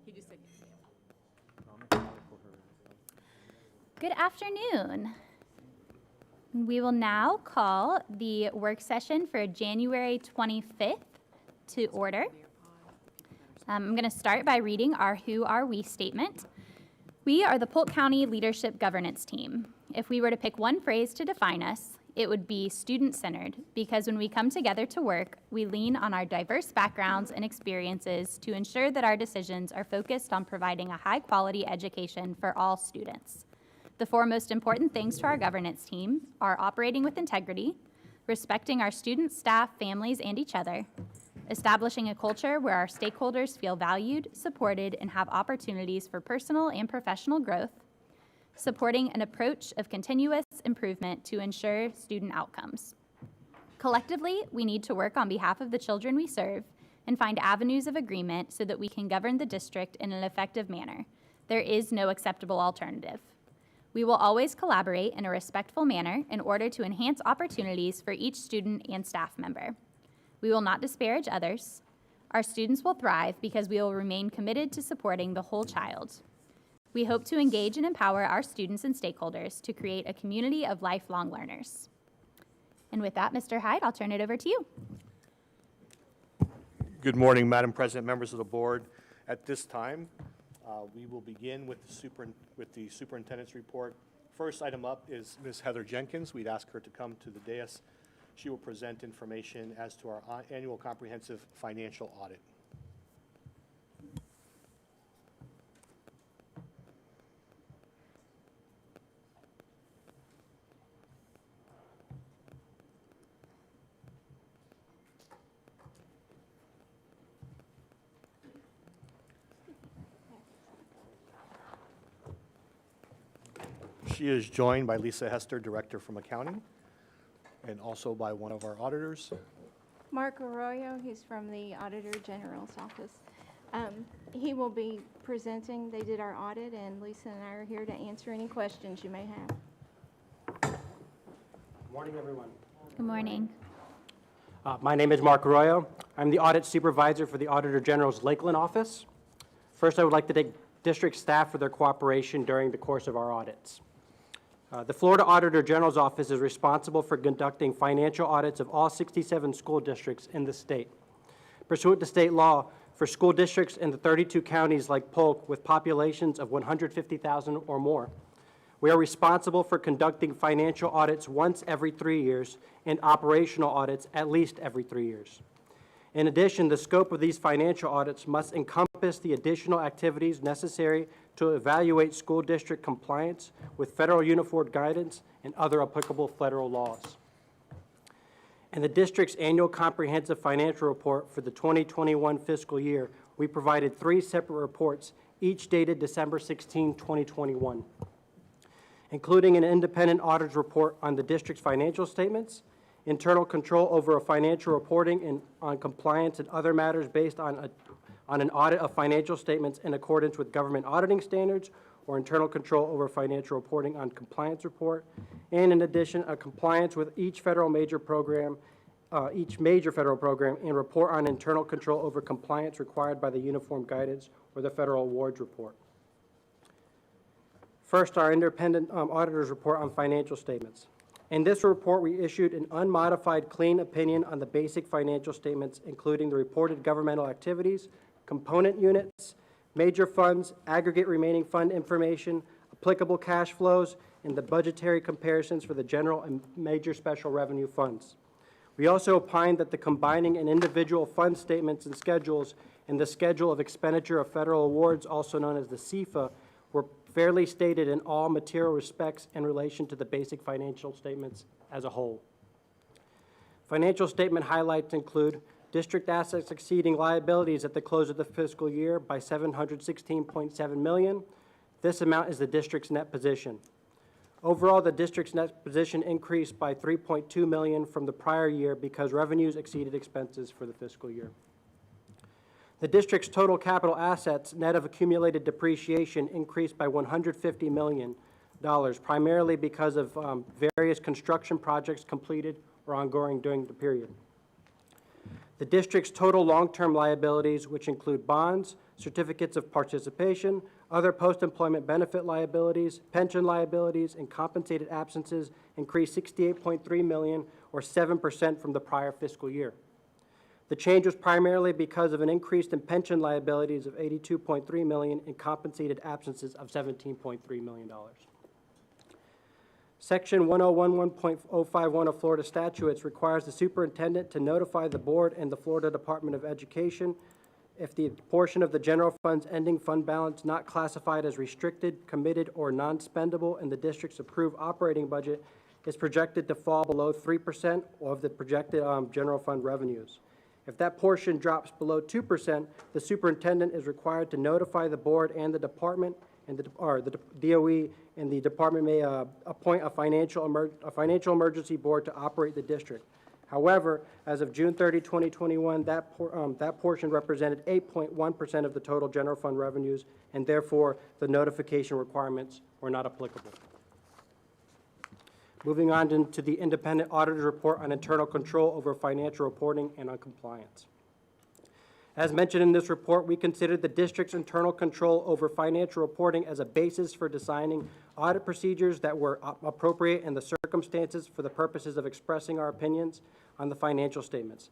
He just said yes. Good afternoon. We will now call the work session for January 25th to order. I'm going to start by reading our Who Are We statement. We are the Polk County Leadership Governance Team. If we were to pick one phrase to define us, it would be student-centered, because when we come together to work, we lean on our diverse backgrounds and experiences to ensure that our decisions are focused on providing a high-quality education for all students. The four most important things to our governance team are operating with integrity, respecting our students, staff, families, and each other, establishing a culture where our stakeholders feel valued, supported, and have opportunities for personal and professional growth, supporting an approach of continuous improvement to ensure student outcomes. Collectively, we need to work on behalf of the children we serve and find avenues of agreement so that we can govern the district in an effective manner. There is no acceptable alternative. We will always collaborate in a respectful manner in order to enhance opportunities for each student and staff member. We will not disparage others. Our students will thrive because we will remain committed to supporting the whole child. We hope to engage and empower our students and stakeholders to create a community of lifelong learners. And with that, Mr. Hyde, I'll turn it over to you. Good morning, Madam President, members of the board. At this time, we will begin with the superintendent's report. First item up is Ms. Heather Jenkins. We'd ask her to come to the dais. She will present information as to our annual comprehensive financial audit. She is joined by Lisa Hester, Director from Accounting, and also by one of our auditors. Mark Arroyo, he's from the Auditor General's office. He will be presenting. They did our audit, and Lisa and I are here to answer any questions you may have. Good morning, everyone. Good morning. My name is Mark Arroyo. I'm the Audit Supervisor for the Auditor General's Lakeland office. First, I would like to thank district staff for their cooperation during the course of our audits. The Florida Auditor General's office is responsible for conducting financial audits of all 67 school districts in the state. Pursuant to state law, for school districts in the 32 counties like Polk with populations of 150,000 or more, we are responsible for conducting financial audits once every 3 years and operational audits at least every 3 years. In addition, the scope of these financial audits must encompass the additional activities necessary to evaluate school district compliance with federal uniform guidance and other applicable federal laws. In the district's annual comprehensive financial report for the 2021 fiscal year, we provided 3 separate reports, each dated December 16, 2021, including an independent auditor's report on the district's financial statements, internal control over financial reporting and on compliance and other matters based on an audit of financial statements in accordance with government auditing standards, or internal control over financial reporting on compliance report, and in addition, a compliance with each major federal program, and report on internal control over compliance required by the uniform guidance or the federal awards report. First, our independent auditor's report on financial statements. In this report, we issued an unmodified clean opinion on the basic financial statements, including the reported governmental activities, component units, major funds, aggregate remaining fund information, applicable cash flows, and the budgetary comparisons for the general and major special revenue funds. We also opined that the combining and individual fund statements and schedules in the Schedule of Expenditure of Federal Awards, also known as the CFA, were fairly stated in all material respects in relation to the basic financial statements as a whole. Financial statement highlights include district assets exceeding liabilities at the close of the fiscal year by $716.7 million. This amount is the district's net position. Overall, the district's net position increased by $3.2 million from the prior year because revenues exceeded expenses for the fiscal year. The district's total capital assets, net of accumulated depreciation, increased by $150 million, primarily because of various construction projects completed or ongoing during the period. The district's total long-term liabilities, which include bonds, certificates of participation, other post-employment benefit liabilities, pension liabilities, and compensated absences, increased $68.3 million, or 7% from the prior fiscal year. The change was primarily because of an increase in pension liabilities of $82.3 million and compensated absences of $17.3 million. Section 1011.051 of Florida statutes requires the superintendent to notify the board and the Florida Department of Education if the portion of the general fund's ending fund balance not classified as restricted, committed, or non-spendable in the district's approved operating budget is projected to fall below 3% of the projected general fund revenues. If that portion drops below 2%, the superintendent is required to notify the board and the department, and the DOE, and the department may appoint a financial emergency board to operate the district. However, as of June 30, 2021, that portion represented 8.1% of the total general fund revenues, and therefore the notification requirements were not applicable. Moving on to the independent auditor's report on internal control over financial reporting and on compliance. As mentioned in this report, we considered the district's internal control over financial reporting as a basis for designing audit procedures that were appropriate in the circumstances for the purposes of expressing our opinions on the financial statements,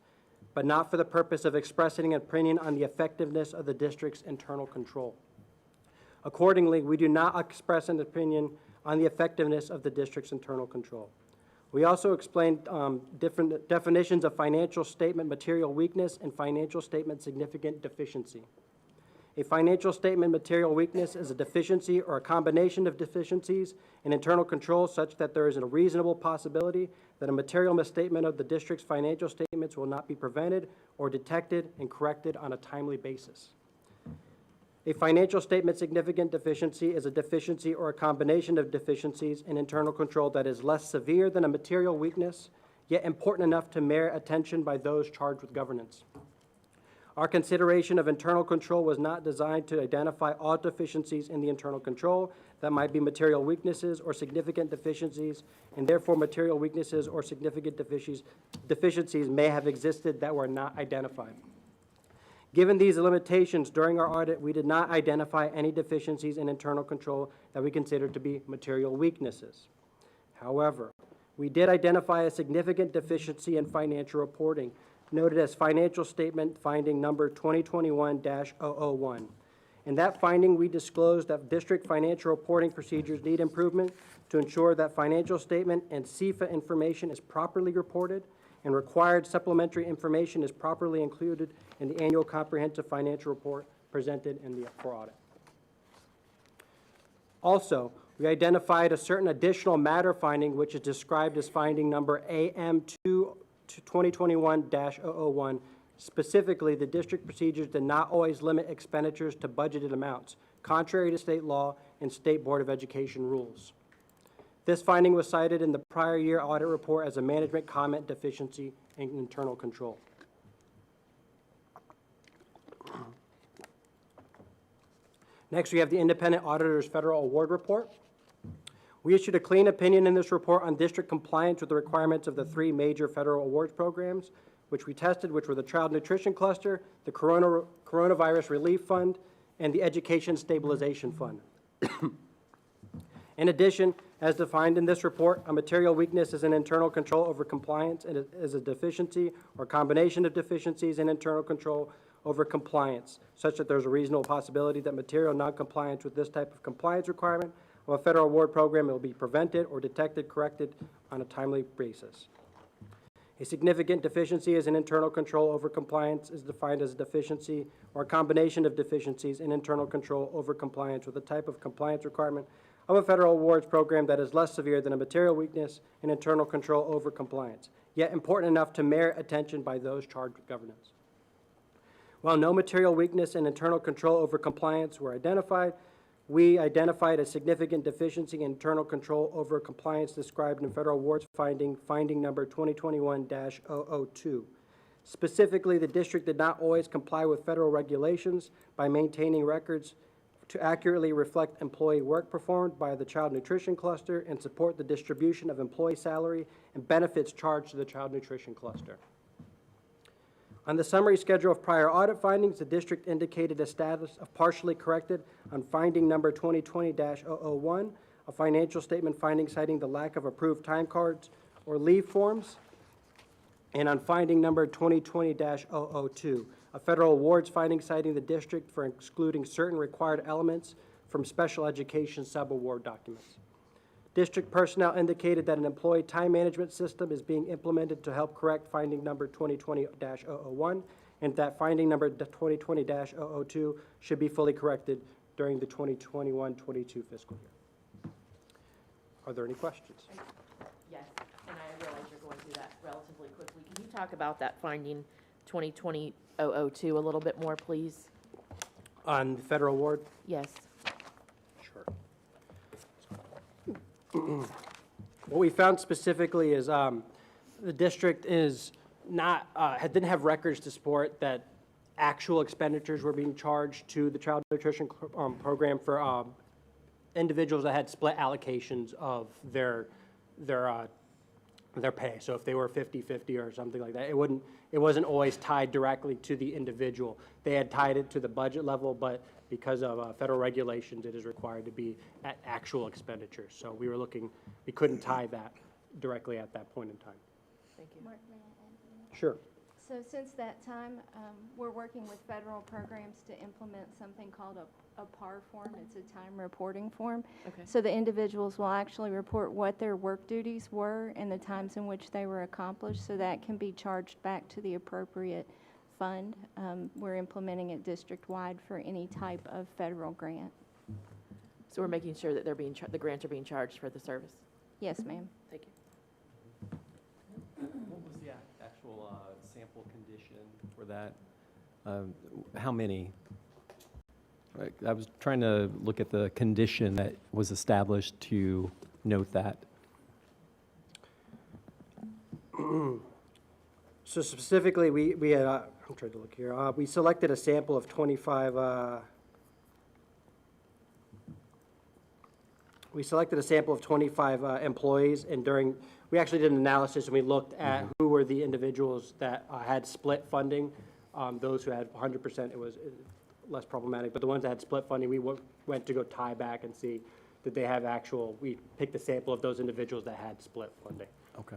but not for the purpose of expressing an opinion on the effectiveness of the district's internal control. Accordingly, we do not express an opinion on the effectiveness of the district's internal control. We also explained different definitions of financial statement material weakness and financial statement significant deficiency. A financial statement material weakness is a deficiency or a combination of deficiencies in internal control such that there is a reasonable possibility that a material misstatement of the district's financial statements will not be prevented or detected and corrected on a timely basis. A financial statement significant deficiency is a deficiency or a combination of deficiencies in internal control that is less severe than a material weakness, yet important enough to merit attention by those charged with governance. Our consideration of internal control was not designed to identify all deficiencies in the internal control that might be material weaknesses or significant deficiencies, and therefore material weaknesses or significant deficiencies may have existed that were not identified. Given these limitations during our audit, we did not identify any deficiencies in internal control that we considered to be material weaknesses. However, we did identify a significant deficiency in financial reporting, noted as financial statement finding number 2021-001. In that finding, we disclosed that district financial reporting procedures need improvement to ensure that financial statement and CFA information is properly reported and required supplementary information is properly included in the annual comprehensive financial report presented for audit. Also, we identified a certain additional matter finding which is described as finding number AM2 2021-001. Specifically, the district procedures did not always limit expenditures to budgeted amounts, contrary to state law and State Board of Education rules. This finding was cited in the prior year audit report as a management comment deficiency in internal control. Next, we have the Independent Auditor's Federal Award Report. We issued a clean opinion in this report on district compliance with the requirements of the three major federal awards programs, which we tested, which were the Child Nutrition Cluster, the Coronavirus Relief Fund, and the Education Stabilization Fund. In addition, as defined in this report, a material weakness is an internal control over compliance and is a deficiency or combination of deficiencies in internal control over compliance, such that there's a reasonable possibility that material noncompliance with this type of compliance requirement of a federal award program will be prevented or detected, corrected on a timely basis. A significant deficiency is an internal control over compliance is defined as a deficiency or a combination of deficiencies in internal control over compliance with a type of compliance requirement of a federal awards program that is less severe than a material weakness in internal control over compliance, yet important enough to merit attention by those charged with governance. While no material weakness in internal control over compliance were identified, we identified a significant deficiency in internal control over compliance described in federal awards finding number 2021-002. Specifically, the district did not always comply with federal regulations by maintaining records to accurately reflect employee work performed by the Child Nutrition Cluster and support the distribution of employee salary and benefits charged to the Child Nutrition Cluster. On the summary schedule of prior audit findings, the district indicated a status of partially corrected on finding number 2020-001, a financial statement finding citing the lack of approved time cards or leave forms, and on finding number 2020-002, a federal awards finding citing the district for excluding certain required elements from special education sub-award documents. District personnel indicated that an employee time management system is being implemented to help correct finding number 2020-001, and that finding number 2020-002 should be fully corrected during the 2021-22 fiscal year. Are there any questions? Yes, and I realize you're going through that relatively quickly. Can you talk about that finding 2020-002 a little bit more, please? On the federal award? Yes. Sure. What we found specifically is the district is not, didn't have records to support that actual expenditures were being charged to the child nutrition program for individuals that had split allocations of their pay. So if they were 50-50 or something like that, it wasn't always tied directly to the individual. They had tied it to the budget level, but because of federal regulations, it is required to be at actual expenditures. So we couldn't tie that directly at that point in time. Thank you. Mark, may I add? Sure. So since that time, we're working with federal programs to implement something called a PAR form. It's a time reporting form. Okay. So the individuals will actually report what their work duties were and the times in which they were accomplished, so that can be charged back to the appropriate fund. We're implementing it district-wide for any type of federal grant. So we're making sure that they're being, the grants are being charged for the service. Yes, ma'am. Thank you. What was the actual sample condition for that? How many? I was trying to look at the condition that was established to note that. So specifically, we had, I'm trying to look here, we selected a sample of 25, employees, and we actually did an analysis, and we looked at who were the individuals that had split funding. Those who had 100%, it was less problematic, but the ones that had split funding, we went to go tie back and see did they have we picked a sample of those individuals that had split funding. Okay.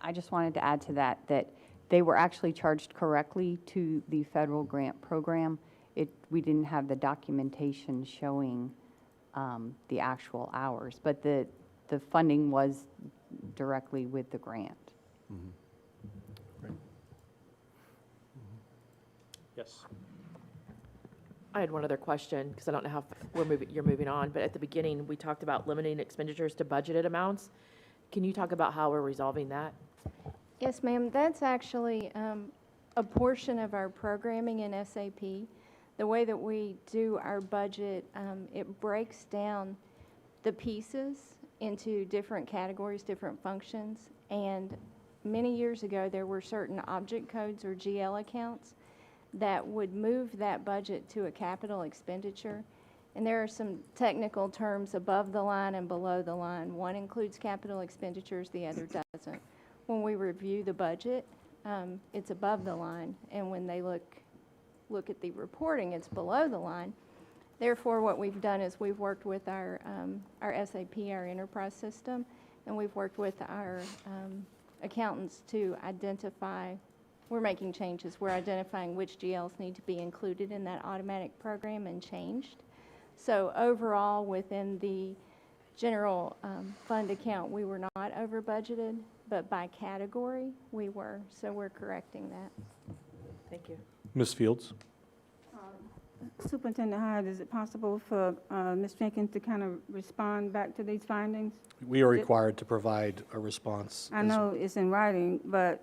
I just wanted to add to that they were actually charged correctly to the federal grant program. We didn't have the documentation showing the actual hours, but the funding was directly with the grant. Mm-hmm. Great. Yes. I had one other question, because I don't know how you're moving on, but at the beginning, we talked about limiting expenditures to budgeted amounts. Can you talk about how we're resolving that? Yes, ma'am. That's actually a portion of our programming in SAP. The way that we do our budget, it breaks down the pieces into different categories, different functions. And many years ago, there were certain object codes or GL accounts that would move that budget to a capital expenditure. And there are some technical terms above the line and below the line. One includes capital expenditures, the other doesn't. When we review the budget, it's above the line, and when they look at the reporting, it's below the line. Therefore, what we've done is we've worked with our SAP, our enterprise system, and we've worked with our accountants to identify. We're making changes. We're identifying which GLs need to be included in that automatic program and changed. So overall, within the general fund account, we were not over budgeted, but by category, we were. So we're correcting that. Thank you. Ms. Fields? Superintendent Hyde, is it possible for Ms. Jenkins to kind of respond back to these findings? We are required to provide a response. I know it's in writing, but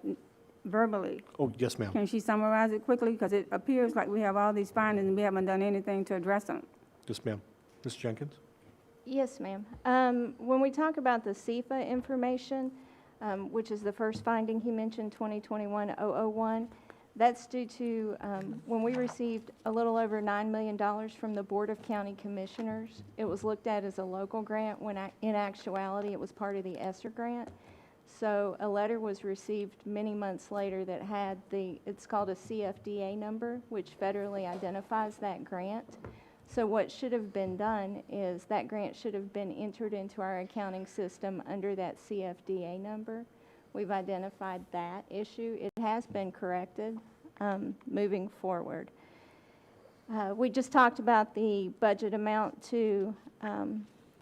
verbally, Oh, yes, ma'am. can she summarize it quickly? Because it appears like we have all these findings and we haven't done anything to address them. Yes, ma'am. Ms. Jenkins? Yes, ma'am. When we talk about the CFA information, which is the first finding he mentioned, 2021-001, that's due to when we received a little over $9 million from the Board of County Commissioners. It was looked at as a local grant when in actuality it was part of the ESSER grant. So a letter was received many months later that had it's called a CFDA number, which federally identifies that grant. So what should have been done is that grant should have been entered into our accounting system under that CFDA number. We've identified that issue. It has been corrected moving forward. We just talked about the budget amount to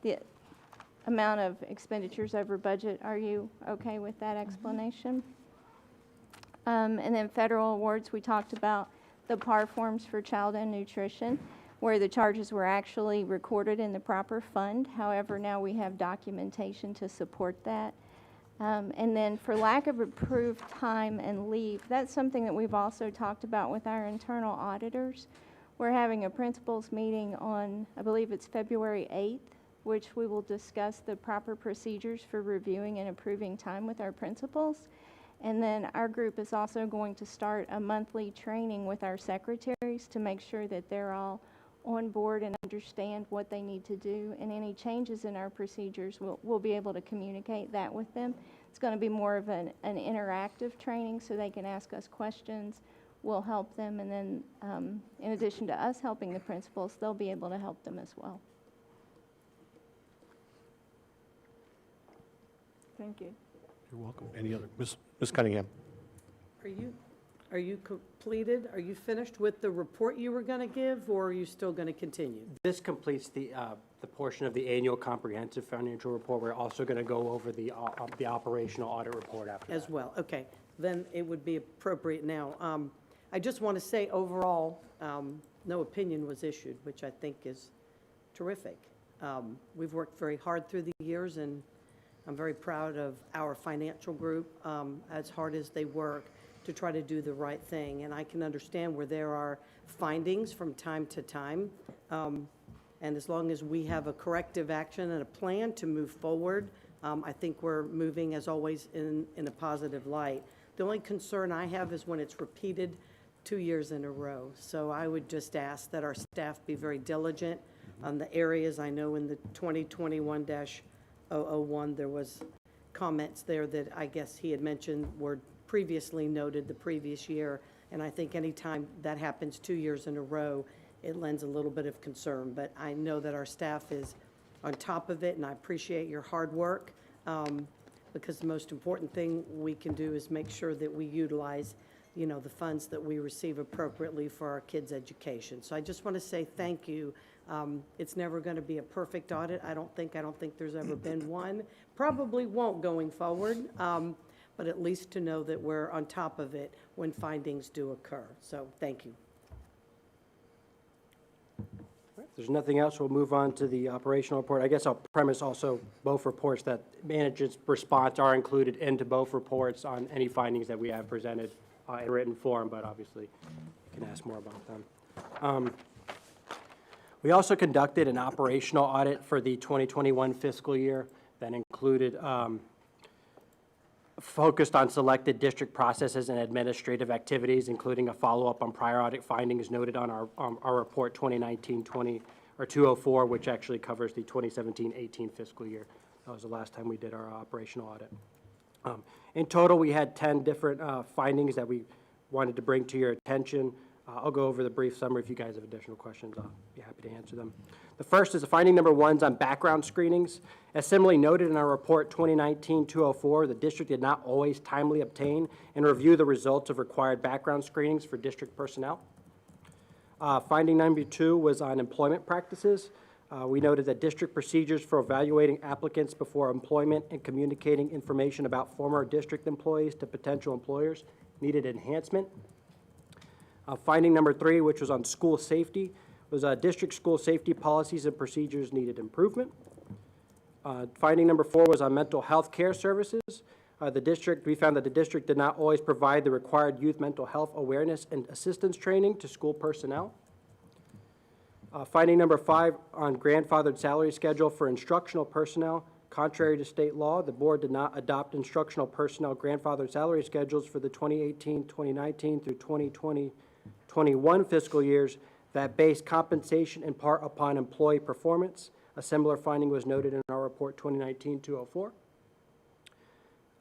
the amount of expenditures over budget. Are you okay with that explanation? And then federal awards, we talked about the PAR forms for child and nutrition, where the charges were actually recorded in the proper fund. However, now we have documentation to support that. And then for lack of approved time and leave, that's something that we've also talked about with our internal auditors. We're having a principals meeting on, I believe it's February 8th, which we will discuss the proper procedures for reviewing and approving time with our principals. And then our group is also going to start a monthly training with our secretaries to make sure that they're all on board and understand what they need to do, and any changes in our procedures, we'll be able to communicate that with them. It's going to be more of an interactive training so they can ask us questions. We'll help them, and then in addition to us helping the principals, they'll be able to help them as well. Thank you. You're welcome. Any other, Ms. Cunningham? Are you completed? Are you finished with the report you were going to give, or are you still going to continue? This completes the portion of the annual comprehensive financial report. We're also going to go over the operational audit report after that. As well, okay. Then it would be appropriate now. I just want to say overall, no opinion was issued, which I think is terrific. We've worked very hard through the years, and I'm very proud of our financial group, as hard as they work to try to do the right thing. And I can understand where there are findings from time to time. And as long as we have a corrective action and a plan to move forward, I think we're moving, as always, in a positive light. The only concern I have is when it's repeated 2 years in a row. So I would just ask that our staff be very diligent on the areas. I know in the 2021-001, there was comments there that I guess he had mentioned were previously noted the previous year, and I think anytime that happens 2 years in a row, it lends a little bit of concern. But I know that our staff is on top of it, and I appreciate your hard work, because the most important thing we can do is make sure that we utilize, the funds that we receive appropriately for our kids' education. So I just want to say thank you. It's never going to be a perfect audit. I don't think there's ever been one. Probably won't going forward. But at least to know that we're on top of it when findings do occur. So thank you. If there's nothing else, we'll move on to the operational report. I guess I'll premise also both reports that management's response are included into both reports on any findings that we have presented in written form, but obviously you can ask more about them. We also conducted an operational audit for the 2021 fiscal year that included focused on selected district processes and administrative activities, including a follow-up on prior audit findings noted on our report 2019-20, or 204, which actually covers the 2017-18 fiscal year. That was the last time we did our operational audit. In total, we had 10 different findings that we wanted to bring to your attention. I'll go over the brief summary. If you guys have additional questions, I'll be happy to answer them. The first is finding number 1 on background screenings. As similarly noted in our report 2019-204, the district did not always timely obtain and review the results of required background screenings for district personnel. Finding number 2 was on employment practices. We noted that district procedures for evaluating applicants before employment and communicating information about former district employees to potential employers needed enhancement. Finding number 3, which was on school safety, was district school safety policies and procedures needed improvement. Finding number 4 was on mental health care services. We found that the district did not always provide the required youth mental health awareness and assistance training to school personnel. Finding number 5 on grandfathered salary schedule for instructional personnel. Contrary to state law, the board did not adopt instructional personnel grandfathered salary schedules for the 2018-2019 through 2020-21 fiscal years that base compensation in part upon employee performance. A similar finding was noted in our report 2019-204.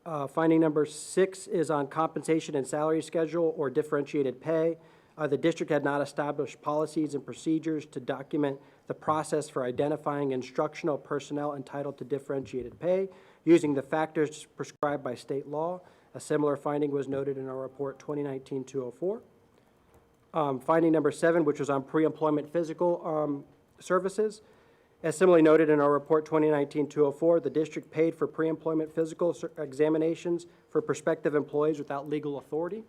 Finding number 6 is on compensation and salary schedule or differentiated pay. The district had not established policies and procedures to document the process for identifying instructional personnel entitled to differentiated pay using the factors prescribed by state law. A similar finding was noted in our report 2019-204. Finding number 7, which was on pre-employment physical services. As similarly noted in our report 2019-204, the district paid for pre-employment physical examinations for prospective employees without legal authority.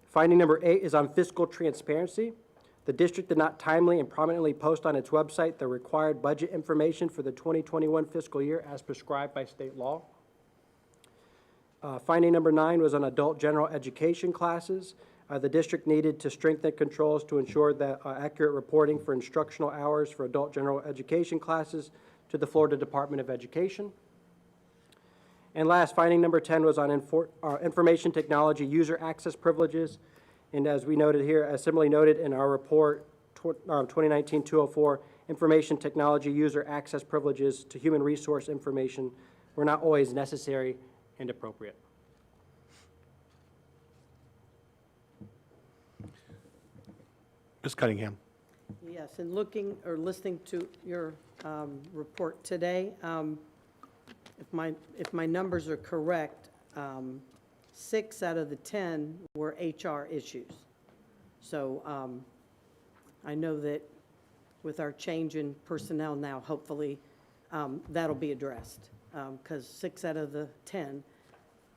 Finding number 8 is on fiscal transparency. The district did not timely and prominently post on its website the required budget information for the 2021 fiscal year as prescribed by state law. Finding number 9 was on adult general education classes. The district needed to strengthen controls to ensure that accurate reporting for instructional hours for adult general education classes to the Florida Department of Education. And last, finding number 10 was on information technology user access privileges. And as we noted here, as similarly noted in our report 2019-204, information technology user access privileges to human resource information were not always necessary and appropriate. Ms. Cunningham. Yes, and looking or listening to your report today, if my numbers are correct, 6 out of the 10 were HR issues. So I know that with our change in personnel now, hopefully that'll be addressed, because 6 out of the 10,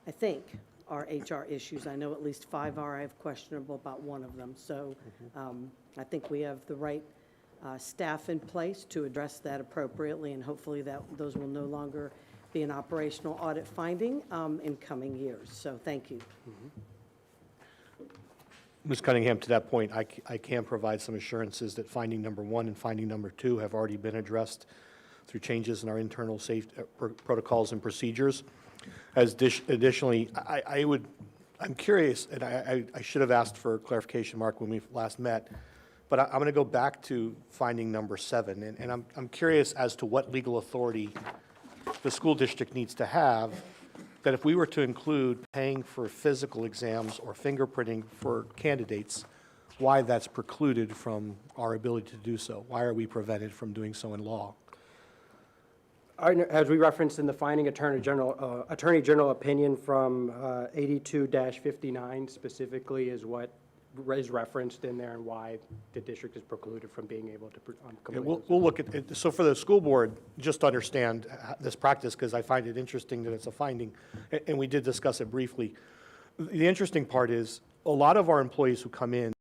I think, are HR issues. I know at least 5 are. I have questionable about one of them. So I think we have the right staff in place to address that appropriately, and hopefully those will no longer be an operational audit finding in coming years. So thank you. Ms. Cunningham, to that point, I can provide some assurances that finding number 1 and finding number 2 have already been addressed through changes in our internal safety protocols and procedures. Additionally, I'm curious, and I should have asked for clarification, Mark, when we last met, but I'm going to go back to finding number 7, and I'm curious as to what legal authority the school district needs to have, that if we were to include paying for physical exams or fingerprinting for candidates, why that's precluded from our ability to do so. Why are we prevented from doing so in law? As we referenced in the finding, Attorney General opinion from 82-59 specifically is what is referenced in there and why the district is precluded from being able to complete those. We'll look at it. So for the school board, just to understand this practice, because I find it interesting that it's a finding, and we did discuss it briefly. The interesting part is a lot of our employees who come in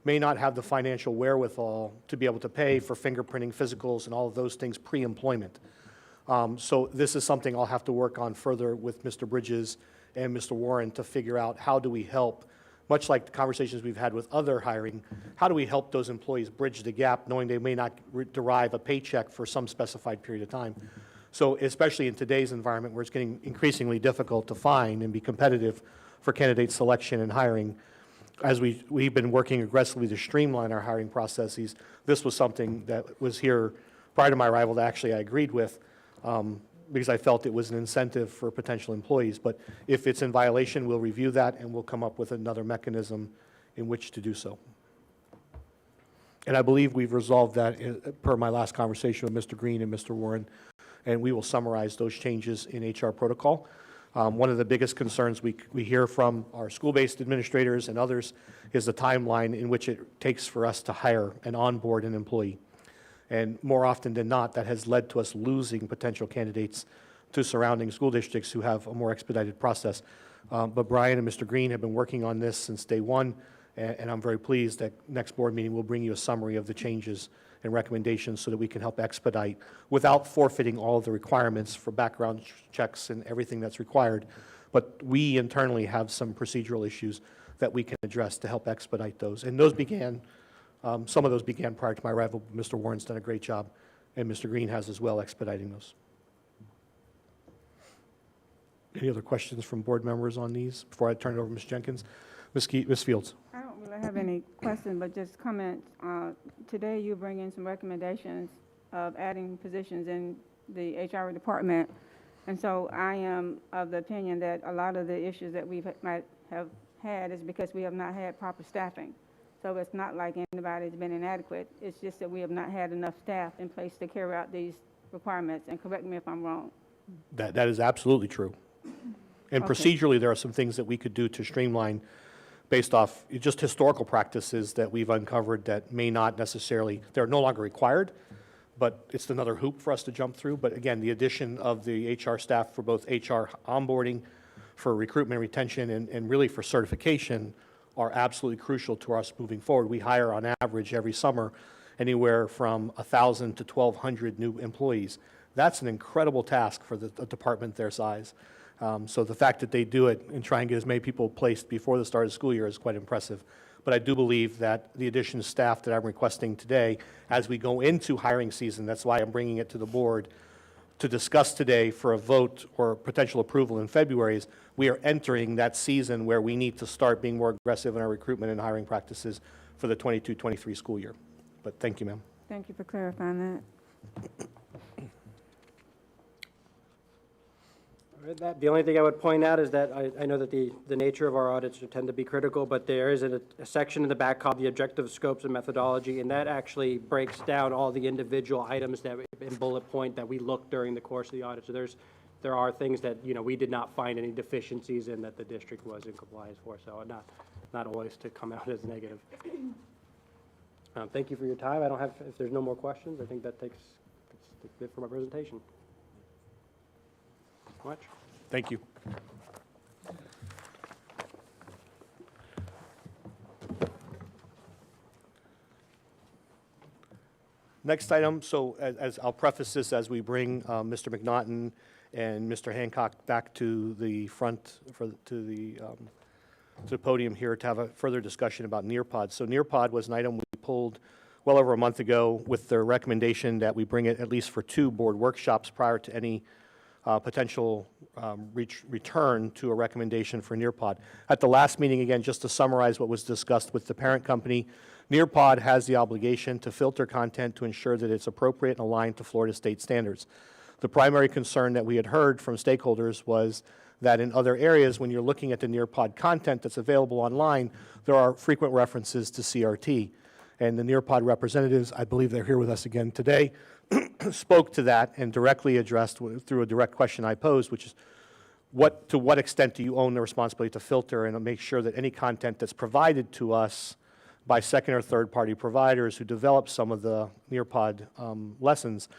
may not have the financial wherewithal to be able to pay for fingerprinting, physicals, and all of those things pre-employment. So this is something I'll have to work on further with Mr. Bridges and Mr. Warren to figure out how do we help, much like the conversations we've had with other hiring, how do we help those employees bridge the gap knowing they may not derive a paycheck for some specified period of time. So especially in today's environment where it's getting increasingly difficult to find and be competitive for candidate selection and hiring, as we've been working aggressively to streamline our hiring processes, this was something that was here prior to my arrival that actually I agreed with, because I felt it was an incentive for potential employees. But if it's in violation, we'll review that and we'll come up with another mechanism in which to do so. And I believe we've resolved that per my last conversation with Mr. Green and Mr. Warren, and we will summarize those changes in HR protocol. One of the biggest concerns we hear from our school-based administrators and others is the timeline in which it takes for us to hire and onboard an employee. And more often than not, that has led to us losing potential candidates to surrounding school districts who have a more expedited process. But Brian and Mr. Green have been working on this since day one, and I'm very pleased that next board meeting we'll bring you a summary of the changes and recommendations so that we can help expedite without forfeiting all of the requirements for background checks and everything that's required. But we internally have some procedural issues that we can address to help expedite those. And those began some of those began prior to my arrival. Mr. Warren's done a great job, and Mr. Green has as well, expediting those. Any other questions from board members on these before I turn it over to Ms. Jenkins? Ms. Fields. I don't really have any questions, but just comments. Today you bring in some recommendations of adding positions in the HR department, And so I am of the opinion that a lot of the issues that might have had is because we have not had proper staffing. So it's not like anybody's been inadequate. It's just that we have not had enough staff in place to carry out these requirements. And correct me if I'm wrong. That is absolutely true. And Okay. procedurally, there are some things that we could do to streamline based off just historical practices that we've uncovered that may not necessarily, they're no longer required, but it's another hoop for us to jump through. But again, the addition of the HR staff for both HR onboarding, for recruitment, retention, and really for certification are absolutely crucial to us moving forward. We hire on average every summer anywhere from 1,000 to 1,200 new employees. That's an incredible task for a department their size. So the fact that they do it and try and get as many people placed before the start of the school year is quite impressive. But I do believe that the addition of staff that I'm requesting today, as we go into hiring season, that's why I'm bringing it to the board to discuss today for a vote or potential approval in February, is we are entering that season where we need to start being more aggressive in our recruitment and hiring practices for the 22-23 school year. But thank you, ma'am. Thank you for clarifying that. The only thing I would point out is that I know that the nature of our audits tend to be critical, but there is a section in the back called the objective scopes and methodology, and that actually breaks down all the individual items that in bullet point that we look during the course of the audit. So there are things that, you know, we did not find any deficiencies in that the district was in compliance for, so not always to come out as negative. Thank you for your time. I don't have, if there's no more questions, I think that's it for my presentation. Much. Thank you. Next item, so as I'll preface this as we bring Mr. McNaughton and Mr. Hancock back to the front, to the podium here to have a further discussion about Nearpod. So Nearpod was an item we pulled well over a month ago with the recommendation that we bring it at least for 2 board workshops prior to any potential return to a recommendation for Nearpod. At the last meeting, again, just to summarize what was discussed with the parent company, Nearpod has the obligation to filter content to ensure that it's appropriate and aligned to Florida state standards. The primary concern that we had heard from stakeholders was that in other areas, when you're looking at the Nearpod content that's available online, there are frequent references to CRT. And the Nearpod representatives, I believe they're here with us again today, spoke to that and directly addressed through a direct question I posed, which is to what extent do you own the responsibility to filter and to make sure that any content that's provided to us by second or third party providers who develop some of the Nearpod lessons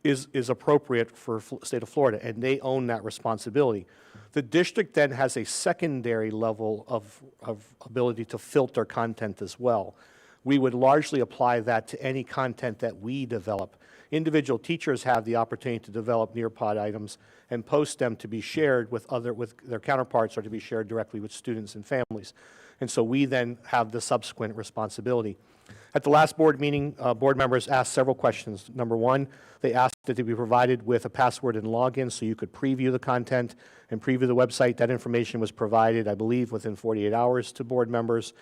is appropriate for state of Florida, and they own that responsibility. The district then has a secondary level of ability to filter content as well. We would largely apply that to any content that we develop. Individual teachers have the opportunity to develop Nearpod items and post them to be shared with their counterparts or to be shared directly with students and families. And so we then have the subsequent responsibility. At the last board meeting, board members asked several questions. Number one, they asked that they be provided with a password and login so you could preview the content and preview the website. That information was provided, I believe, within 48 hours to board members.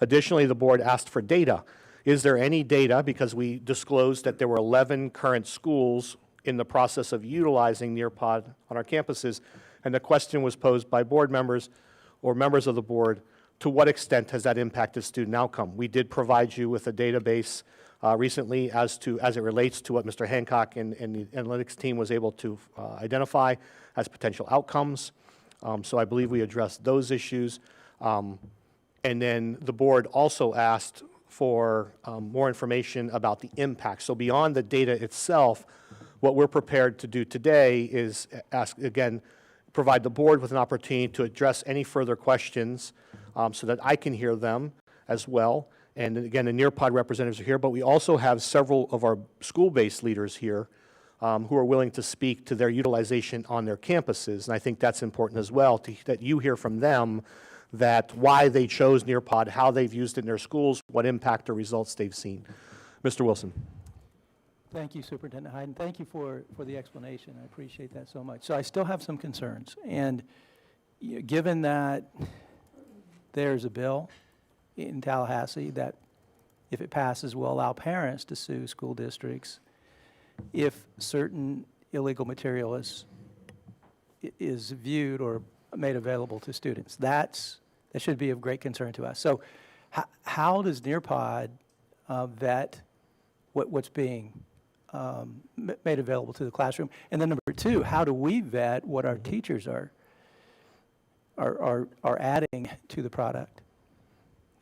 Additionally, the board asked for data. Is there any data, because we disclosed that there were 11 current schools in the process of utilizing Nearpod on our campuses, and the question was posed by board members or members of the board, to what extent has that impacted student outcome? We did provide you with a database recently as it relates to what Mr. Hancock and the analytics team was able to identify as potential outcomes. So I believe we addressed those issues. And then the board also asked for more information about the impact. So beyond the data itself, what we're prepared to do today is provide the board with an opportunity to address any further questions so that I can hear them as well. And again, the Nearpod representatives are here, but we also have several of our school-based leaders here who are willing to speak to their utilization on their campuses. And I think that's important as well, that you hear from them that why they chose Nearpod, how they've used it in their schools, what impact or results they've seen. Mr. Wilson. Thank you, Superintendent Hayden. Thank you for the explanation. I appreciate that so much. So I still have some concerns. And given that there's a bill in Tallahassee that, if it passes, will allow parents to sue school districts if certain illegal material is is viewed or made available to students. That should be of great concern to us. So how does Nearpod vet what's being made available to the classroom? And then number two, how do we vet what our teachers are adding to the product?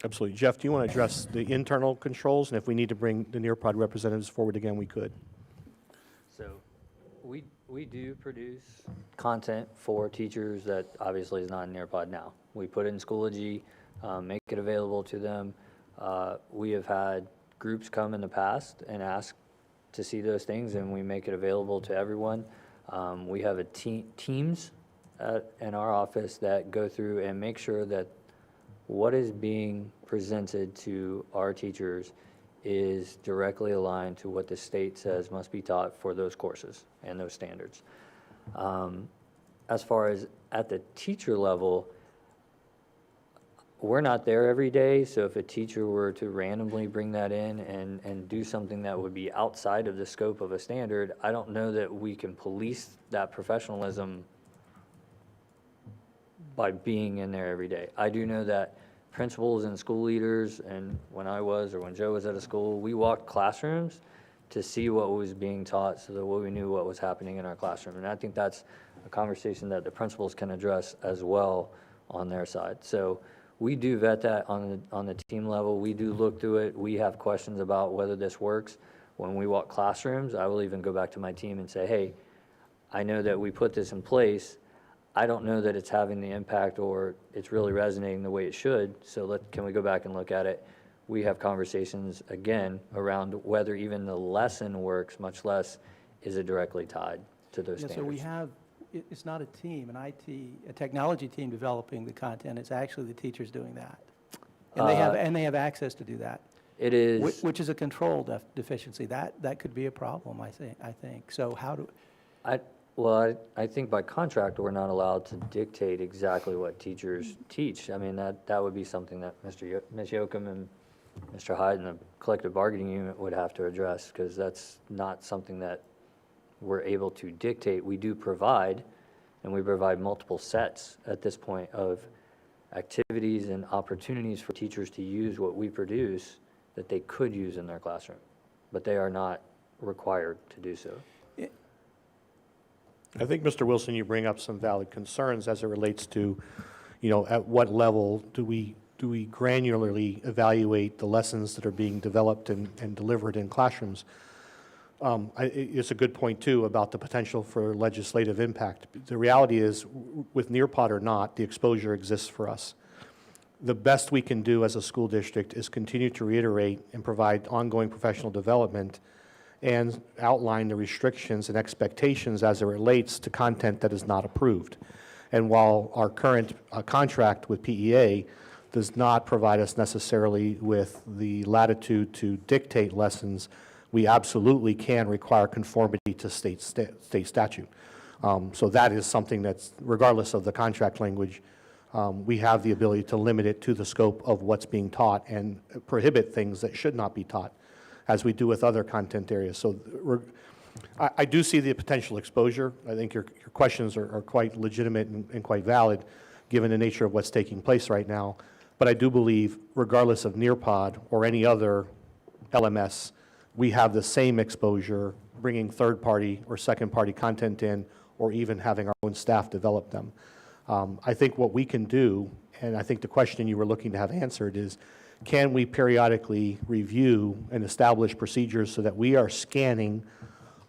Absolutely. Jeff, do you want to address the internal controls? And if we need to bring the Nearpod representatives forward again, we could. So we do produce content for teachers that obviously is not in Nearpod now. We put it in Schoology, make it available to them. We have had groups come in the past and ask to see those things, and we make it available to everyone. We have teams in our office that go through and make sure that what is being presented to our teachers is directly aligned to what the state says must be taught for those courses and those standards. As far as at the teacher level, we're not there every day, so if a teacher were to randomly bring that in and do something that would be outside of the scope of a standard, I don't know that we can police that professionalism by being in there every day. I do know that principals and school leaders, and when I was or when Joe was at a school, we walked classrooms to see what was being taught so that we knew what was happening in our classroom. And I think that's a conversation that the principals can address as well on their side. So we do vet that on the team level. We do look through it. We have questions about whether this works. When we walk classrooms, I will even go back to my team and say, hey, I know that we put this in place. I don't know that it's having the impact or it's really resonating the way it should, so can we go back and look at it? We have conversations, again, around whether even the lesson works, much less is it directly tied to those standards. So we have, it's not a team, a technology team developing the content, it's actually the teachers doing that. And they have access to do that. It is. Which is a control deficiency. That could be a problem, I think. So how do? Well, I think by contract, we're not allowed to dictate exactly what teachers teach. I mean, that would be something that Ms. Yoakum and Mr. Hyde and the collective bargaining unit would have to address, because that's not something that we're able to dictate. We do provide, and we provide multiple sets at this point of activities and opportunities for teachers to use what we produce that they could use in their classroom, but they are not required to do so. I think, Mr. Wilson, you bring up some valid concerns as it relates to, at what level do we granularly evaluate the lessons that are being developed and delivered in classrooms. It's a good point, too, about the potential for legislative impact. The reality is, with Nearpod or not, the exposure exists for us. The best we can do as a school district is continue to reiterate and provide ongoing professional development and outline the restrictions and expectations as it relates to content that is not approved. And while our current contract with PEA does not provide us necessarily with the latitude to dictate lessons, we absolutely can require conformity to state statute. So that is something that's, regardless of the contract language, we have the ability to limit it to the scope of what's being taught and prohibit things that should not be taught, as we do with other content areas. So I do see the potential exposure. I think your questions are quite legitimate and quite valid, given the nature of what's taking place right now. But I do believe, regardless of Nearpod or any other LMS, we have the same exposure bringing third-party or second-party content in, or even having our own staff develop them. I think what we can do, and I think the question you were looking to have answered is, can we periodically review and establish procedures so that we are scanning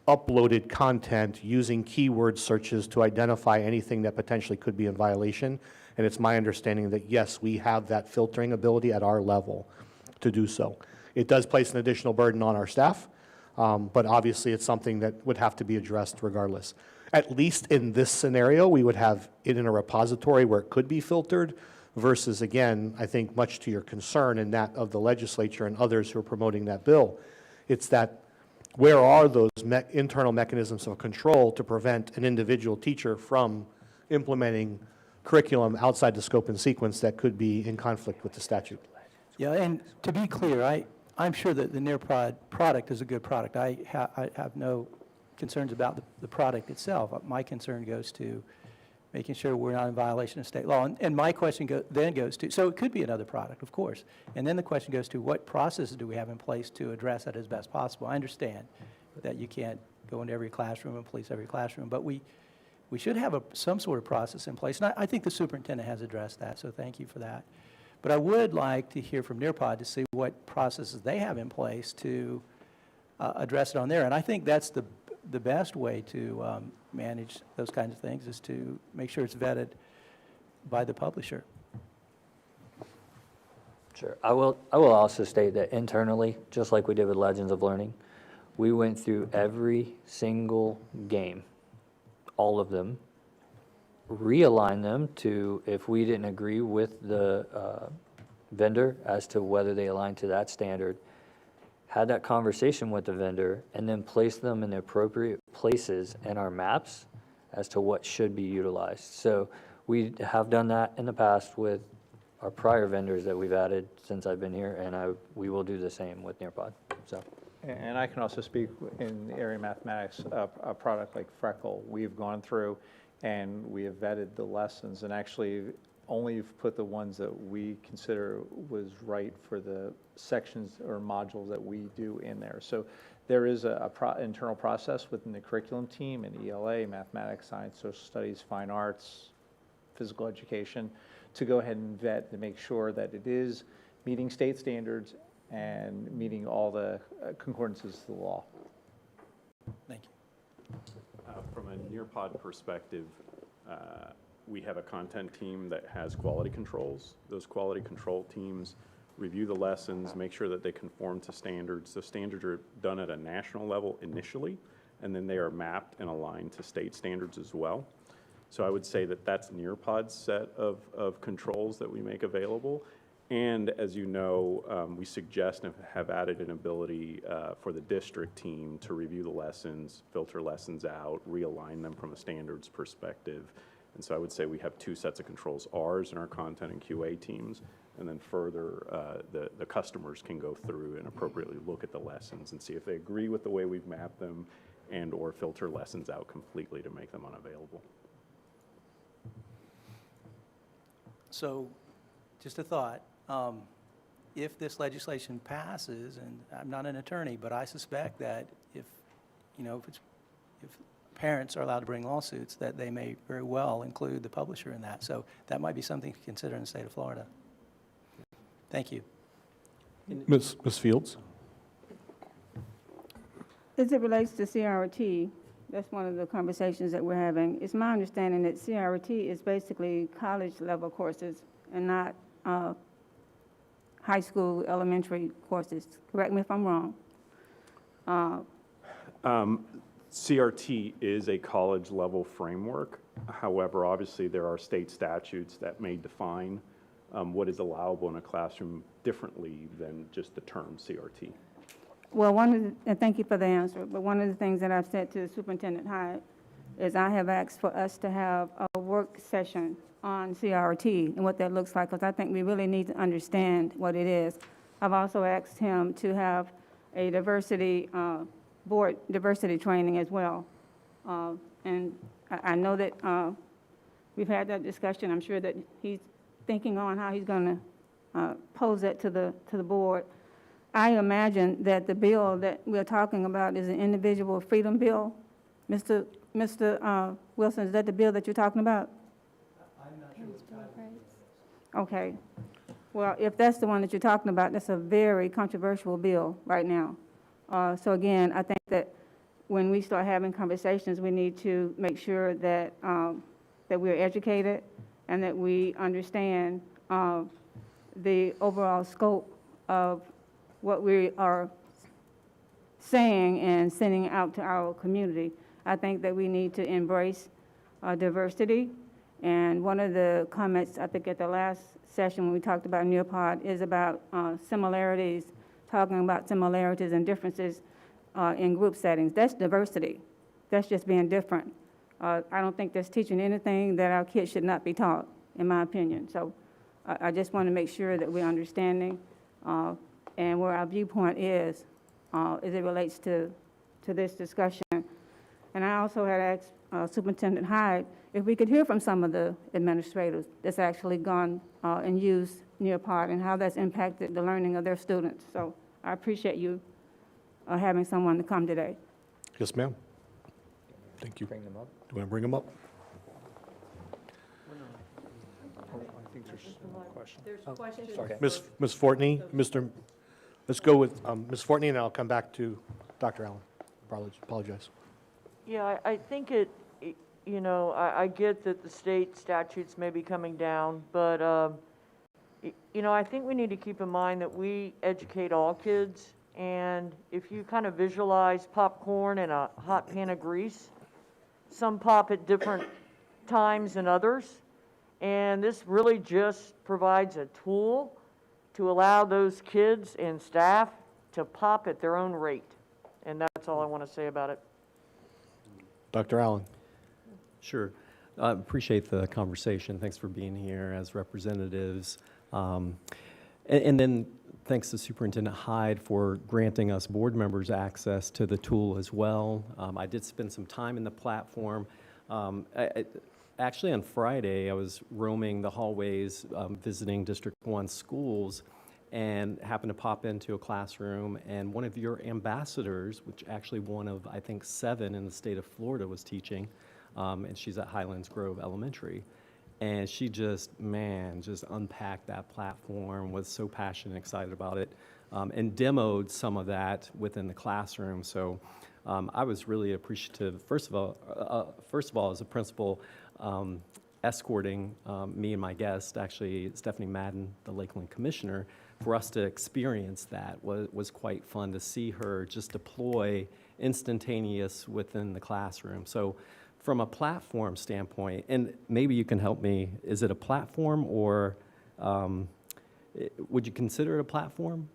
uploaded content using keyword searches to identify anything that potentially could be in violation? And it's my understanding that, yes, we have that filtering ability at our level to do so. It does place an additional burden on our staff, but obviously it's something that would have to be addressed regardless. At least in this scenario, we would have it in a repository where it could be filtered, versus, again, I think much to your concern and that of the legislature and others who are promoting that bill, it's that where are those internal mechanisms of control to prevent an individual teacher from implementing curriculum outside the scope and sequence that could be in conflict with the statute? Yeah, and to be clear, I'm sure that the Nearpod product is a good product. I have no concerns about the product itself. My concern goes to making sure we're not in violation of state law. And my question then goes to, so it could be another product, of course. And then the question goes to, what processes do we have in place to address that as best possible? I understand that you can't go into every classroom and police every classroom, but we should have some sort of process in place. And I think the superintendent has addressed that, so thank you for that. But I would like to hear from Nearpod to see what processes they have in place to address it on there. And I think that's the best way to manage those kinds of things, is to make sure it's vetted by the publisher. Sure. I will also state that internally, just like we did with Legends of Learning, we went through every single game, all of them, realigned them to, if we didn't agree with the vendor as to whether they aligned to that standard, had that conversation with the vendor, and then place them in the appropriate places in our maps as to what should be utilized. So we have done that in the past with our prior vendors that we've added since I've been here, and we will do the same with Nearpod, so. And I can also speak in the area of mathematics, a product like Freckle, we've gone through and we have vetted the lessons, and actually only put the ones that we consider was right for the sections or modules that we do in there. So there is a internal process within the curriculum team in ELA, mathematics, science, social studies, fine arts, physical education, to go ahead and vet to make sure that it is meeting state standards and meeting all the concordances to the law. Thank you. From a Nearpod perspective, we have a content team that has quality controls. Those quality control teams review the lessons, make sure that they conform to standards. The standards are done at a national level initially, and then they are mapped and aligned to state standards as well. So I would say that that's Nearpod's set of controls that we make available. And as you know, we suggest and have added an ability for the district team to review the lessons, filter lessons out, realign them from a standards perspective. And so I would say we have two sets of controls, ours and our content and QA teams, and then further the customers can go through and appropriately look at the lessons and see if they agree with the way we've mapped them, and or filter lessons out completely to make them unavailable. So, just a thought, if this legislation passes, and I'm not an attorney, but I suspect that if parents are allowed to bring lawsuits, that they may very well include the publisher in that. So that might be something to consider in the state of Florida. Thank you. Ms. Fields? As it relates to CRT, that's one of the conversations that we're having. It's my understanding that CRT is basically college-level courses and not high school, elementary courses. Correct me if I'm wrong. CRT is a college-level framework. However, obviously, there are state statutes that may define what is allowable in a classroom differently than just the term CRT. Well, and thank you for the answer, but one of the things that I've said to Superintendent Hyde is I have asked for us to have a work session on CRT and what that looks like, because I think we really need to understand what it is. I've also asked him to have a diversity board diversity training as well. And I know that we've had that discussion. I'm sure that he's thinking on how he's going to pose that to the board. I imagine that the bill that we're talking about is an individual freedom bill. Mr. Wilson, is that the bill that you're talking about? I'm not sure what title. Okay. Well, if that's the one that you're talking about, that's a very controversial bill right now. So again, I think that when we start having conversations, we need to make sure that that we're educated and that we understand the overall scope of what we are saying and sending out to our community. I think that we need to embrace diversity. And one of the comments, I think at the last session when we talked about Nearpod, is about similarities, talking about similarities and differences in group settings. That's diversity. That's just being different. I don't think that's teaching anything that our kids should not be taught, in my opinion. So I just want to make sure that we're understanding and where our viewpoint is as it relates to this discussion. And I also had asked Superintendent Hyde if we could hear from some of the administrators that's actually gone and used Nearpod and how that's impacted the learning of their students. So I appreciate you having someone to come today. Yes, ma'am. Thank you. Bring them up. Do you want to bring them up? Ms. Fortney, let's go with Ms. Fortney, and I'll come back to Dr. Allen. Apologize. Yeah, I think you know, I get that the state statutes may be coming down, but, you know, I think we need to keep in mind that we educate all kids, and if you kind of visualize popcorn in a hot pan of grease, some pop at different times than others, and this really just provides a tool to allow those kids and staff to pop at their own rate, and that's all I want to say about it. Dr. Allen. Sure. I appreciate the conversation. Thanks for being here as representatives. And then thanks to Superintendent Hyde for granting us board members access to the tool as well. I did spend some time in the platform. Actually, on Friday, I was roaming the hallways, visiting District 1 schools, and happened to pop into a classroom, and one of your ambassadors, which actually one of, I think, 7 in the state of Florida, was teaching, and she's at Highlands Grove Elementary. And she just unpacked that platform, was so passionate and excited about it, and demoed some of that within the classroom. So I was really appreciative, first of all, as a principal, escorting me and my guest, actually Stephanie Madden, the Lakeland Commissioner, for us to experience that was quite fun to see her just deploy instantaneous within the classroom. So from a platform standpoint, and maybe you can help me, is it a platform or would you consider it a platform?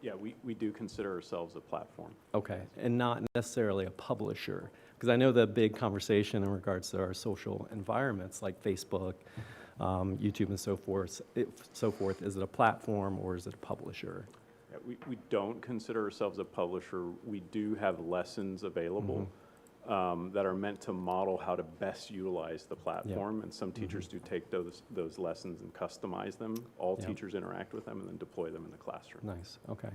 Yeah, we do consider ourselves a platform. Okay, and not necessarily a publisher, because I know the big conversation in regards to our social environments like Facebook, YouTube, and so forth. Is it a platform or is it a publisher? Yeah, we don't consider ourselves a publisher. We do have lessons available that are meant to model how to best utilize the platform, and some teachers do take those lessons and customize them. All teachers interact with them and then deploy them in the classroom. Nice, okay.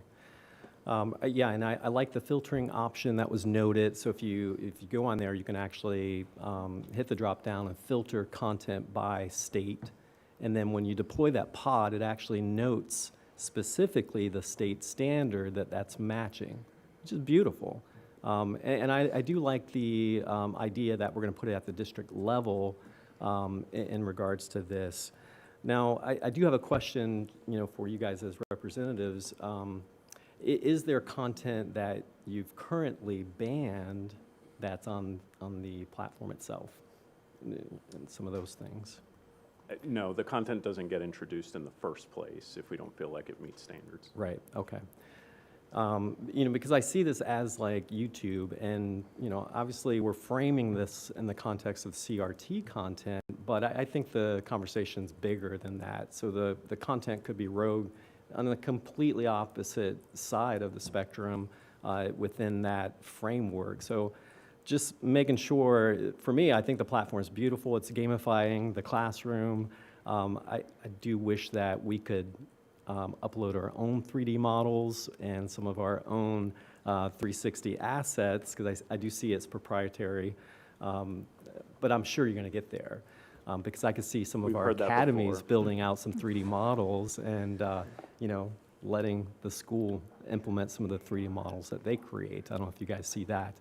Yeah, and I like the filtering option that was noted. So if you go on there, you can actually hit the drop down and filter content by state. And then when you deploy that pod, it actually notes specifically the state standard that's matching, which is beautiful. And I do like the idea that we're going to put it at the district level in regards to this. Now, I do have a question, for you guys as representatives. Is there content that you've currently banned that's on the platform itself, and some of those things? No, the content doesn't get introduced in the first place if we don't feel like it meets standards. Right, okay. Because I see this as like YouTube, and, obviously we're framing this in the context of CRT content, but I think the conversation's bigger than that. So the content could be rogue on the completely opposite side of the spectrum within that framework. So just making sure, for me, I think the platform is beautiful. It's gamifying the classroom. I do wish that we could upload our own 3D models and some of our own 360 assets, because I do see it's proprietary, but I'm sure you're going to get there, because I could see some of our academies building out some 3D models and, letting the school implement some of the 3D models that they create. I don't know if you guys see that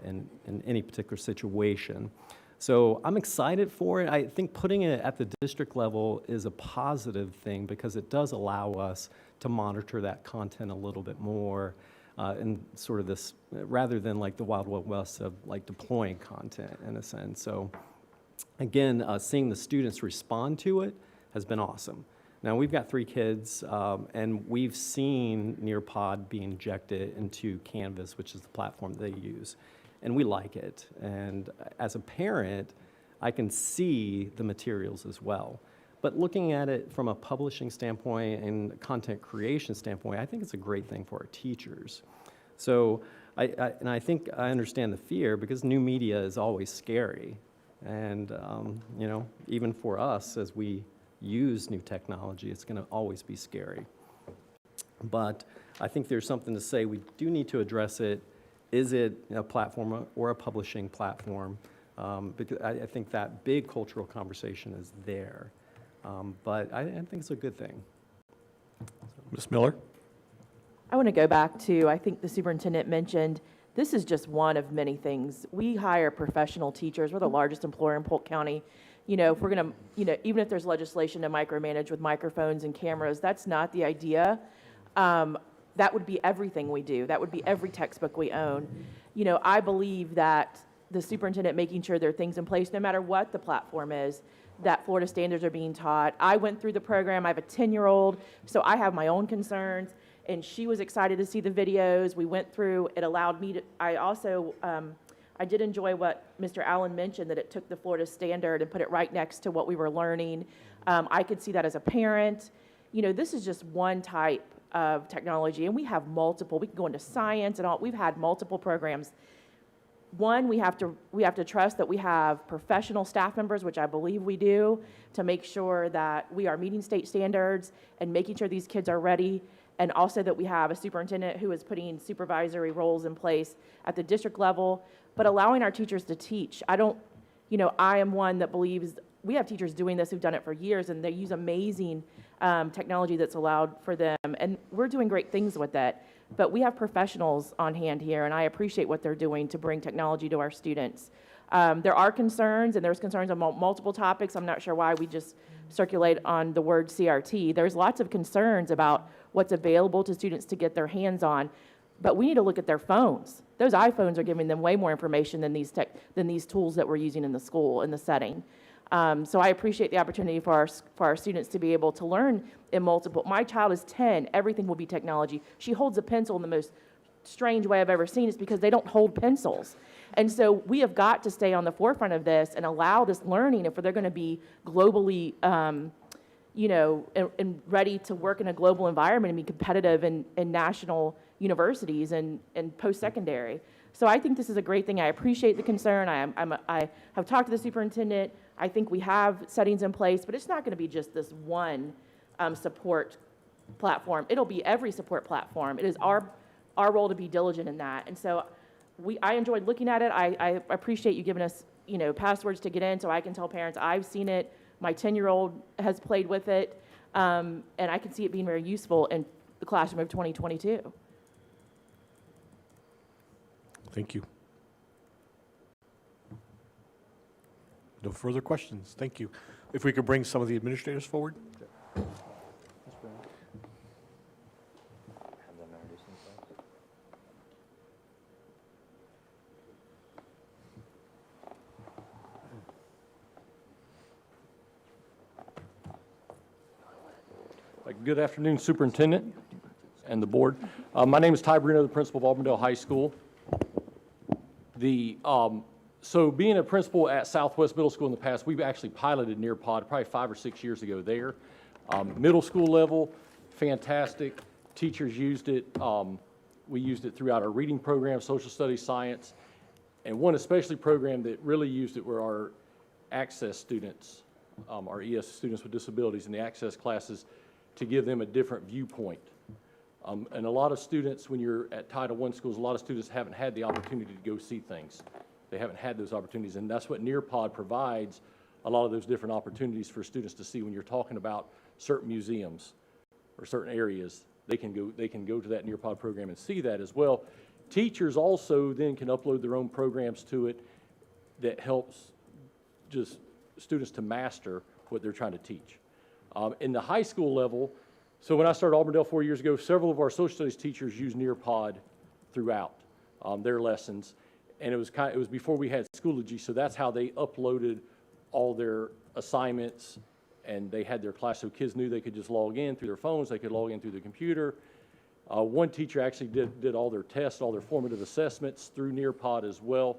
in any particular situation. So I'm excited for it. I think putting it at the district level is a positive thing because it does allow us to monitor that content a little bit more in sort of this, rather than like the Wild Wild West of like deploying content in a sense. So again, seeing the students respond to it has been awesome. Now we've got 3 kids and we've seen Nearpod be injected into Canvas, which is the platform they use. And we like it. And as a parent, I can see the materials as well. But looking at it from a publishing standpoint and content creation standpoint, I think it's a great thing for our teachers. So and I think I understand the fear because new media is always scary. And, you know, even for us as we use new technology, it's going to always be scary. But I think there's something to say we do need to address it. Is it a platform or a publishing platform? Because I think that big cultural conversation is there. But I think it's a good thing. Ms. Miller? I want to go back to, I think the superintendent mentioned, this is just one of many things. We hire professional teachers. We're the largest employer in Polk County. You know, if we're going to, you know, even if there's legislation to micromanage with microphones and cameras, that's not the idea. That would be everything we do. That would be every textbook we own. You know, I believe that the superintendent making sure there are things in place, no matter what the platform is, that Florida standards are being taught. I went through the program. I have a 10-year-old, so I have my own concerns, and she was excited to see the videos. We went through. It allowed me to, I also, I did enjoy what Mr. Allen mentioned, that it took the Florida standard and put it right next to what we were learning. I could see that as a parent. You know, this is just one type of technology, and we have multiple. We can go into science and all. We've had multiple programs. One, we have to trust that we have professional staff members, which I believe we do, to make sure that we are meeting state standards and making sure these kids are ready, and also that we have a superintendent who is putting supervisory roles in place at the district level, but allowing our teachers to teach. I am one that believes we have teachers doing this who've done it for years, and they use amazing technology that's allowed for them, and we're doing great things with that. But we have professionals on hand here, and I appreciate what they're doing to bring technology to our students. There are concerns, and there's concerns on multiple topics. I'm not sure why we just circulate on the word CRT. There's lots of concerns about what's available to students to get their hands on, but we need to look at their phones. Those iPhones are giving them way more information than these tools that we're using in the school, in the setting. So I appreciate the opportunity for our students to be able to learn in multiple. My child is 10. Everything will be technology. She holds a pencil in the most strange way I've ever seen. It's because they don't hold pencils. And so we have got to stay on the forefront of this and allow this learning if they're going to be globally, and ready to work in a global environment and be competitive in national universities and post-secondary. So I think this is a great thing. I appreciate the concern. I have talked to the superintendent. I think we have settings in place, but it's not going to be just this one support platform. It'll be every support platform. It is our role to be diligent in that. And so I enjoyed looking at it. I appreciate you giving us, passwords to get in so I can tell parents I've seen it. My 10-year-old has played with it, and I can see it being very useful in the classroom of 2022. Thank you. No further questions. Thank you. If we could bring some of the administrators forward. Good afternoon, Superintendent and the board. My name is Ty Bruno, the principal of Auburndale High School. So being a principal at Southwest Middle School in the past, we've actually piloted Nearpod probably 5 or 6 years ago there. Middle school level, fantastic. Teachers used it. We used it throughout our reading program, social studies, science. And one especially program that really used it were our access students, our ES students with disabilities in the access classes, to give them a different viewpoint. And a lot of students, when you're at Title I schools, a lot of students haven't had the opportunity to go see things. They haven't had those opportunities, and that's what Nearpod provides, a lot of those different opportunities for students to see when you're talking about certain museums or certain areas. They can go to that Nearpod program and see that as well. Teachers also then can upload their own programs to it that helps just students to master what they're trying to teach. In the high school level, so when I started Auburndale 4 years ago, several of our social studies teachers used Nearpod throughout their lessons, and it was before we had Schoology, so that's how they uploaded all their assignments, and they had their class, so kids knew they could just log in through their phones, they could log in through the computer. One teacher actually did all their tests, all their formative assessments through Nearpod as well.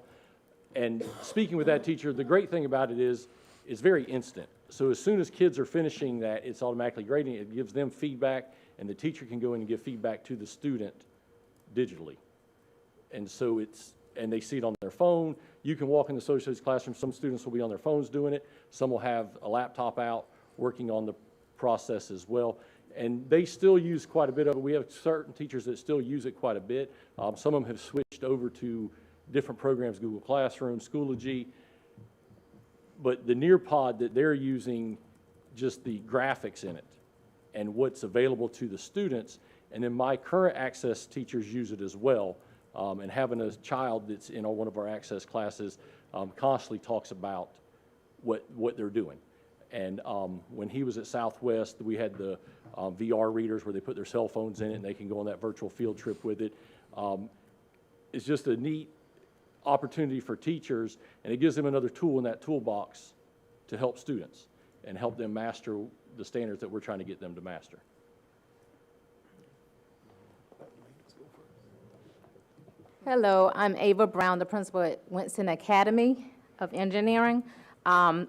And speaking with that teacher, the great thing about it is it's very instant. So as soon as kids are finishing that, it's automatically grading. It gives them feedback, and the teacher can go in and give feedback to the student digitally. And so and they see it on their phone. You can walk in the social studies classroom, some students will be on their phones doing it, some will have a laptop out working on the process as well. And they still use quite a bit of it. We have certain teachers that still use it quite a bit. Some of them have switched over to different programs, Google Classroom, Schoology. But the Nearpod that they're using, just the graphics in it and what's available to the students. And then my current access teachers use it as well. And having a child that's in one of our access classes constantly talks about what they're doing. And when he was at Southwest, we had the VR readers where they put their cell phones in it and they can go on that virtual field trip with it. It's just a neat opportunity for teachers, and it gives them another tool in that toolbox to help students and help them master the standards that we're trying to get them to master. Hello, I'm Ava Brown, the principal at Winston Academy of Engineering.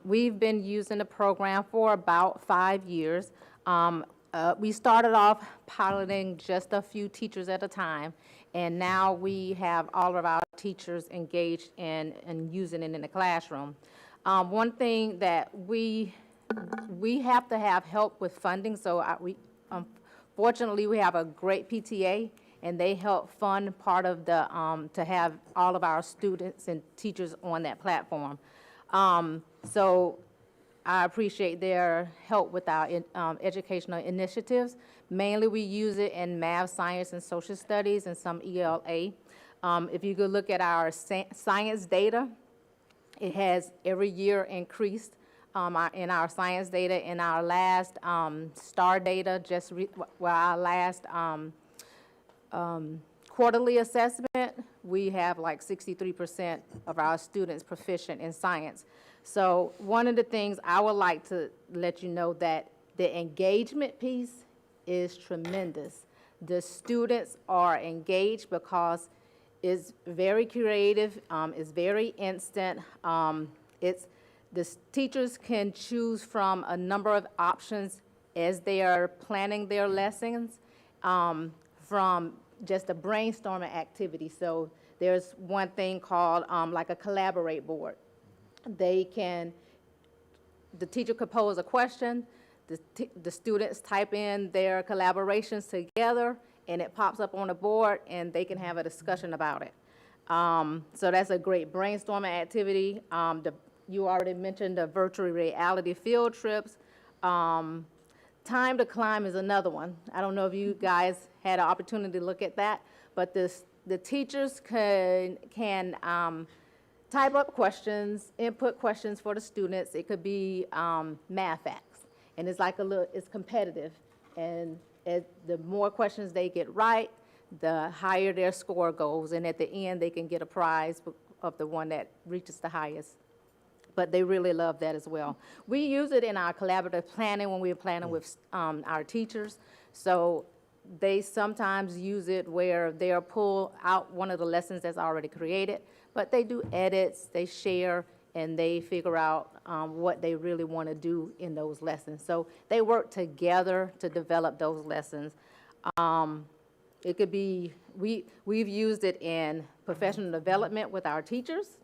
We've been using the program for about 5 years. We started off piloting just a few teachers at a time, and now we have all of our teachers engaged in using it in the classroom. One thing that we have to have help with funding, so fortunately we have a great PTA, and they help fund part of the, to have all of our students and teachers on that platform. So I appreciate their help with our educational initiatives. Mainly we use it in math, science, and social studies, and some ELA. If you could look at our science data, it has every year increased in our science data. In our last STAR data, our last quarterly assessment, we have like 63% of our students proficient in science. So one of the things I would like to let you know that the engagement piece is tremendous. The students are engaged because it's very creative, it's very instant. The teachers can choose from a number of options as they are planning their lessons, from just a brainstorming activity. So there's one thing called like a collaborate board. The teacher could pose a question, the students type in their collaborations together, and it pops up on the board, and they can have a discussion about it. So that's a great brainstorming activity. You already mentioned the virtual reality field trips. Time to Climb is another one. I don't know if you guys had an opportunity to look at that, but the teachers can type up questions, input questions for the students. It could be math facts, and it's like it's competitive. And the more questions they get right, the higher their score goes, and at the end, they can get a prize of the one that reaches the highest. But they really love that as well. We use it in our collaborative planning when we're planning with our teachers. So they sometimes use it where they'll pull out one of the lessons that's already created, but they do edits, they share, and they figure out what they really want to do in those lessons. So they work together to develop those lessons. It could be, we've used it in professional development with our teachers.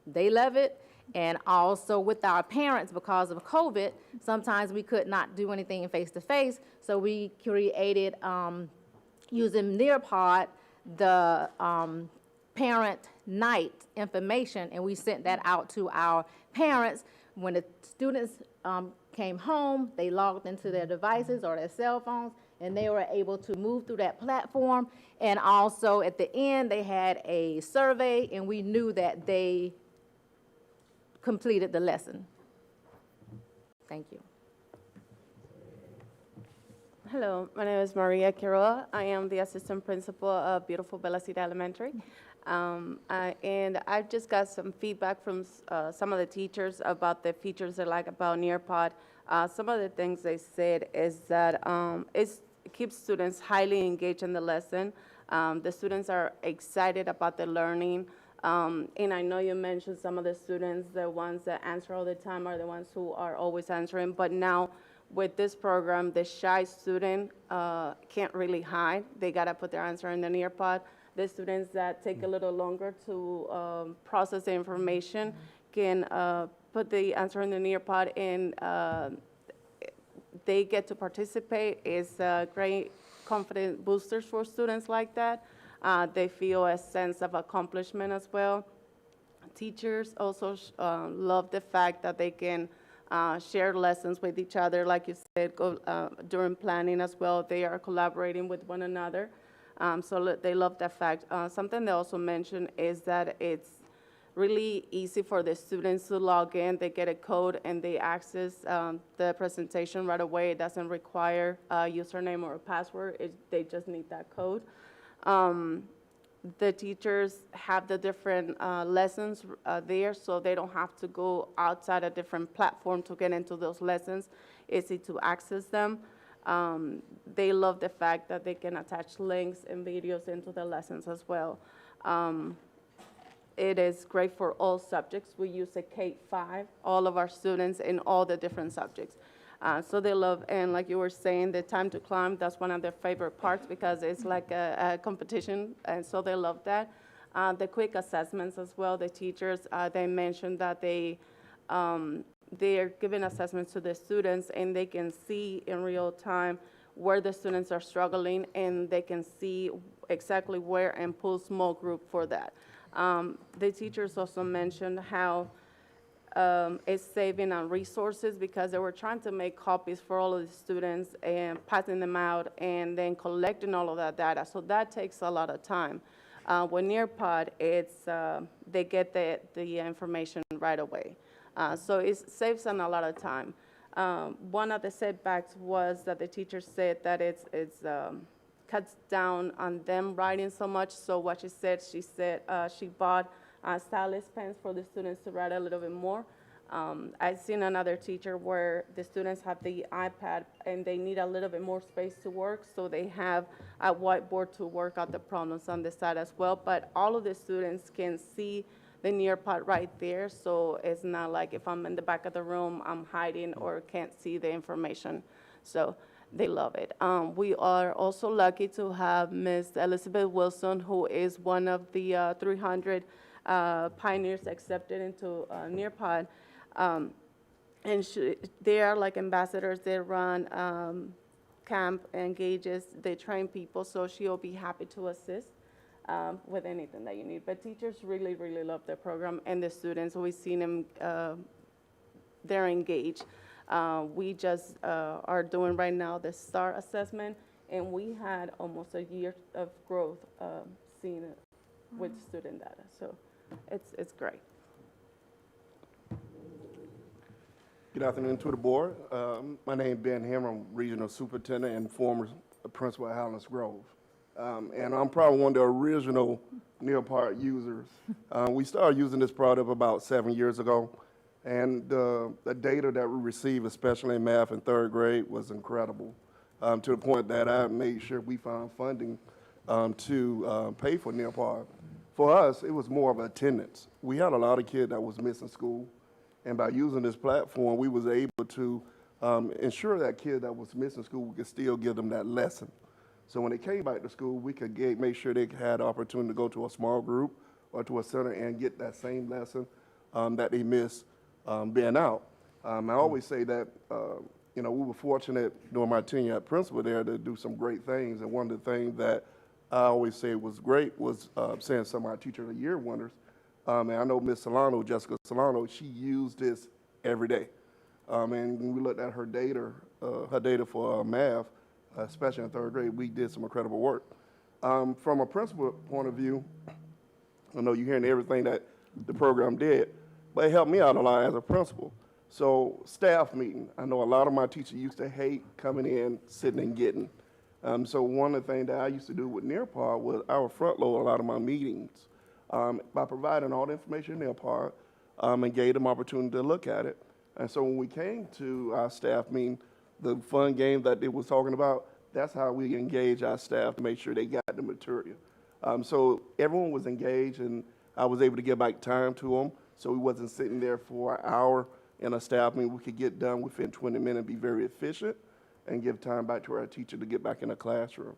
They love it. And also with our parents, because of COVID, sometimes we could not do anything face-to-face, so we created, using Nearpod, the parent night information, and we sent that out to our parents. When the students came home, they logged into their devices or their cell phones, and they were able to move through that platform. And also at the end, they had a survey, and we knew that they completed the lesson. Thank you. Hello, my name is Maria Carroll. I am the assistant principal of beautiful Bella Cita Elementary. And I just got some feedback from some of the teachers about the features they like about Nearpod. Some of the things they said is that it keeps students highly engaged in the lesson. The students are excited about the learning. And I know you mentioned some of the students, the ones that answer all the time are the ones who are always answering, but now with this program, the shy student can't really hide. They gotta put their answer in the Nearpod. The students that take a little longer to process the information can put the answer in the Nearpod, and they get to participate. It's great confidence boosters for students like that. They feel a sense of accomplishment as well. Teachers also love the fact that they can share lessons with each other. Like you said, during planning as well, they are collaborating with one another. So they love that fact. Something they also mentioned is that it's really easy for the students to log in. They get a code and they access the presentation right away. It doesn't require a username or a password. They just need that code. The teachers have the different lessons there, so they don't have to go outside a different platform to get into those lessons. It's easy to access them. They love the fact that they can attach links and videos into the lessons as well. It is great for all subjects. We use a K-5, all of our students in all the different subjects. So they love, and like you were saying, the time to climb, that's one of their favorite parts because it's like a competition, and so they love that. The quick assessments as well, the teachers, they mentioned that they are giving assessments to the students, and they can see in real time where the students are struggling, and they can see exactly where and pull small group for that. The teachers also mentioned how it's saving on resources because they were trying to make copies for all of the students and passing them out and then collecting all of that data. So that takes a lot of time. With Nearpod, they get the information right away. So it saves them a lot of time. One of the setbacks was that the teacher said that it's cuts down on them writing so much. So what she said she bought Stylus pens for the students to write a little bit more. I've seen another teacher where the students have the iPad and they need a little bit more space to work, so they have a whiteboard to work out the problems on the side as well. But all of the students can see the Nearpod right there, so it's not like if I'm in the back of the room, I'm hiding or can't see the information. So they love it. We are also lucky to have Ms. Elizabeth Wilson, who is one of the 300 pioneers accepted into Nearpod. And they are like ambassadors. They run camp engages, they train people, so she'll be happy to assist with anything that you need. But teachers really, really love their program, and the students, we've seen them, they're engaged. We just are doing right now the STAR assessment, and we had almost a year of growth seen it with student data. So it's great. Good afternoon to the board. My name is Ben Hammer. I'm Regional Superintendent and former Principal at Highlands Grove. And I'm probably one of the original Nearpod users. We started using this product about 7 years ago. And the data that we received, especially in math in third grade, was incredible, to the point that I made sure we found funding to pay for Nearpod. For us, it was more of attendance. We had a lot of kids that was missing school, and by using this platform, we was able to ensure that kid that was missing school, we could still give them that lesson. So when they came back to school, we could make sure they had the opportunity to go to a small group or to a center and get that same lesson that they missed being out. I always say that, we were fortunate during my tenure at principal there to do some great things. And one of the things that I always say was great was saying some of our Teacher of the Year winners. And I know Ms. Solano, Jessica Solano, she used this every day. And when we looked at her data for math, especially in third grade, we did some incredible work. From a principal point of view, I know you're hearing everything that the program did, but it helped me out a lot as a principal. So staff meeting, I know a lot of my teachers used to hate coming in, sitting and getting. So one of the things that I used to do with Nearpod was I would front load a lot of my meetings by providing all the information in Nearpod and gave them opportunity to look at it. And so when we came to our staff meeting, the fun game that they was talking about, that's how we engage our staff to make sure they got the material. So everyone was engaged, and I was able to give back time to them, so we wasn't sitting there for an hour and a staff meeting we could get done within 20 minutes, be very efficient, and give time back to our teacher to get back in the classroom.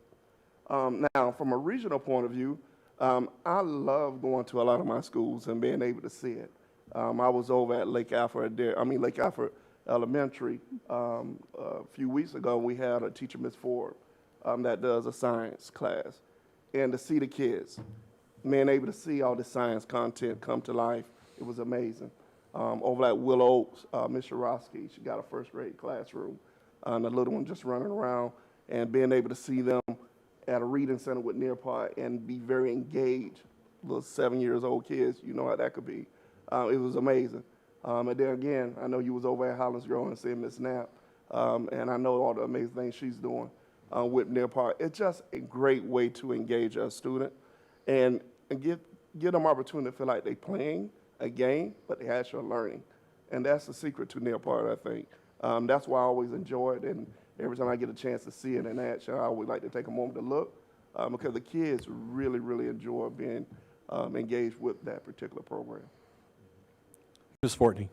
Now, from a regional point of view, I love going to a lot of my schools and being able to see it. I was over at Lake Alfred Elementary a few weeks ago. We had a teacher, Miss Ford, that does a science class, and to see the kids, being able to see all the science content come to life, it was amazing. Over at Willow Oaks, Miss Shirosky, she got a first grade classroom, and the little one just running around, and being able to see them at a reading center with Nearpod and be very engaged, little 7-year-old kids, you know how that could be. It was amazing. And then again, I know you was over at Highlands Grove and seeing Miss Knapp, and I know all the amazing things she's doing with Nearpod. It's just a great way to engage a student and give them opportunity to feel like they're playing a game, but they're actually learning. And that's the secret to Nearpod, I think. That's why I always enjoy it, and every time I get a chance to see it in action, I always like to take a moment to look, because the kids really, really enjoy being engaged with that particular program. Ms. Fortney.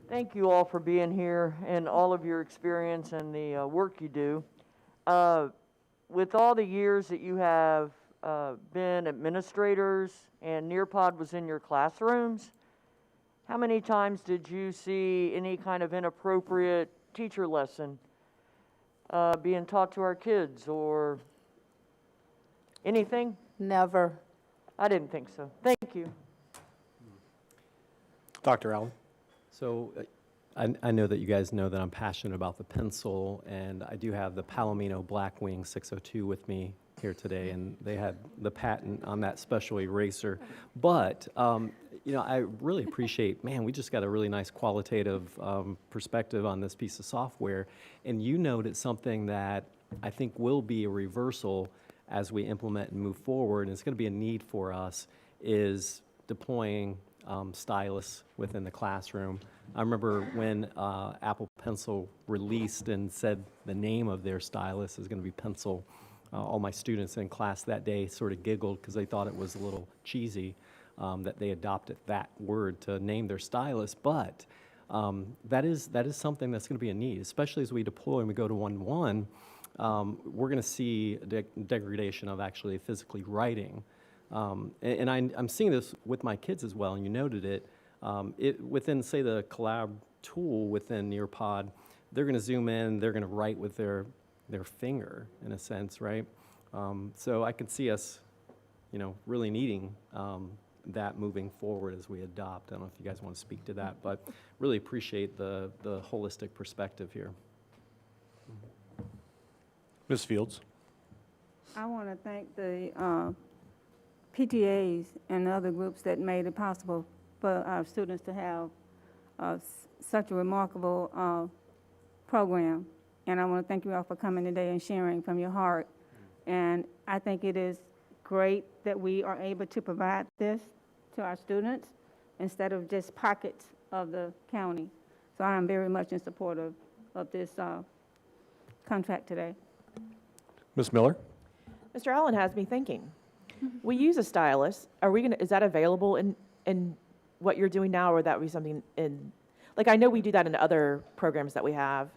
Thank you all for being here and all of your experience and the work you do. With all the years that you have been administrators and Nearpod was in your classrooms, how many times did you see any kind of inappropriate teacher lesson being taught to our kids or anything? Never. I didn't think so. Thank you. Dr. Allen. So I know that you guys know that I'm passionate about the pencil, and I do have the Palomino Blackwing 602 with me here today, and they had the patent on that special eraser. But, you know, I really appreciate, man, we just got a really nice qualitative perspective on this piece of software, and you noted something that I think will be a reversal as we implement and move forward, and it's going to be a need for us, is deploying Stylus within the classroom. I remember when Apple Pencil released and said the name of their stylus is going to be Pencil. All my students in class that day sort of giggled because they thought it was a little cheesy that they adopted that word to name their stylus. But that is something that's going to be a need, especially as we deploy and we go to 1-1. We're going to see degradation of actually physically writing. And I'm seeing this with my kids as well, and you noted it. Within, say, the collab tool within Nearpod, they're going to zoom in, they're going to write with their finger, in a sense, right? So I can see us, you know, really needing that moving forward as we adopt. I don't know if you guys want to speak to that, but really appreciate the holistic perspective here. Ms. Fields. I want to thank the PTAs and other groups that made it possible for our students to have such a remarkable program. And I want to thank you all for coming today and sharing from your heart. And I think it is great that we are able to provide this to our students instead of just pockets of the county. So I am very much in support of this contract today. Ms. Miller. Mr. Allen has me thinking. We use a stylus. Is that available in what you're doing now, or would that be something in, like, I know we do that in other programs that we have.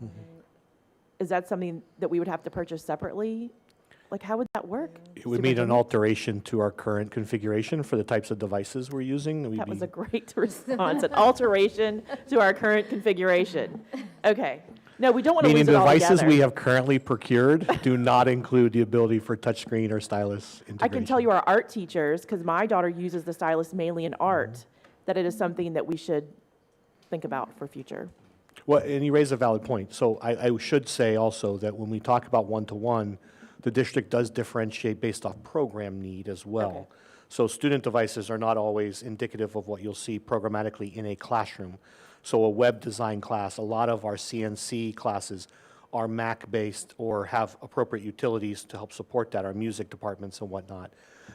Is that something that we would have to purchase separately? Like, how would that work? It would mean an alteration to our current configuration for the types of devices we're using. That was a great response, an alteration to our current configuration. Okay. No, we don't want to lose Meaning it the all devices together. we have currently procured do not include the ability for touchscreen or stylus integration. I can tell you our art teachers, because my daughter uses the stylus mainly in art, that it is something that we should think about for future. Well, and you raise a valid point. So I should say also that when we talk about one-to-one, the district does differentiate based off program need as well. Okay. So student devices are not always indicative of what you'll see programmatically in a classroom. So a web design class, a lot of our CNC classes are Mac-based or have appropriate utilities to help support that, our music departments and whatnot,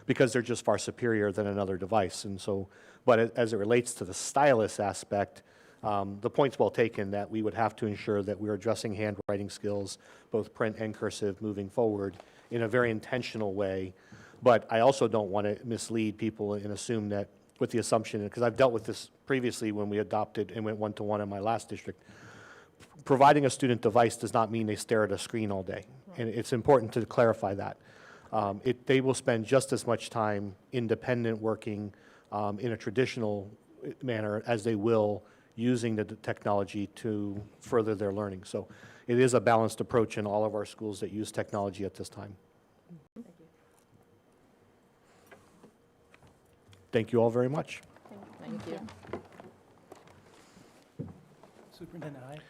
because they're just far superior than another device. And so, but as it relates to the stylus aspect, the point's well taken that we would have to ensure that we're addressing handwriting skills, both print and cursive, moving forward in a very intentional way. But I also don't want to mislead people and assume that with the assumption, because I've dealt with this previously when we adopted and went one-to-one in my last district. Providing a student device does not mean they stare at a screen all day. And it's important to clarify that. They will spend just as much time independent working in a traditional manner as they will using the technology to further their learning. So it is a balanced approach in all of our schools that use technology at this time. Thank you all very much. Thank you. Superintendent Hyde?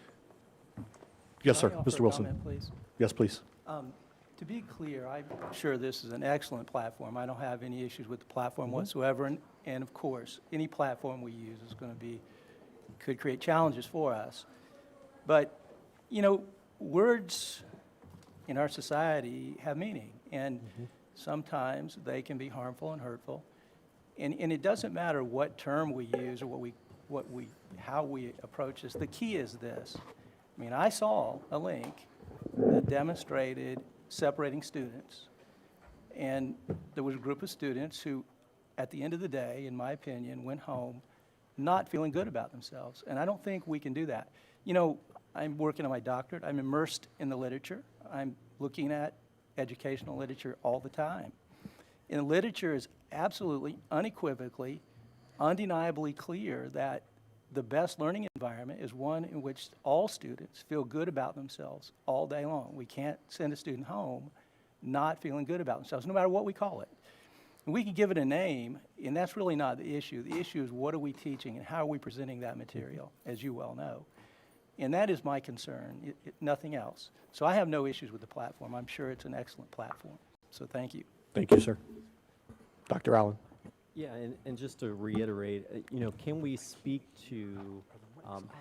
Yes, sir. Can I offer Mr. a Wilson. comment, please? Yes, please. To be clear, I'm sure this is an excellent platform. I don't have any issues with the platform whatsoever. And of course, any platform we use is going to be, could create challenges for us. But, you know, words in our society have meaning. And sometimes they can be harmful and hurtful. And it doesn't matter what term we use or how we approach this. The key is this. I mean, I saw a link that demonstrated separating students, and there was a group of students who, at the end of the day, in my opinion, went home not feeling good about themselves, and I don't think we can do that. You know, I'm working on my doctorate. I'm immersed in the literature. I'm looking at educational literature all the time. And the literature is absolutely, unequivocally, undeniably clear that the best learning environment is one in which all students feel good about themselves all day long. We can't send a student home not feeling good about themselves, no matter what we call it. And we can give it a name, and that's really not the issue. The issue is what are we teaching and how are we presenting that material, as you well know. And that is my concern, nothing else. So I have no issues with the platform. I'm sure it's an excellent platform. So thank you. Thank you, sir. Dr. Allen. Yeah, and just to reiterate, you know, can we speak to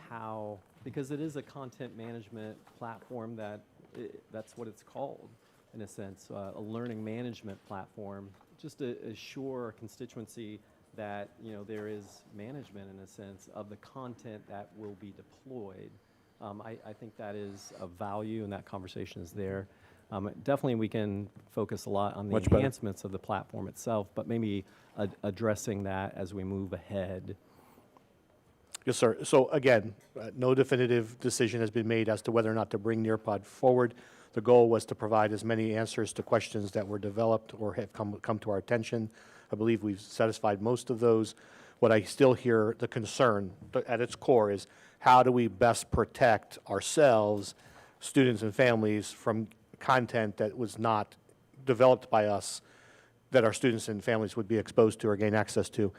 how, because it is a content management platform that's what it's called, in a sense, a learning management platform, just to assure a constituency that, you know, there is management, in a sense, of the content that will be deployed. I think that is of value, and that conversation is there. Definitely, we can focus a lot on the enhancements of the platform itself, but maybe addressing that as we move ahead. Yes, sir. So again, no definitive decision has been made as to whether or not to bring Nearpod forward. The goal was to provide as many answers to questions that were developed or have come to our attention. I believe we've satisfied most of those. What I still hear the concern at its core is how do we best protect ourselves, students and families, from content that was not developed by us that our students and families would be exposed to or gain access to.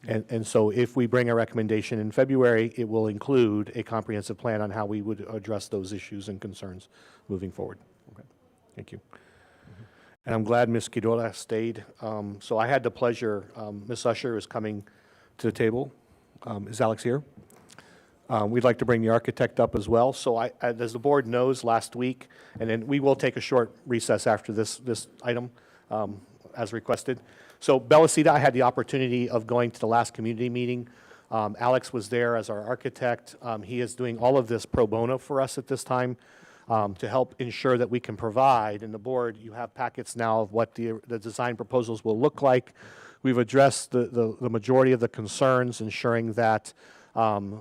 And so if we bring a recommendation in February, it will include a comprehensive plan on how we would address those issues and concerns moving forward. Okay. Thank you. And I'm glad Ms. Quiroga stayed. So I had the pleasure, Ms. Usher is coming to the table. Is Alex here? We'd like to bring the architect up as well. So as the board knows, last week, and then we will take a short recess after this item as requested. So Belicita, I had the opportunity of going to the last community meeting. Alex was there as our architect. He is doing all of this pro bono for us at this time to help ensure that we can provide, and the board, you have packets now of what the design proposals will look like. We've addressed the majority of the concerns, ensuring that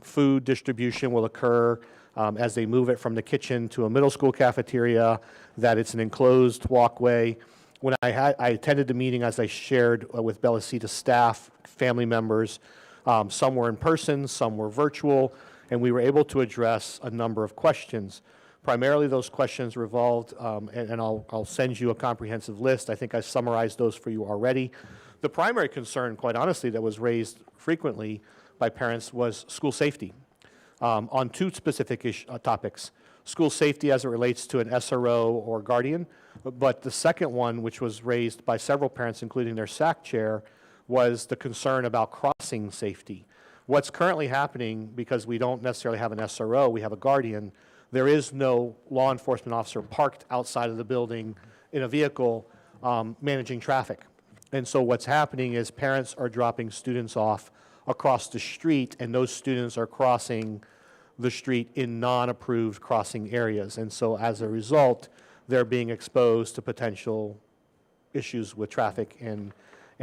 food distribution will occur as they move it from the kitchen to a middle school cafeteria, that it's an enclosed walkway. When I attended the meeting, as I shared with Belicita staff, family members, some were in person, some were virtual, and we were able to address a number of questions. Primarily, those questions revolved, and I'll send you a comprehensive list. I think I summarized those for you already. The primary concern, quite honestly, that was raised frequently by parents was school safety on two specific topics. School safety as it relates to an SRO or guardian, but the second one, which was raised by several parents, including their SAC chair, was the concern about crossing safety. What's currently happening, because we don't necessarily have an SRO, we have a guardian, there is no law enforcement officer parked outside of the building in a vehicle managing traffic. And so what's happening is parents are dropping students off across the street, and those students are crossing the street in non-approved crossing areas. And so as a result, they're being exposed to potential issues with traffic and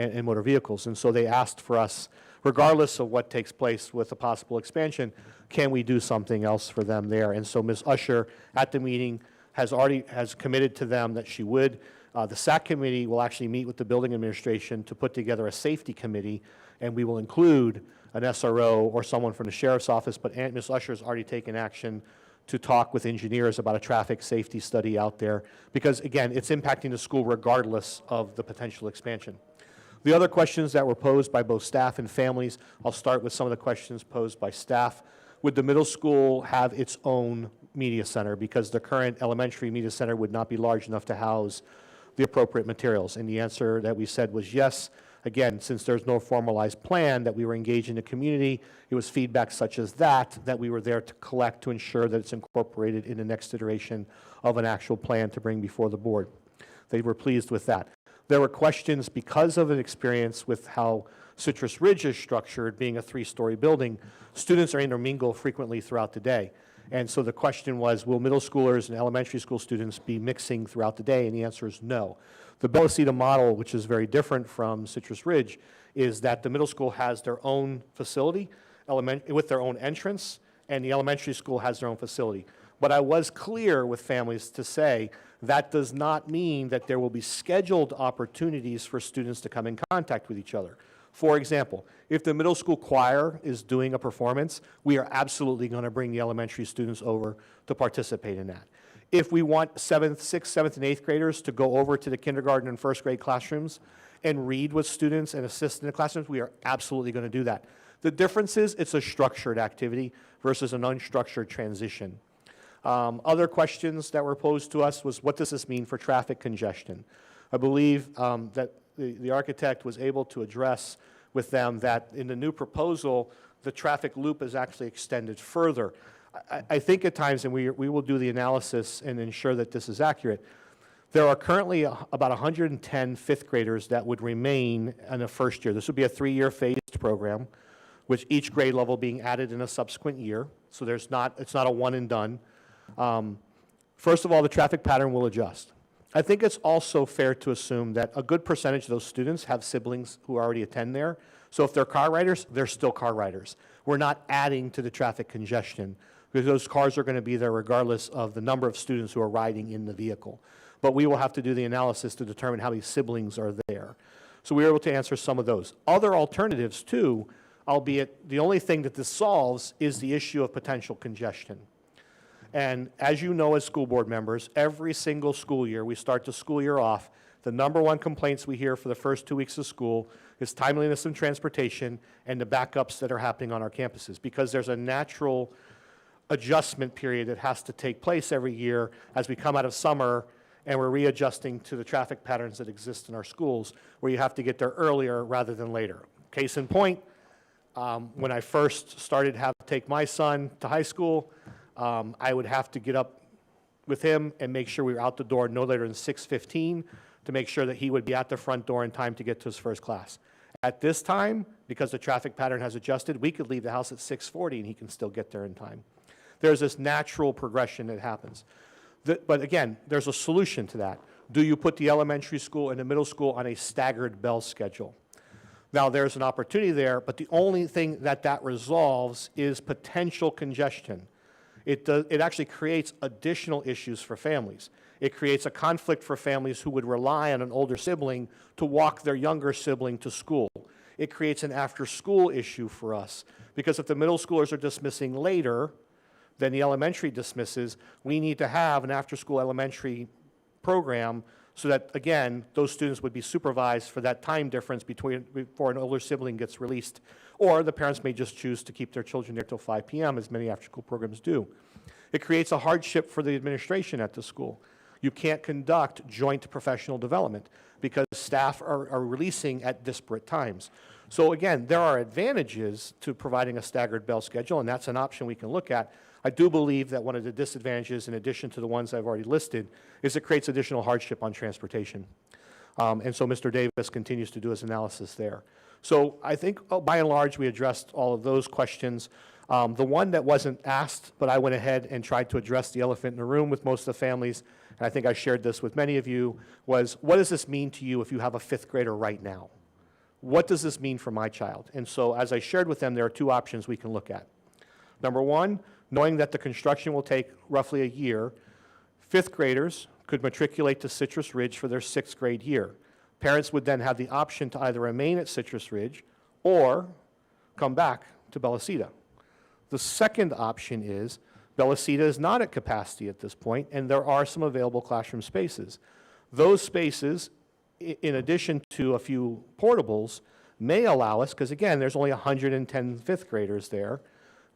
and motor vehicles. And so they asked for us, regardless of what takes place with a possible expansion, can we do something else for them there? And so Ms. Usher at the meeting has committed to them that she would. The SAC committee will actually meet with the building administration to put together a safety committee, and we will include an SRO or someone from the sheriff's office, but Ms. Usher has already taken action to talk with engineers about a traffic safety study out there, because again, it's impacting the school regardless of the potential expansion. The other questions that were posed by both staff and families, I'll start with some of the questions posed by staff. Would the middle school have its own media center? Because the current elementary media center would not be large enough to house the appropriate materials. And the answer that we said was yes. Again, since there's no formalized plan that we were engaging the community, it was feedback such as that we were there to collect to ensure that it's incorporated in the next iteration of an actual plan to bring before the board. They were pleased with that. There were questions because of an experience with how Citrus Ridge is structured, being a 3-story building. Students are intermingled frequently throughout the day. And so the question was, will middle schoolers and elementary school students be mixing throughout the day? And the answer is no. The Bellacita model, which is very different from Citrus Ridge, is that the middle school has their own facility with their own entrance, and the elementary school has their own facility. But I was clear with families to say that does not mean that there will be scheduled opportunities for students to come in contact with each other. For example, if the middle school choir is doing a performance, we are absolutely going to bring the elementary students over to participate in that. If we want 6th, 7th, and 8th graders to go over to the kindergarten and 1st grade classrooms and read with students and assist in the classrooms, we are absolutely going to do that. The difference is it's a structured activity versus an unstructured transition. Other questions that were posed to us was, what does this mean for traffic congestion? I believe that the architect was able to address with them that in the new proposal, the traffic loop is actually extended further. I think at times, and we will do the analysis and ensure that this is accurate, there are currently about 110 5th graders that would remain in the first year. This would be a 3-year phased program, with each grade level being added in a subsequent year. So it's not a one and done. First of all, the traffic pattern will adjust. I think it's also fair to assume that a good percentage of those students have siblings who already attend there. So if they're car riders, they're still car riders. We're not adding to the traffic congestion, because those cars are going to be there regardless of the number of students who are riding in the vehicle. But we will have to do the analysis to determine how many siblings are there. So we were able to answer some of those. Other alternatives too, albeit the only thing that this solves is the issue of potential congestion. And as you know as school board members, every single school year, we start the school year off, the #1 complaints we hear for the first 2 weeks of school is timeliness in transportation and the backups that are happening on our campuses, because there's a natural adjustment period that has to take place every year as we come out of summer and we're readjusting to the traffic patterns that exist in our schools, where you have to get there earlier rather than later. Case in point, when I first started to take my son to high school, I would have to get up with him and make sure we were out the door no later than 6:15 to make sure that he would be at the front door in time to get to his first class. At this time, because the traffic pattern has adjusted, we could leave the house at 6:40 and he can still get there in time. There's this natural progression that happens. But again, there's a solution to that. Do you put the elementary school and the middle school on a staggered bell schedule? Now, there's an opportunity there, but the only thing that resolves is potential congestion. It actually creates additional issues for families. It creates a conflict for families who would rely on an older sibling to walk their younger sibling to school. It creates an after-school issue for us, because if the middle schoolers are dismissing later than the elementary dismisses, we need to have an after-school elementary program so that, again, those students would be supervised for that time difference before an older sibling gets released, or the parents may just choose to keep their children there till 5 p.m., as many after-school programs do. It creates a hardship for the administration at the school. You can't conduct joint professional development because staff are releasing at disparate times. So again, there are advantages to providing a staggered bell schedule, and that's an option we can look at. I do believe that one of the disadvantages, in addition to the ones I've already listed, is it creates additional hardship on transportation. And so Mr. Davis continues to do his analysis there. So I think, by and large, we addressed all of those questions. The one that wasn't asked, but I went ahead and tried to address the elephant in the room with most of the families, and I think I shared this with many of you, was what does this mean to you if you have a 5th grader right now? what does this mean for my child? And so as I shared with them, there are two options we can look at. Number one, knowing that the construction will take roughly a year, fifth graders could matriculate to Citrus Ridge for their sixth grade year. Parents would then have the option to either remain at Citrus Ridge or come back to Bellacita. The second option is Bellacita is not at capacity at this point, and there are some available classroom spaces. Those spaces, in addition to a few portables, may allow us, because again, there's only 110 fifth graders there,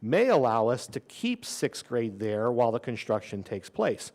may allow us to keep sixth grade there while the construction takes place.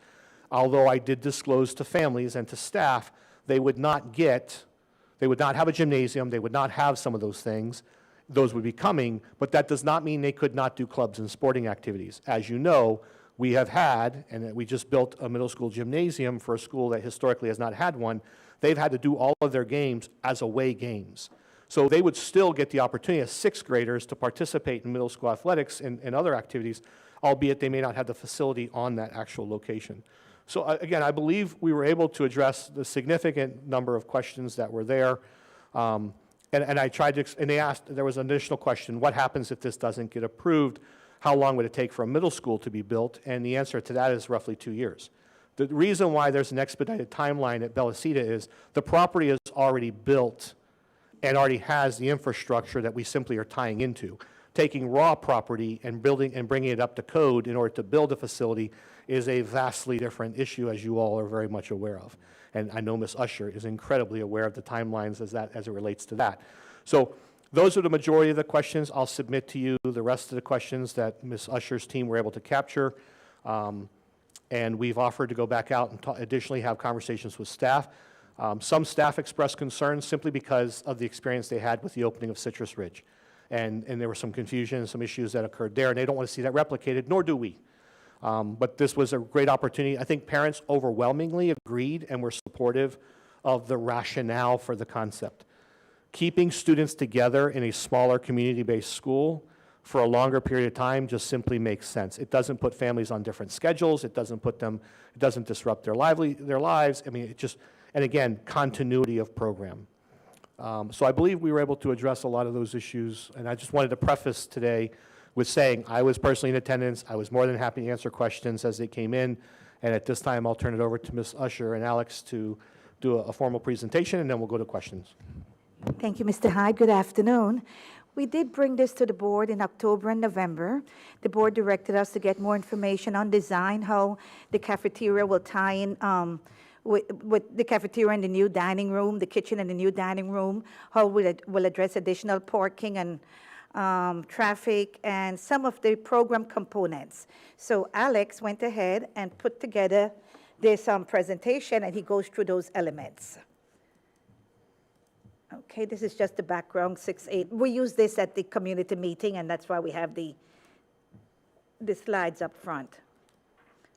Although I did disclose to families and to staff, they would not have a gymnasium, they would not have some of those things. Those would be coming, but that does not mean they could not do clubs and sporting activities. As you know, we have had, and we just built a middle school gymnasium for a school that historically has not had one. They've had to do all of their games as away games. So they would still get the opportunity as sixth graders to participate in middle school athletics and other activities, albeit they may not have the facility on that actual location. So again, I believe we were able to address the significant number of questions that were there. And I tried to, and they asked, there was an additional question, what happens if this doesn't get approved? How long would it take for a middle school to be built? And the answer to that is roughly 2 years. The reason why there's an expedited timeline at Bellacita is the property is already built and already has the infrastructure that we simply are tying into. Taking raw property and building and bringing it up to code in order to build a facility is a vastly different issue, as you all are very much aware of. And I know Ms. Usher is incredibly aware of the timelines as it relates to that. So those are the majority of the questions. I'll submit to you the rest of the questions that Ms. Usher's team were able to capture. And we've offered to go back out and additionally have conversations with staff. Some staff expressed concerns simply because of the experience they had with the opening of Citrus Ridge. And there was some confusion and some issues that occurred there, and they don't want to see that replicated, nor do we. But this was a great opportunity. I think parents overwhelmingly agreed and were supportive of the rationale for the concept. Keeping students together in a smaller community-based school for a longer period of time just simply makes sense. It doesn't put families on different schedules. It doesn't disrupt their lives. I mean, it just, and again, continuity of program. So I believe we were able to address a lot of those issues, and I just wanted to preface today with saying I was personally in attendance. I was more than happy to answer questions as they came in, and at this time I'll turn it over to Ms. Usher and Alex to do a formal presentation, and then we'll go to questions. Thank you, Mr. Hyde. Good afternoon. We did bring this to the board in October and November. The board directed us to get more information on design, how the cafeteria will tie in with the cafeteria and the new dining room, the kitchen and the new dining room, how it will address additional parking and traffic and some of the program components. So Alex went ahead and put together this presentation, and he goes through those elements. Okay, this is just the background, 6-8. We use this at the community meeting, and that's why we have the slides up front.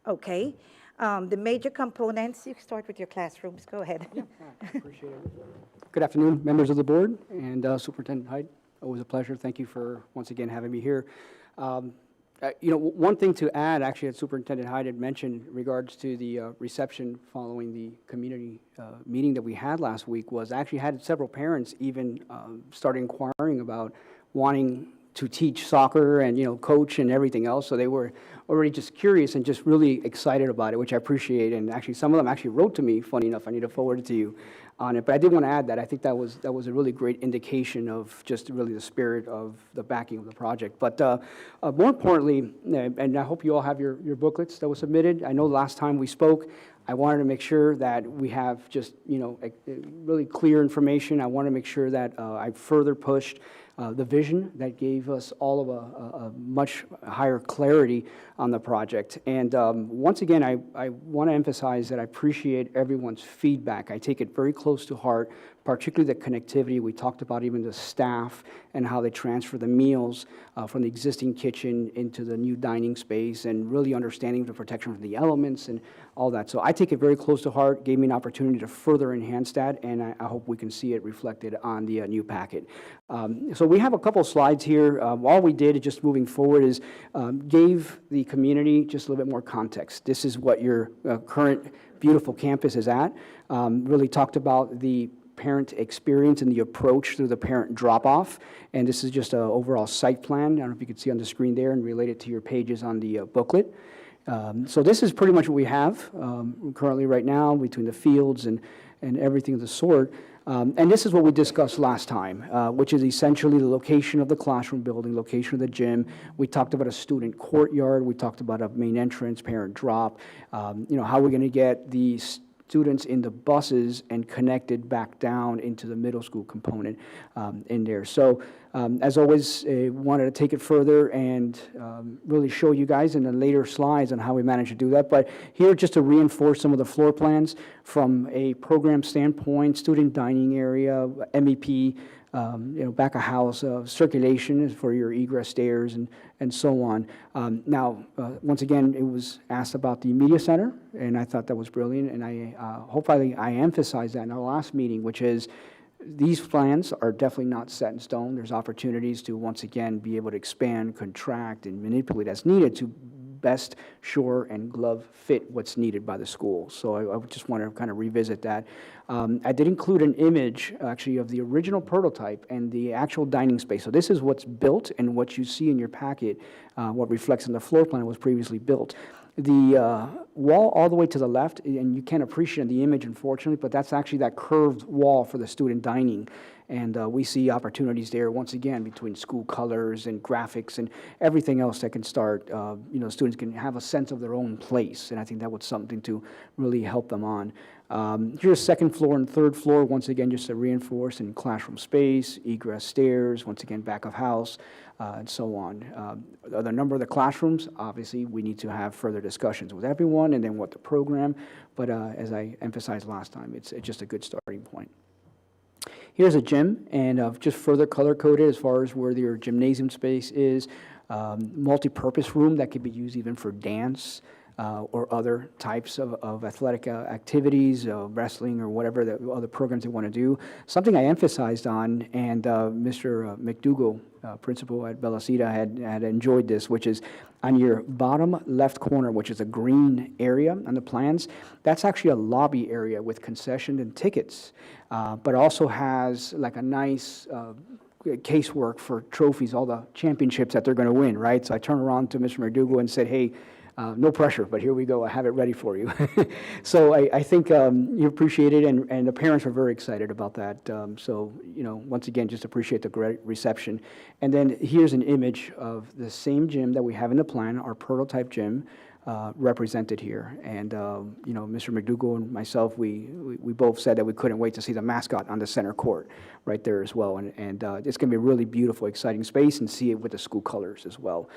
Okay, the major components, you start with your classrooms, go ahead. Yeah, appreciate it. Good afternoon, members of the board and Superintendent Hyde. Always a pleasure. Thank you for once again having me here. You know, one thing to add, actually, that Superintendent Hyde had mentioned in regards to the reception following the community meeting that we had last week was actually had several parents even start inquiring about wanting to teach soccer and, you know, coach and everything else. So they were already just curious and just really excited about it, which I appreciate. And actually, some of them actually wrote to me, funny enough, I need to forward it to you on it. But I did want to add that I think that was a really great indication of just really the spirit of the backing of the project. But more importantly, and I hope you all have your booklets that were submitted. I know last time we spoke, I wanted to make sure that we have just, you know, really clear information. I want to make sure that I further pushed the vision that gave us all of a much higher clarity on the project. And once again, I want to emphasize that I appreciate everyone's feedback. I take it very close to heart, particularly the connectivity. We talked about even the staff and how they transfer the meals from the existing kitchen into the new dining space, and really understanding the protection from the elements and all that. So I take it very close to heart, gave me an opportunity to further enhance that, and I hope we can see it reflected on the new packet. So we have a couple slides here. All we did, just moving forward, is gave the community just a little bit more context. This is what your current beautiful campus is at. Really talked about the parent experience and the approach through the parent drop-off. And this is just an overall site plan. I don't know if you can see on the screen there and relate it to your pages on the booklet. So this is pretty much what we have currently right now between the fields and everything of the sort. And this is what we discussed last time, which is essentially the location of the classroom building, location of the gym. We talked about a student courtyard. We talked about a main entrance, parent drop. How we're going to get the students in the buses and connected back down into the middle school component in there. So as always, wanted to take it further and really show you guys in the later slides on how we managed to do that. But here, just to reinforce some of the floor plans from a program standpoint, student dining area, MEP, back of house, circulation for your egress stairs and so on. Now, once again, it was asked about the media center, and I thought that was brilliant, and I hopefully I emphasized that in our last meeting, which is these plans are definitely not set in stone. There's opportunities to, once again, be able to expand, contract, and manipulate as needed to best shore and glove fit what's needed by the school. So I just want to kind of revisit that. I did include an image, actually, of the original prototype and the actual dining space. So this is what's built, and what you see in your packet, what reflects in the floor plan was previously built. The wall all the way to the left, and you can't appreciate the image, unfortunately, but that's actually that curved wall for the student dining. And we see opportunities there, once again, between school colors and graphics and everything else that can start, students can have a sense of their own place. And I think that was something to really help them on. Here's second floor and third floor, once again, just to reinforce in classroom space, egress stairs, once again, back of house, and so on. The number of the classrooms, obviously, we need to have further discussions with everyone and then what the program, but as I emphasized last time, it's just a good starting point. Here's a gym, and just further color-coded as far as where your gymnasium space is, multi-purpose room that could be used even for dance, or other types of athletic activities, wrestling or whatever the other programs they want to do. Something I emphasized on, and Mr. McDougall, principal at Belacita, had enjoyed this, which is on your bottom left corner, which is a green area on the plans. That's actually a lobby area with concession and tickets, but also has like a nice casework for trophies, all the championships that they're going to win, right? So I turned around to Mr. McDougall and said, hey, no pressure, but here we go. I have it ready for you. So I think you appreciate it, and the parents are very excited about that. So, once again, just appreciate the great reception. And then here's an image of the same gym that we have in the plan, our prototype gym, represented here. And, Mr. McDougall and myself, we both said that we couldn't wait to see the mascot on the center court right there as well. And it's going to be a really beautiful, exciting space, and see it with the school colors as well.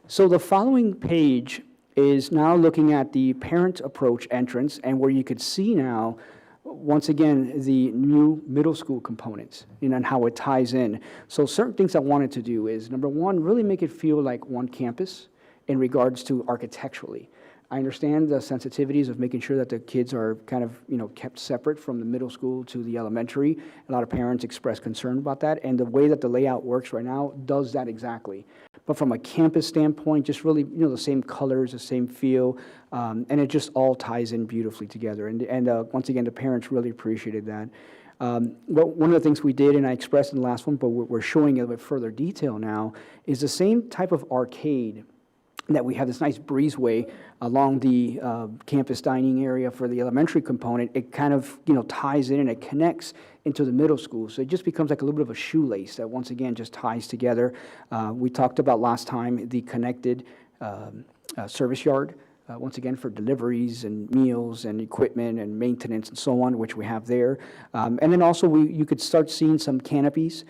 So the following page is now looking at the parent approach entrance, and where you could see now, once again, the new middle school components, and how it ties in. So certain things I wanted to do is, number one, really make it feel like one campus in regards to architecturally. I understand the sensitivities of making sure that the kids are kind of, kept separate from the middle school to the elementary. A lot of parents express concern about that, and the way that the layout works right now does that exactly. But from a campus standpoint, just really, the same colors, the same feel, and it just all ties in beautifully together. And once again, the parents really appreciated that. But one of the things we did, and I expressed in the last one, but we're showing it with further detail now, is the same type of arcade that we have, this nice breezeway along the campus dining area for the elementary component. It kind of, ties in and it connects into the middle school. So it just becomes like a little bit of a shoelace that, once again, just ties together. We talked about last time the connected service yard, once again, for deliveries and meals and equipment and maintenance and so on, which we have there. And then also you could start seeing some canopies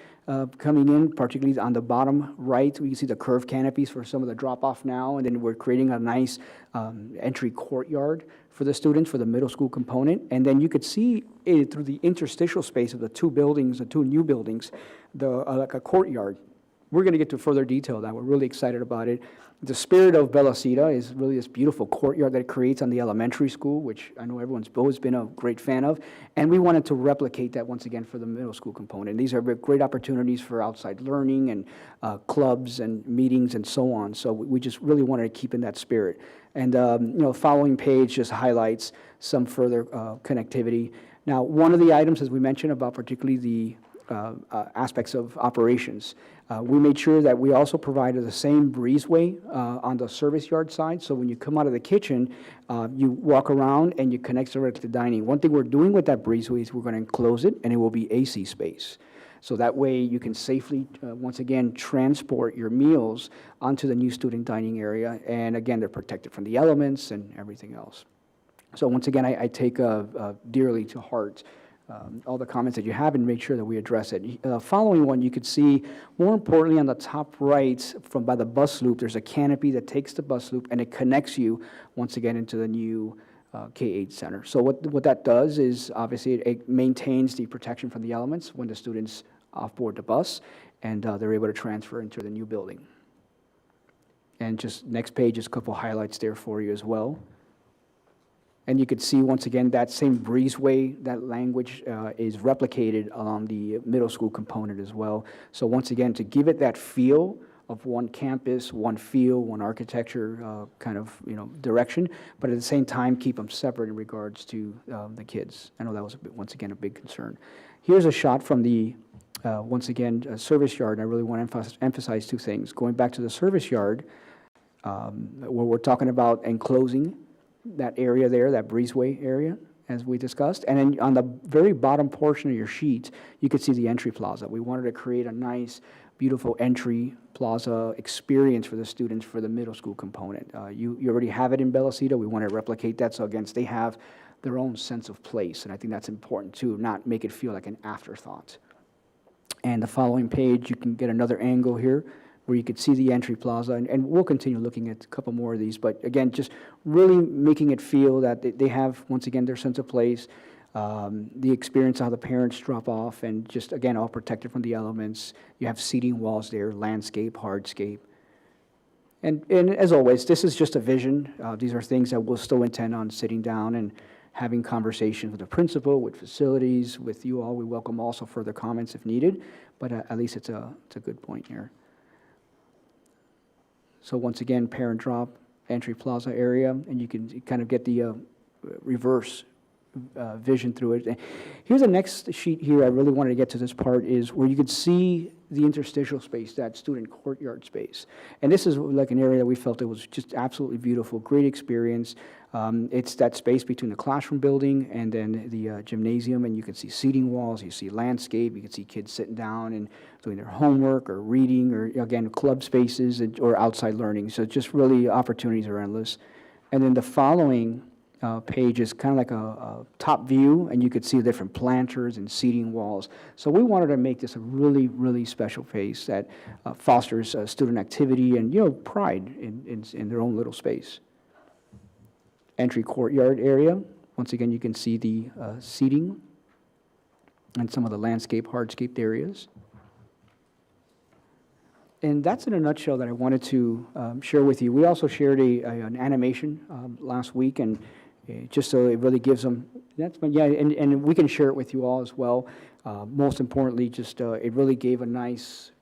coming in, particularly on the bottom right. We can see the curved canopies for some of the drop-off now, and then we're creating a nice entry courtyard for the students for the middle school component. And then you could see it through the interstitial space of the two buildings, the two new buildings, like a courtyard. We're going to get to further detail that. We're really excited about it. The spirit of Belacita is really this beautiful courtyard that it creates on the elementary school, which I know everyone's always been a great fan of. And we wanted to replicate that once again for the middle school component. These are great opportunities for outside learning and clubs and meetings and so on. So we just really wanted to keep in that spirit. And, following page just highlights some further connectivity. Now, one of the items, as we mentioned, about particularly the aspects of operations, we made sure that we also provided the same breezeway on the service yard side. So when you come out of the kitchen, you walk around and you connect directly to dining. One thing we're doing with that breezeway is we're going to enclose it, and it will be AC space. So that way you can safely, once again, transport your meals onto the new student dining area. And again, they're protected from the elements and everything else. So once again, I take dearly to heart all the comments that you have and make sure that we address it. Following one, you could see, more importantly, on the top right, from by the bus loop, there's a canopy that takes the bus loop and it connects you, once again, into the new K-8 center. So what that does is, obviously, it maintains the protection from the elements when the students off-board the bus, and they're able to transfer into the new building. And just next page is a couple highlights there for you as well. And you could see, once again, that same breezeway, that language is replicated on the middle school component as well. So once again, to give it that feel of one campus, one feel, one architecture kind of, direction, but at the same time, keep them separate in regards to the kids. I know that was, once again, a big concern. Here's a shot from the, once again, service yard, and I really want to emphasize two things. Going back to the service yard, where we're talking about enclosing that area there, that breezeway area, as we discussed. And then on the very bottom portion of your sheet, you could see the entry plaza. We wanted to create a nice, beautiful entry plaza experience for the students for the middle school component. You already have it in Bellacita. We want to replicate that. So again, they have their own sense of place. And I think that's important too, not make it feel like an afterthought. And the following page, you can get another angle here where you could see the entry plaza, and we'll continue looking at a couple more of these, but again, just really making it feel that they have, once again, their sense of place, the experience of how the parents drop off, and just, again, all protected from the elements. You have seating walls there, landscape, hardscape. And as always, this is just a vision. These are things that we'll still intend on sitting down and having conversations with the principal, with facilities, with you all. We welcome also further comments if needed, but at least it's a good point here. So once again, parent drop, entry plaza area, and you can kind of get the reverse vision through it. Here's the next sheet here. I really wanted to get to this part, is where you could see the interstitial space, that student courtyard space. And this is like an area that we felt it was just absolutely beautiful, great experience. It's that space between the classroom building and then the gymnasium, and you can see seating walls, you see landscape, you can see kids sitting down and doing their homework or reading, or again, club spaces or outside learning. So just really, opportunities are endless. And then the following page is kind of like a top view, and you could see different planters and seating walls. So we wanted to make this a really, really special place that fosters student activity and, pride in their own little space. Entry courtyard area. Once again, you can see the seating and some of the landscape, hardscape areas. And that's in a nutshell that I wanted to share with you. We also shared an animation last week, and just so it really gives them, and we can share it with you all as well. Most importantly, just it really gave a nice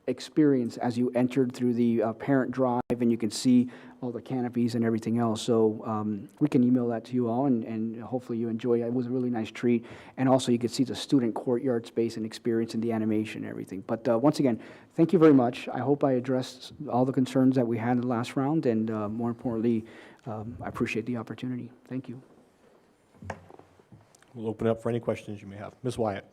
experience as you entered through the parent drive, and you can see all the canopies and everything else. So we can email that to you all, and hopefully you enjoy it. It was a really nice treat. And also you could see the student courtyard space and experience in the animation and everything. But once again, thank you very much. I hope I addressed all the concerns that we had in the last round, and more importantly, I appreciate the opportunity. Thank you. We'll open it up for any questions you may have. Ms. Wyatt.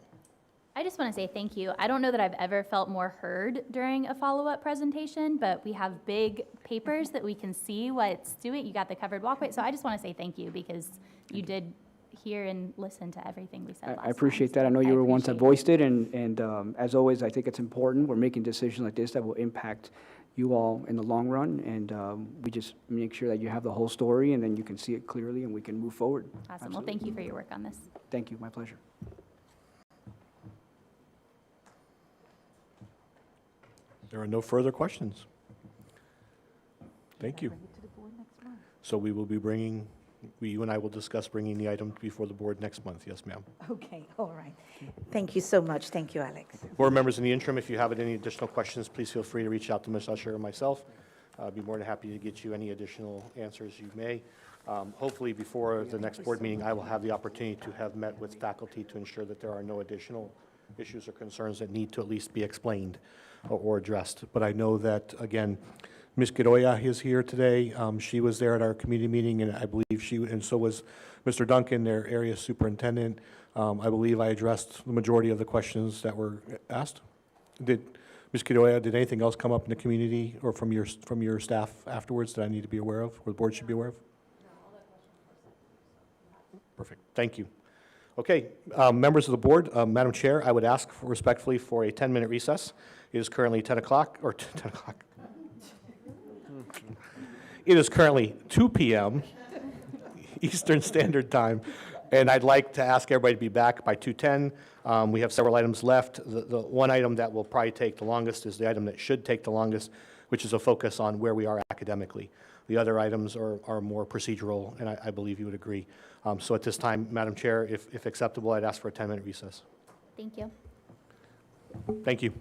I just want to say thank you. I don't know that I've ever felt more heard during a follow-up presentation, but we have big papers that we can see what's doing. You got the covered walkway. So I just want to say thank you, because you did hear and listen to everything we said last I appreciate that. I know you were ones that voiced it, and as always, I think it's important. We're making decisions like this that will impact you all in the long run, and we just make sure that you have the whole story, and then you can see it clearly, and we can move forward. Awesome. Absolutely. Well, thank you for your work on this. Thank you. My pleasure. There are no further questions. Thank you. So we will be bringing, you and I will discuss bringing the item before the board next month. Yes, ma'am. Okay, all right. Thank you so much. Thank you, Alex. Board members, in the interim, if you have any additional questions, please feel free to reach out to Ms. Usher or myself. I'd be more than happy to get you any additional answers you may. Hopefully, before the next board meeting, I will have the opportunity to have met with faculty to ensure that there are no additional issues or concerns that need to at least be explained or addressed. But I know that, again, Ms. Giroya is here today. She was there at our community meeting, and I believe and so was Mr. Duncan, their area superintendent. I believe I addressed the majority of the questions that were asked. Ms. Giroya, did anything else come up in the community or from your staff afterwards that I need to be aware of, or the board should be aware of? Perfect, thank you. Okay, members of the board, Madam Chair, I would ask respectfully for a 10-minute recess. It is currently 10 o'clock, or 10 o'clock. It is currently 2 p.m. Eastern Standard Time, and I'd like to ask everybody to be back by 2:10. We have several items left. The one item that will probably take the longest is the item that should take the longest, which is a focus on where we are academically. The other items are more procedural, and I believe you would agree. So at this time, Madam Chair, if acceptable, I'd ask for a 10-minute recess. Thank you. Thank you.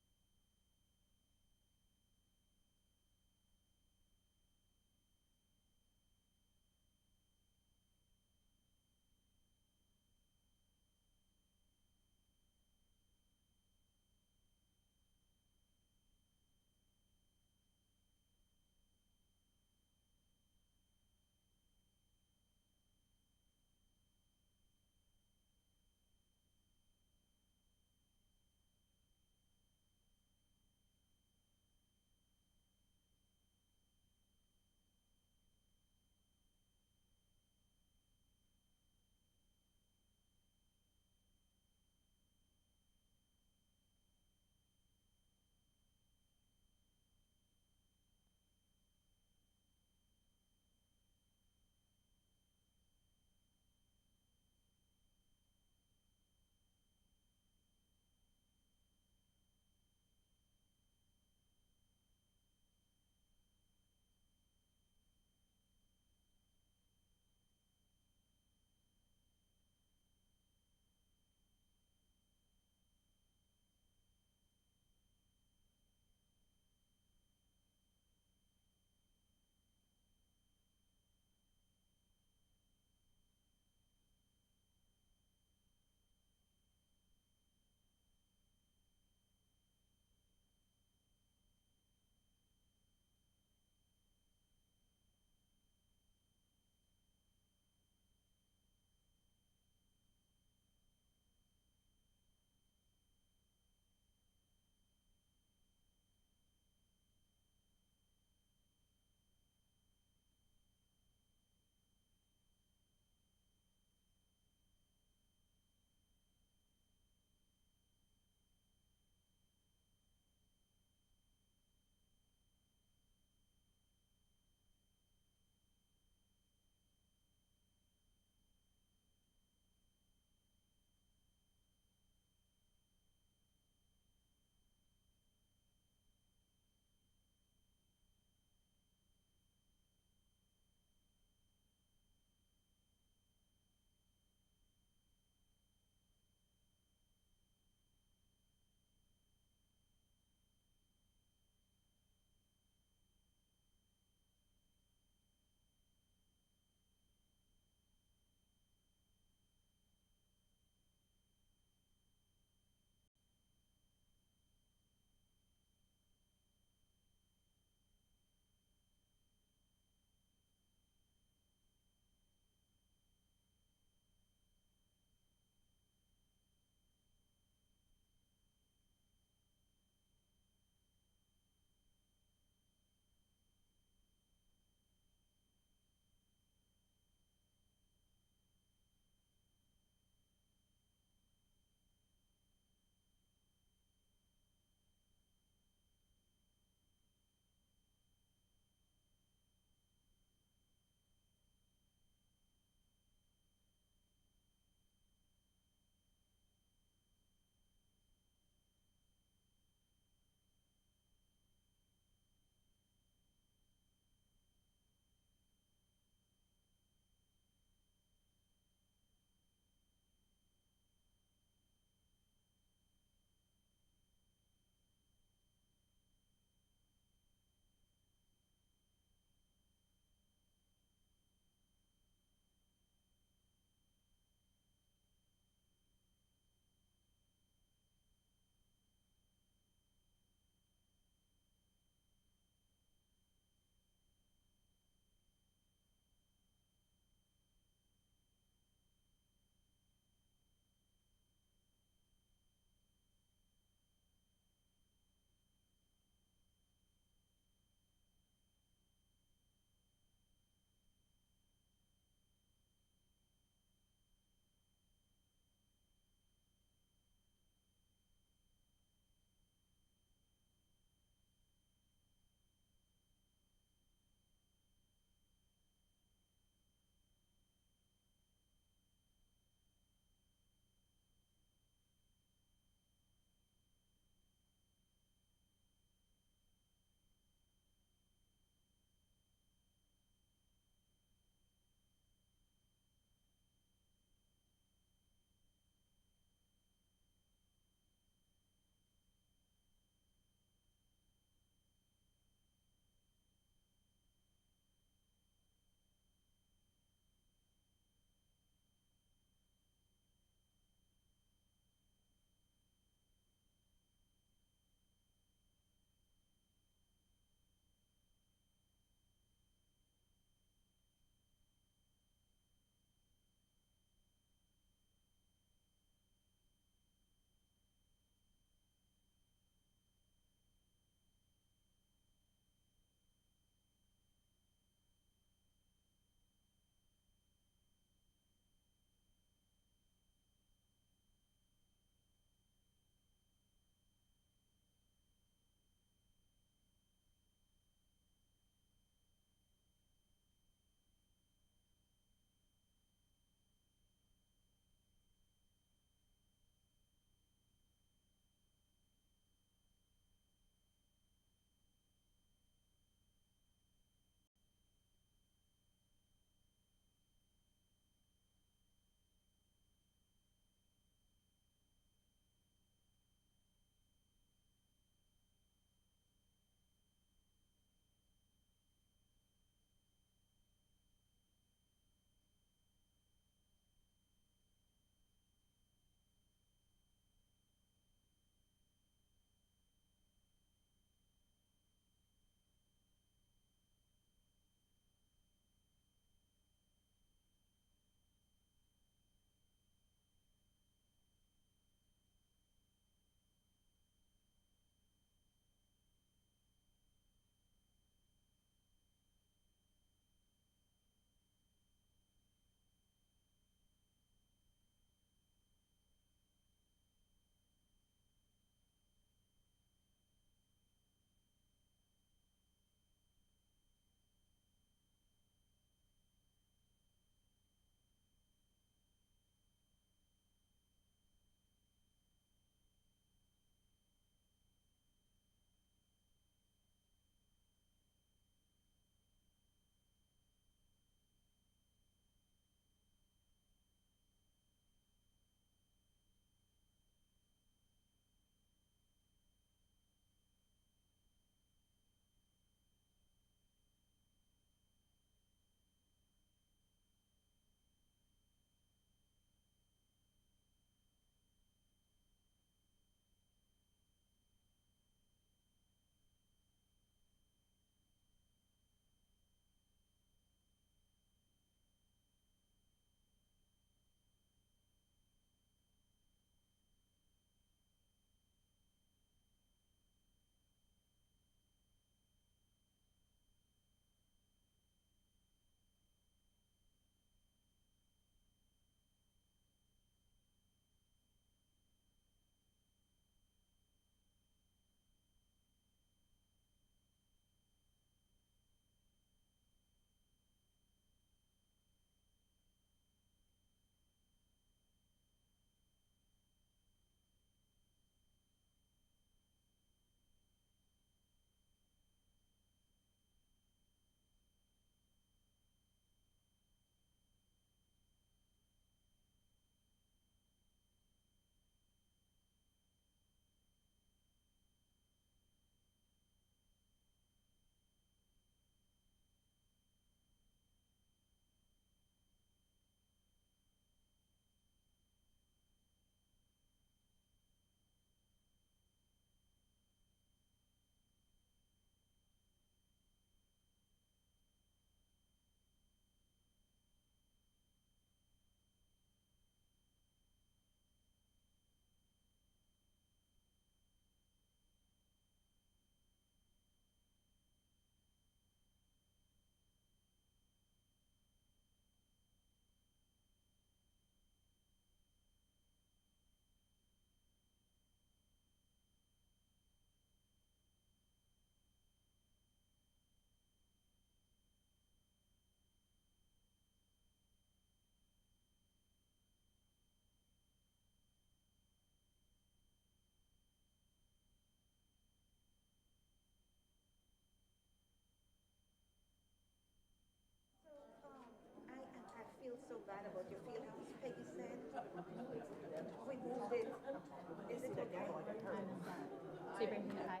Superintendent Hyde.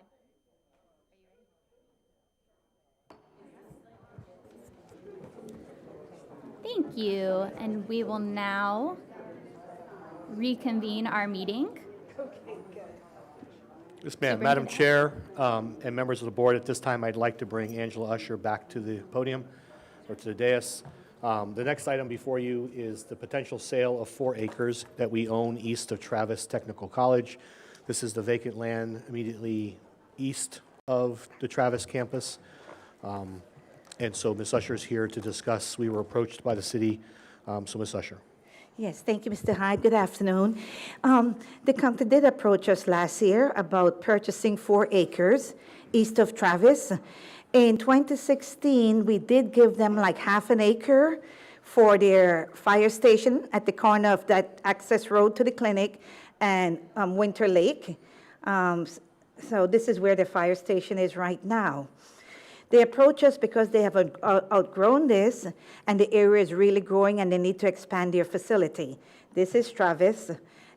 Thank you, and we will now reconvene our meeting. Yes, ma'am. Madam Chair and members of the board, at this time, I'd like to bring Angela Usher back to the podium or to the dais. The next item before you is the potential sale of 4 acres that we own east of Travis Technical College. This is the vacant land immediately east of the Travis campus. And so Ms. Usher is here to discuss. We were approached by the city. So Ms. Usher. Yes, thank you, Mr. Hyde. Good afternoon. The county did approach us last year about purchasing 4 acres east of Travis. In 2016, we did give them like half an acre for their fire station at the corner of that access road to the clinic and Winter Lake. So this is where the fire station is right now. They approach us because they have outgrown this, and the area is really growing, and they need to expand their facility. This is Travis,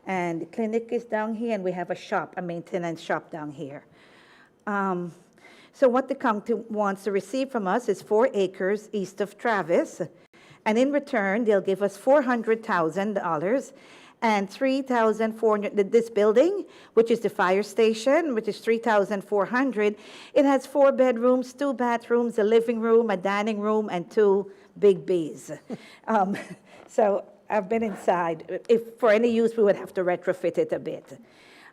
and the clinic is down here, and we have a shop, a maintenance shop down here. So what the county wants to receive from us is 4 acres east of Travis, and in return, they'll give us $400,000 and $3,400. This building, which is the fire station, which is $3,400, it has 4 bedrooms, 2 bathrooms, a living room, a dining room, and 2 big Bs. So I've been inside. If for any use, we would have to retrofit it a bit.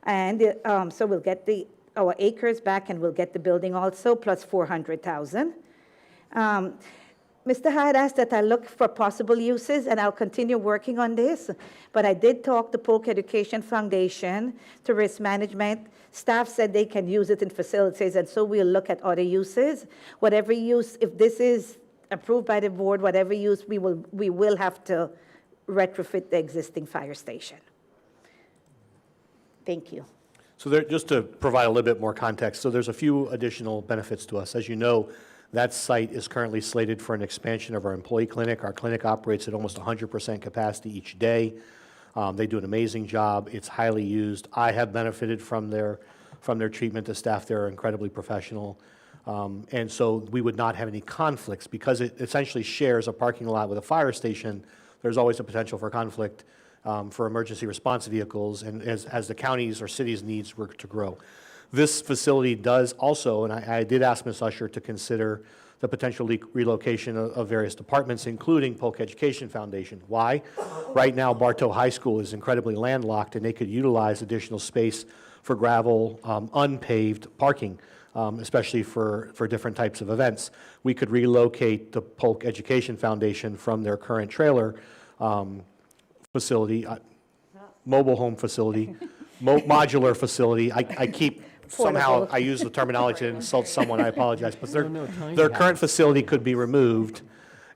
And so we'll get our acres back, and we'll get the building also, plus $400,000. Mr. Hyde asked that I look for possible uses, and I'll continue working on this. But I did talk to Polk Education Foundation, to risk management. Staff said they can use it in facilities, and so we'll look at other uses. Whatever use, if this is approved by the board, whatever use, we will have to retrofit the existing fire station. Thank you. So there, just to provide a little bit more context, so there's a few additional benefits to us. As you know, that site is currently slated for an expansion of our employee clinic. Our clinic operates at almost 100% capacity each day. They do an amazing job. It's highly used. I have benefited from their treatment. The staff there are incredibly professional. And so we would not have any conflicts because it essentially shares a parking lot with a fire station. There's always a potential for conflict for emergency response vehicles and as the county's or city's needs were to grow. This facility does also, and I did ask Ms. Usher to consider the potential relocation of various departments, including Polk Education Foundation. Why? Right now, Bartow High School is incredibly landlocked, and they could utilize additional space for gravel, unpaved parking, especially for different types of events. We could relocate the Polk Education Foundation from their current trailer facility, mobile home facility, modular facility. I keep somehow I use the terminology to insult someone. I apologize, but their current facility could be removed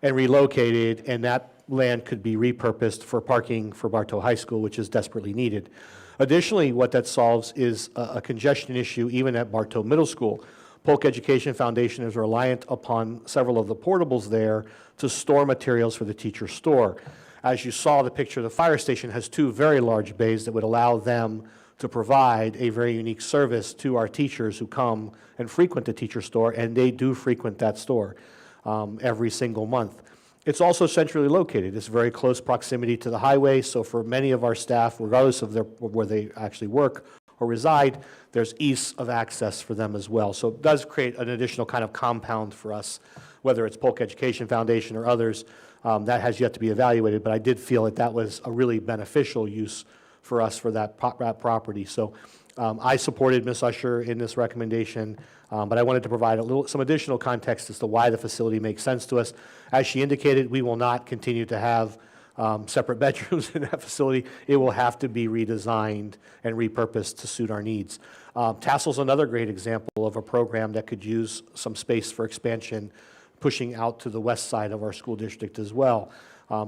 and relocated, and that land could be repurposed for parking for Bartow High School, which is desperately needed. Additionally, what that solves is a congestion issue even at Bartow Middle School. Polk Education Foundation is reliant upon several of the portables there to store materials for the teacher store. As you saw, the picture of the fire station has 2 very large bays that would allow them to provide a very unique service to our teachers who come and frequent the teacher store, and they do frequent that store every single month. It's also centrally located. It's very close proximity to the highway, so for many of our staff, regardless of where they actually work or reside, there's ease of access for them as well. So it does create an additional kind of compound for us, whether it's Polk Education Foundation or others. That has yet to be evaluated, but I did feel that that was a really beneficial use for us for that property. So I supported Ms. Usher in this recommendation, but I wanted to provide some additional context as to why the facility makes sense to us. As she indicated, we will not continue to have separate bedrooms in that facility. It will have to be redesigned and repurposed to suit our needs. Tassel's another great example of a program that could use some space for expansion, pushing out to the west side of our school district as well.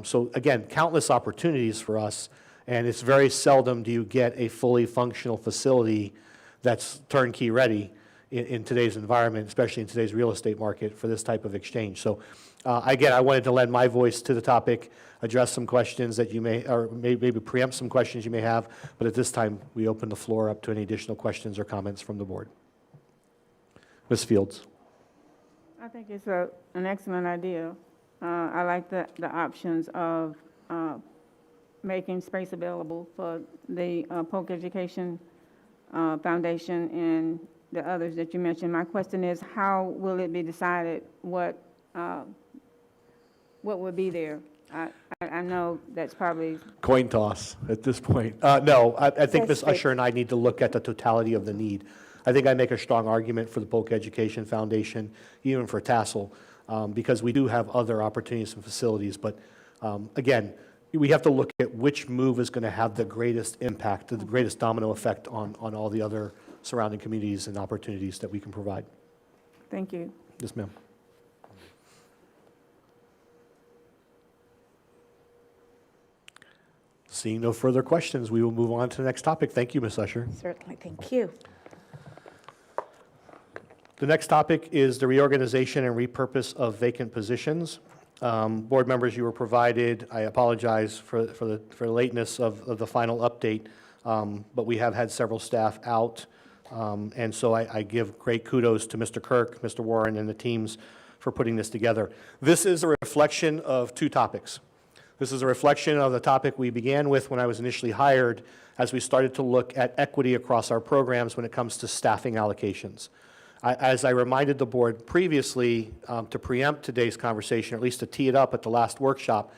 So again, countless opportunities for us, and it's very seldom do you get a fully functional facility that's turnkey ready in today's environment, especially in today's real estate market for this type of exchange. So Again, I wanted to lend my voice to the topic, address some questions that you may, or maybe preempt some questions you may have, but at this time, we open the floor up to any additional questions or comments from the board. Ms. Fields. I think it's an excellent idea. I like the options of making space available for the Polk Education Foundation and the others that you mentioned. My question is, how will it be decided what would be there? I know that's probably... Coin toss at this point. No, I think Ms. Usher and I need to look at the totality of the need. I think I make a strong argument for the Polk Education Foundation, even for Tassel, because we do have other opportunities and facilities. But again, we have to look at which move is going to have the greatest impact, the greatest domino effect on all the other surrounding communities and opportunities that we can provide. Thank you. Yes, ma'am. Seeing no further questions, we will move on to the next topic. Thank you, Ms. Usher. Certainly, thank you. The next topic is the reorganization and repurpose of vacant positions. Board members, you were provided, I apologize for the lateness of the final update, but we have had several staff out, and so I give great kudos to Mr. Kirk, Mr. Warren, and the teams for putting this together. This is a reflection of two topics. This is a reflection of the topic we began with when I was initially hired, as we started to look at equity across our programs when it comes to staffing allocations. As I reminded the board previously, to preempt today's conversation, or at least to tee it up at the last workshop,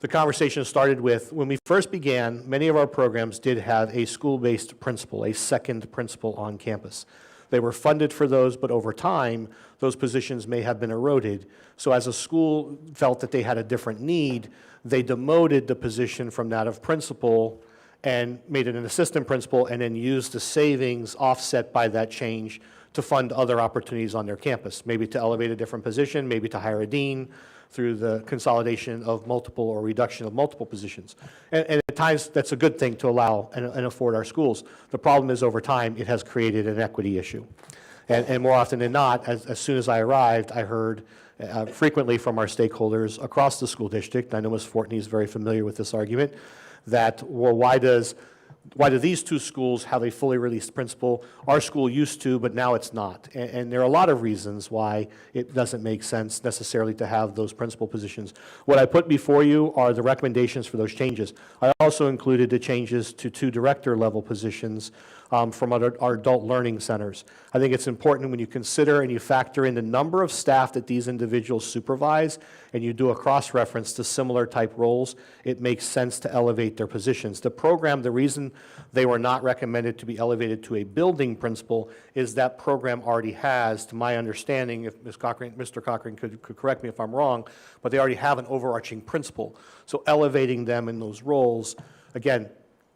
the conversation started with, when we first began, many of our programs did have a school-based principal, a second principal on campus. They were funded for those, but over time, those positions may have been eroded. So as a school felt that they had a different need, they demoted the position from that of principal and made it an assistant principal, and then used the savings offset by that change to fund other opportunities on their campus, maybe to elevate a different position, maybe to hire a dean through the consolidation of multiple or reduction of multiple positions. And at times, that's a good thing to allow and afford our schools. The problem is, over time, it has created an equity issue. And more often than not, as soon as I arrived, I heard frequently from our stakeholders across the school district, I know Ms. Fortney is very familiar with this argument, that, well, why do these two schools have a fully released principal? Our school used to, but now it's not. And there are a lot of reasons why it doesn't make sense necessarily to have those principal positions. What I put before you are the recommendations for those changes. I also included the changes to 2 director-level positions from our adult learning centers. I think it's important when you consider and you factor in the number of staff that these individuals supervise, and you do a cross-reference to similar type roles, it makes sense to elevate their positions. The program, the reason they were not recommended to be elevated to a building principal is that program already has, to my understanding, if Mr. Cochran could correct me if I'm wrong, but they already have an overarching principal. So elevating them in those roles, again,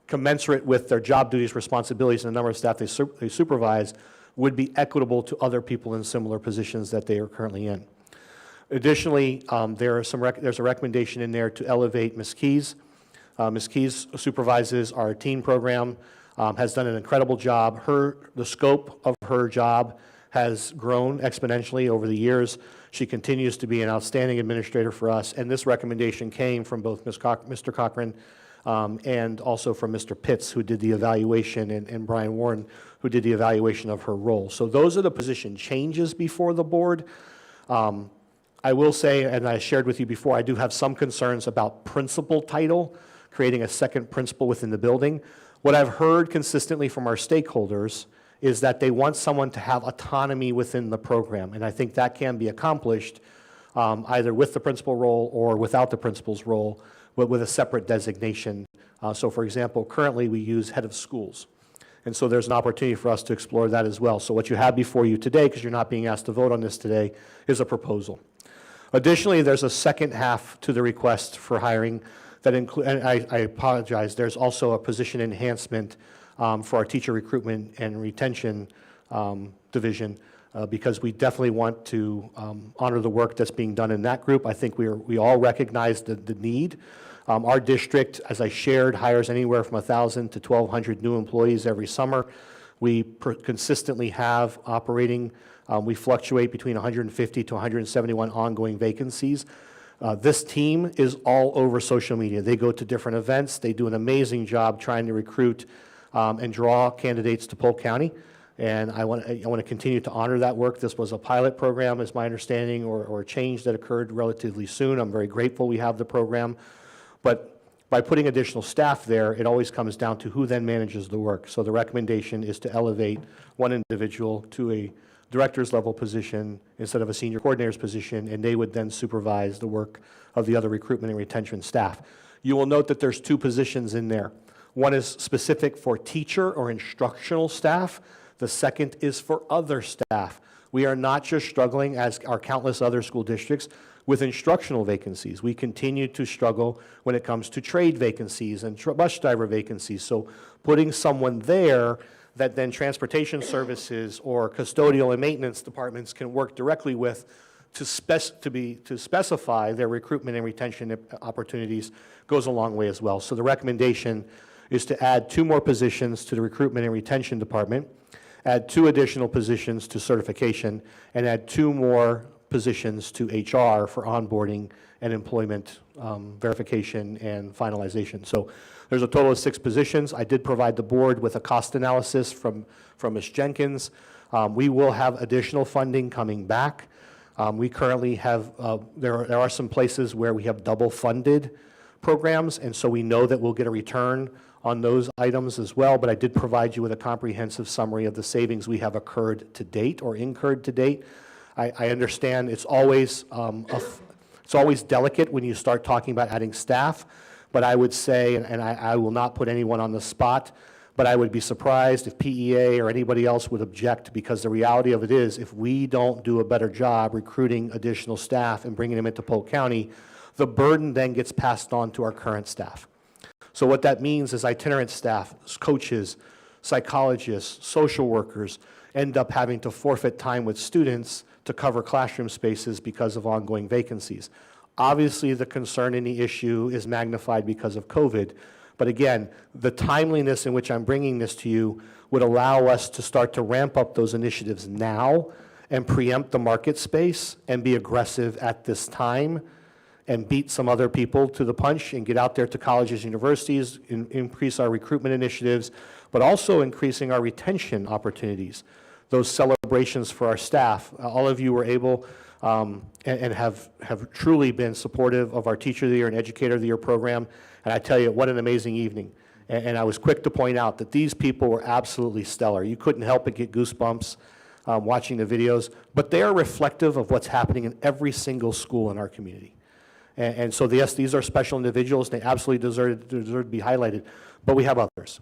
commensurate with their job duties, responsibilities, and the number of staff they supervise, would be equitable to other people in similar positions that they are currently in. Additionally, there's a recommendation in there to elevate Ms. Keys. Ms. Keys supervises our teen program, has done an incredible job. The scope of her job has grown exponentially over the years. She continues to be an outstanding administrator for us, and this recommendation came from both Mr. Cochran and also from Mr. Pitts, who did the evaluation, and Brian Warren, who did the evaluation of her role. So those are the position changes before the board. I will say, and I shared with you before, I do have some concerns about principal title, creating a second principal within the building. What I've heard consistently from our stakeholders is that they want someone to have autonomy within the program, and I think that can be accomplished either with the principal role or without the principal's role, but with a separate designation. So for example, currently we use head of schools. And so there's an opportunity for us to explore that as well. So what you have before you today, because you're not being asked to vote on this today, is a proposal. Additionally, there's a second half to the request for hiring that include, and I apologize, there's also a position enhancement for our teacher recruitment and retention division, because we definitely want to honor the work that's being done in that group. I think we all recognize the need. Our district, as I shared, hires anywhere from 1,000 to 1,200 new employees every summer. We consistently have operating, we fluctuate between 150 to 171 ongoing vacancies. This team is all over social media. They go to different events. They do an amazing job trying to recruit and draw candidates to Polk County. And I want to continue to honor that work. This was a pilot program, is my understanding, or a change that occurred relatively soon. I'm very grateful we have the program. But by putting additional staff there, it always comes down to who then manages the work. So the recommendation is to elevate one individual to a director's level position instead of a senior coordinator's position, and they would then supervise the work of the other recruitment and retention staff. You will note that there's 2 positions in there. One is specific for teacher or instructional staff. The second is for other staff. We are not just struggling, as our countless other school districts, with instructional vacancies. We continue to struggle when it comes to trade vacancies and bus driver vacancies. So putting someone there that then transportation services or custodial and maintenance departments can work directly with to specify their recruitment and retention opportunities goes a long way as well. So the recommendation is to add 2 more positions to the recruitment and retention department, add 2 additional positions to certification, and add 2 more positions to HR for onboarding and employment verification and finalization. So there's a total of 6 positions. I did provide the board with a cost analysis from Ms. Jenkins. We will have additional funding coming back. We currently have, there are some places where we have double funded programs, and so we know that we'll get a return on those items as well, but I did provide you with a comprehensive summary of the savings we have occurred to date or incurred to date. I understand it's always delicate when you start talking about adding staff, but I would say, and I will not put anyone on the spot, but I would be surprised if PEA or anybody else would object, because the reality of it is, if we don't do a better job recruiting additional staff and bringing them into Polk County, the burden then gets passed on to our current staff. So what that means is itinerant staff, coaches, psychologists, social workers end up having to forfeit time with students to cover classroom spaces because of ongoing vacancies. Obviously, the concern and the issue is magnified because of COVID, but again, the timeliness in which I'm bringing this to you would allow us to start to ramp up those initiatives now and preempt the market space and be aggressive at this time and beat some other people to the punch and get out there to colleges and universities, increase our recruitment initiatives, but also increasing our retention opportunities, those celebrations for our staff. All of you were able and have truly been supportive of our Teacher of the Year and Educator of the Year program, and I tell you, what an amazing evening. And I was quick to point out that these people were absolutely stellar. You couldn't help but get goosebumps watching the videos, but they are reflective of what's happening in every single school in our community. And so, yes, these are special individuals. They absolutely deserve to be highlighted. But we have others.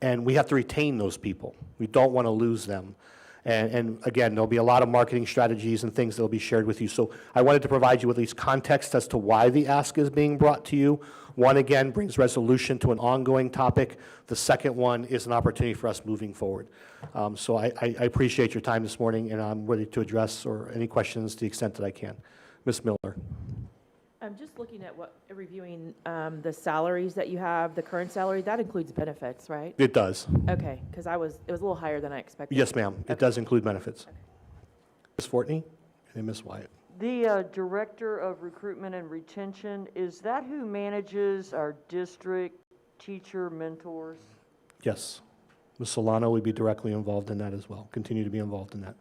And we have to retain those people. We don't want to lose them. And again, there'll be a lot of marketing strategies and things that will be shared with you. So I wanted to provide you with at least context as to why the ask is being brought to you. One, again, brings resolution to an ongoing topic. The second one is an opportunity for us moving forward. So I appreciate your time this morning, and I'm ready to address or any questions to the extent that I can. Ms. Miller. I'm just looking at reviewing the salaries that you have, the current salary, that includes benefits, right? It does. Okay, because it was a little higher than I expected. Yes, ma'am. It does include benefits. Okay. Ms. Fortney and Ms. Wyatt. The Director of Recruitment and Retention, is that who manages our district teacher mentors? Yes. Ms. Solano would be directly involved in that as well, continue to be involved in that.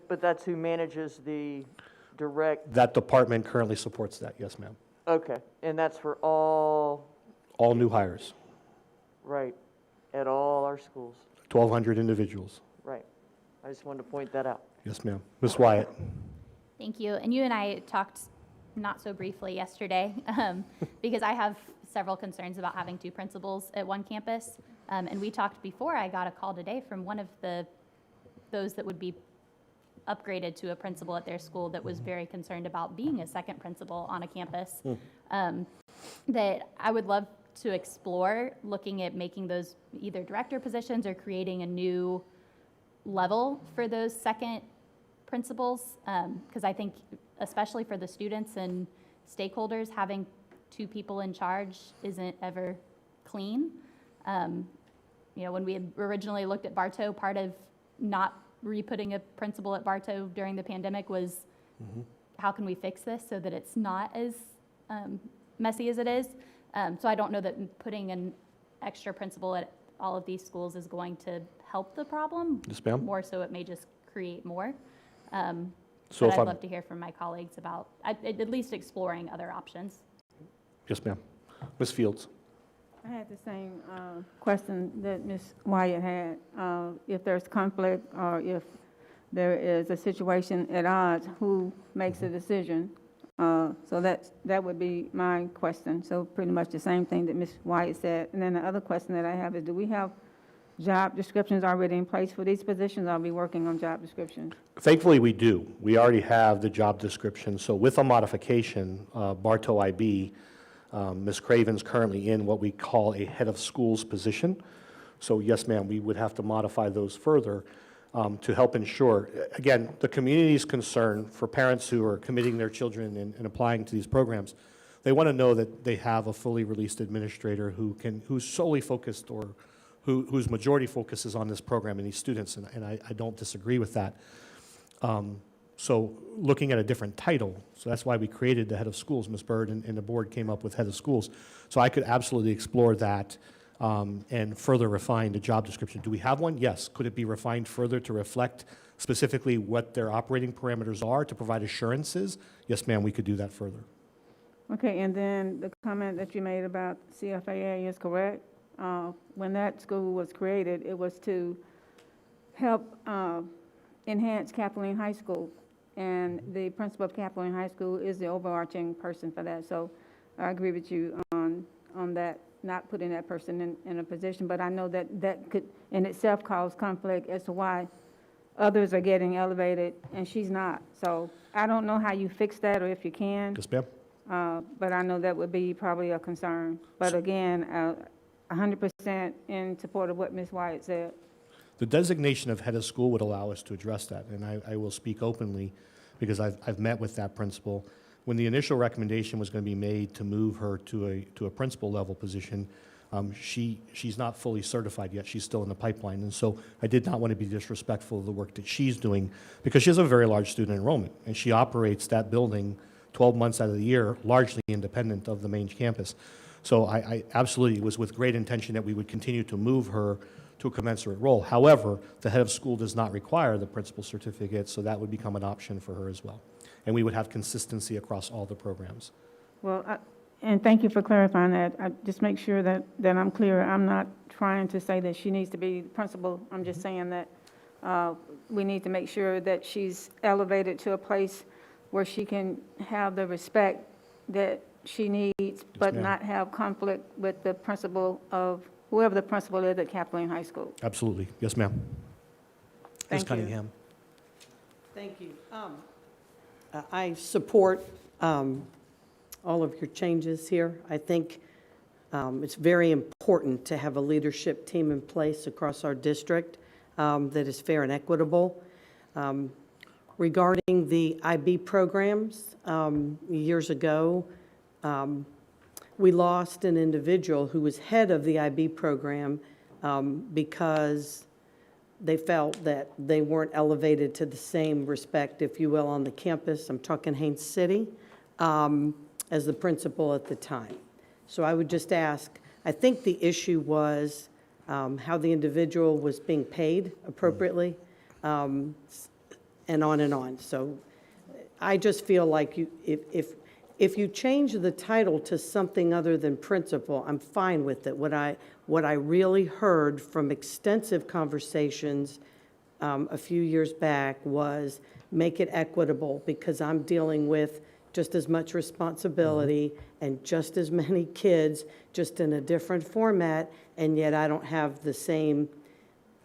But that's who manages the direct? That department currently supports that, yes, ma'am. Okay, and that's for all? All new hires, Right, at all our schools? 1,200 individuals. Right, I just wanted to point that out. Yes, ma'am. Ms. Wyatt. Thank you. And you and I talked not so briefly yesterday because I have several concerns about having 2 principals at one campus. And we talked before I got a call today from one of those that would be upgraded to a principal at their school that was very concerned about being a second principal on a campus. That I would love to explore looking at making those either director positions or creating a new level for those second principals, because I think especially for the students and stakeholders, having 2 people in charge isn't ever clean. when we had originally looked at Bartow, part of not re-putting a principal at Bartow during the pandemic was how can we fix this so that it's not as messy as it is? So I don't know that putting an extra principal at all of these schools is going to help the problem. Yes, ma'am. More so it may just create more. So But if I'd I'm- love to hear from my colleagues about at least exploring other options. Yes, ma'am. Ms. Fields? I had the same question that Ms. Wyatt had. If there's conflict or if there is a situation at odds, who makes the decision? So that would be my question. So pretty much the same thing that Ms. Wyatt said. And then the other question that I have is, do we have job descriptions already in place for these positions? Are we working on job descriptions? Thankfully, we do. We already have the job description. So with a modification, Bartow IB, Ms. Craven's currently in what we call a head of schools position. So yes, ma'am, we would have to modify those further to help ensure, again, the community's concern for parents who are committing their children and applying to these programs. They want to know that they have a fully released administrator who's solely focused or whose majority focus is on this program and these students, and I don't disagree with that. So looking at a different title, so that's why we created the head of schools. Ms. Bird and the board came up with head of schools. So I could absolutely explore that and further refine the job description. Do we have one? Yes. Could it be refined further to reflect specifically what their operating parameters are to provide assurances? Yes, ma'am, we could do that further. Okay, and then the comment that you made about CFAA is correct. When that school was created, it was to help enhance Kathleen High School. And the principal of Kathleen High School is the overarching person for that. So I agree with you on that, not putting that person in a position. But I know that could in itself cause conflict as to why others are getting elevated and she's not. So I don't know how you fix that or if you can. Yes, ma'am. But I know that would be probably a concern. But again, 100% in support of what Ms. Wyatt said. The designation of head of school would allow us to address that, and I will speak openly because I've met with that principal. When the initial recommendation was going to be made to move her to a principal level position, she's not fully certified yet. She's still in the pipeline, and so I did not want to be disrespectful of the work that she's doing because she has a very large student enrollment, and she operates that building 12 months out of the year, largely independent of the main campus. So I absolutely, it was with great intention that we would continue to move her to a commensurate role. However, the head of school does not require the principal certificate, so that would become an option for her as well. And we would have consistency across all the programs. Well, and thank you for clarifying that. I just make sure that I'm clear. I'm not trying to say that she needs to be principal. I'm just saying that we need to make sure that she's elevated to a place where she can have the respect that she needs, but ma'am. not have conflict with the principal of whoever the principal is at Kathleen High School. Absolutely. Yes, ma'am. Ms. Thank you. Cunningham. Thank you. I support all of your changes here. I think it's very important to have a leadership team in place across our district that is fair and equitable. Regarding the IB programs, years ago, we lost an individual who was head of the IB program because they felt that they weren't elevated to the same respect, if you will, on the campus. I'm talking Haines City, as the principal at the time. So I would just ask, I think the issue was how the individual was being paid appropriately, and on and on. So I just feel like if you change the title to something other than principal, I'm fine with it. What I really heard from extensive conversations a few years back was make it equitable, because I'm dealing with just as much responsibility and just as many kids, just in a different format, and yet I don't have the same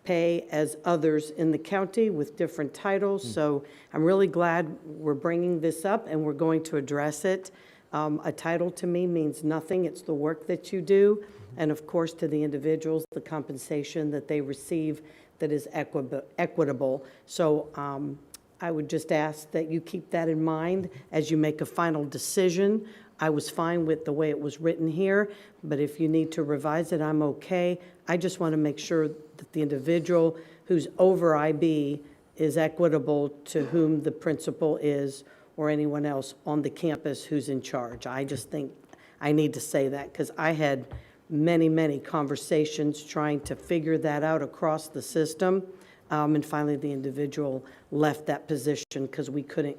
pay as others in the county with different titles. So I'm really glad we're bringing this up and we're going to address it. A title to me means nothing. It's the work that you do. And of course, to the individuals, the compensation that they receive that is equitable. So I would just ask that you keep that in mind as you make a final decision I was fine with the way it was written here, but if you need to revise it, I'm okay. I just want to make sure that the individual who's over IB is equitable to whom the principal is or anyone else on the campus who's in charge. I just think I need to say that because I had many, many conversations trying to figure that out across the system. And finally, the individual left that position because we couldn't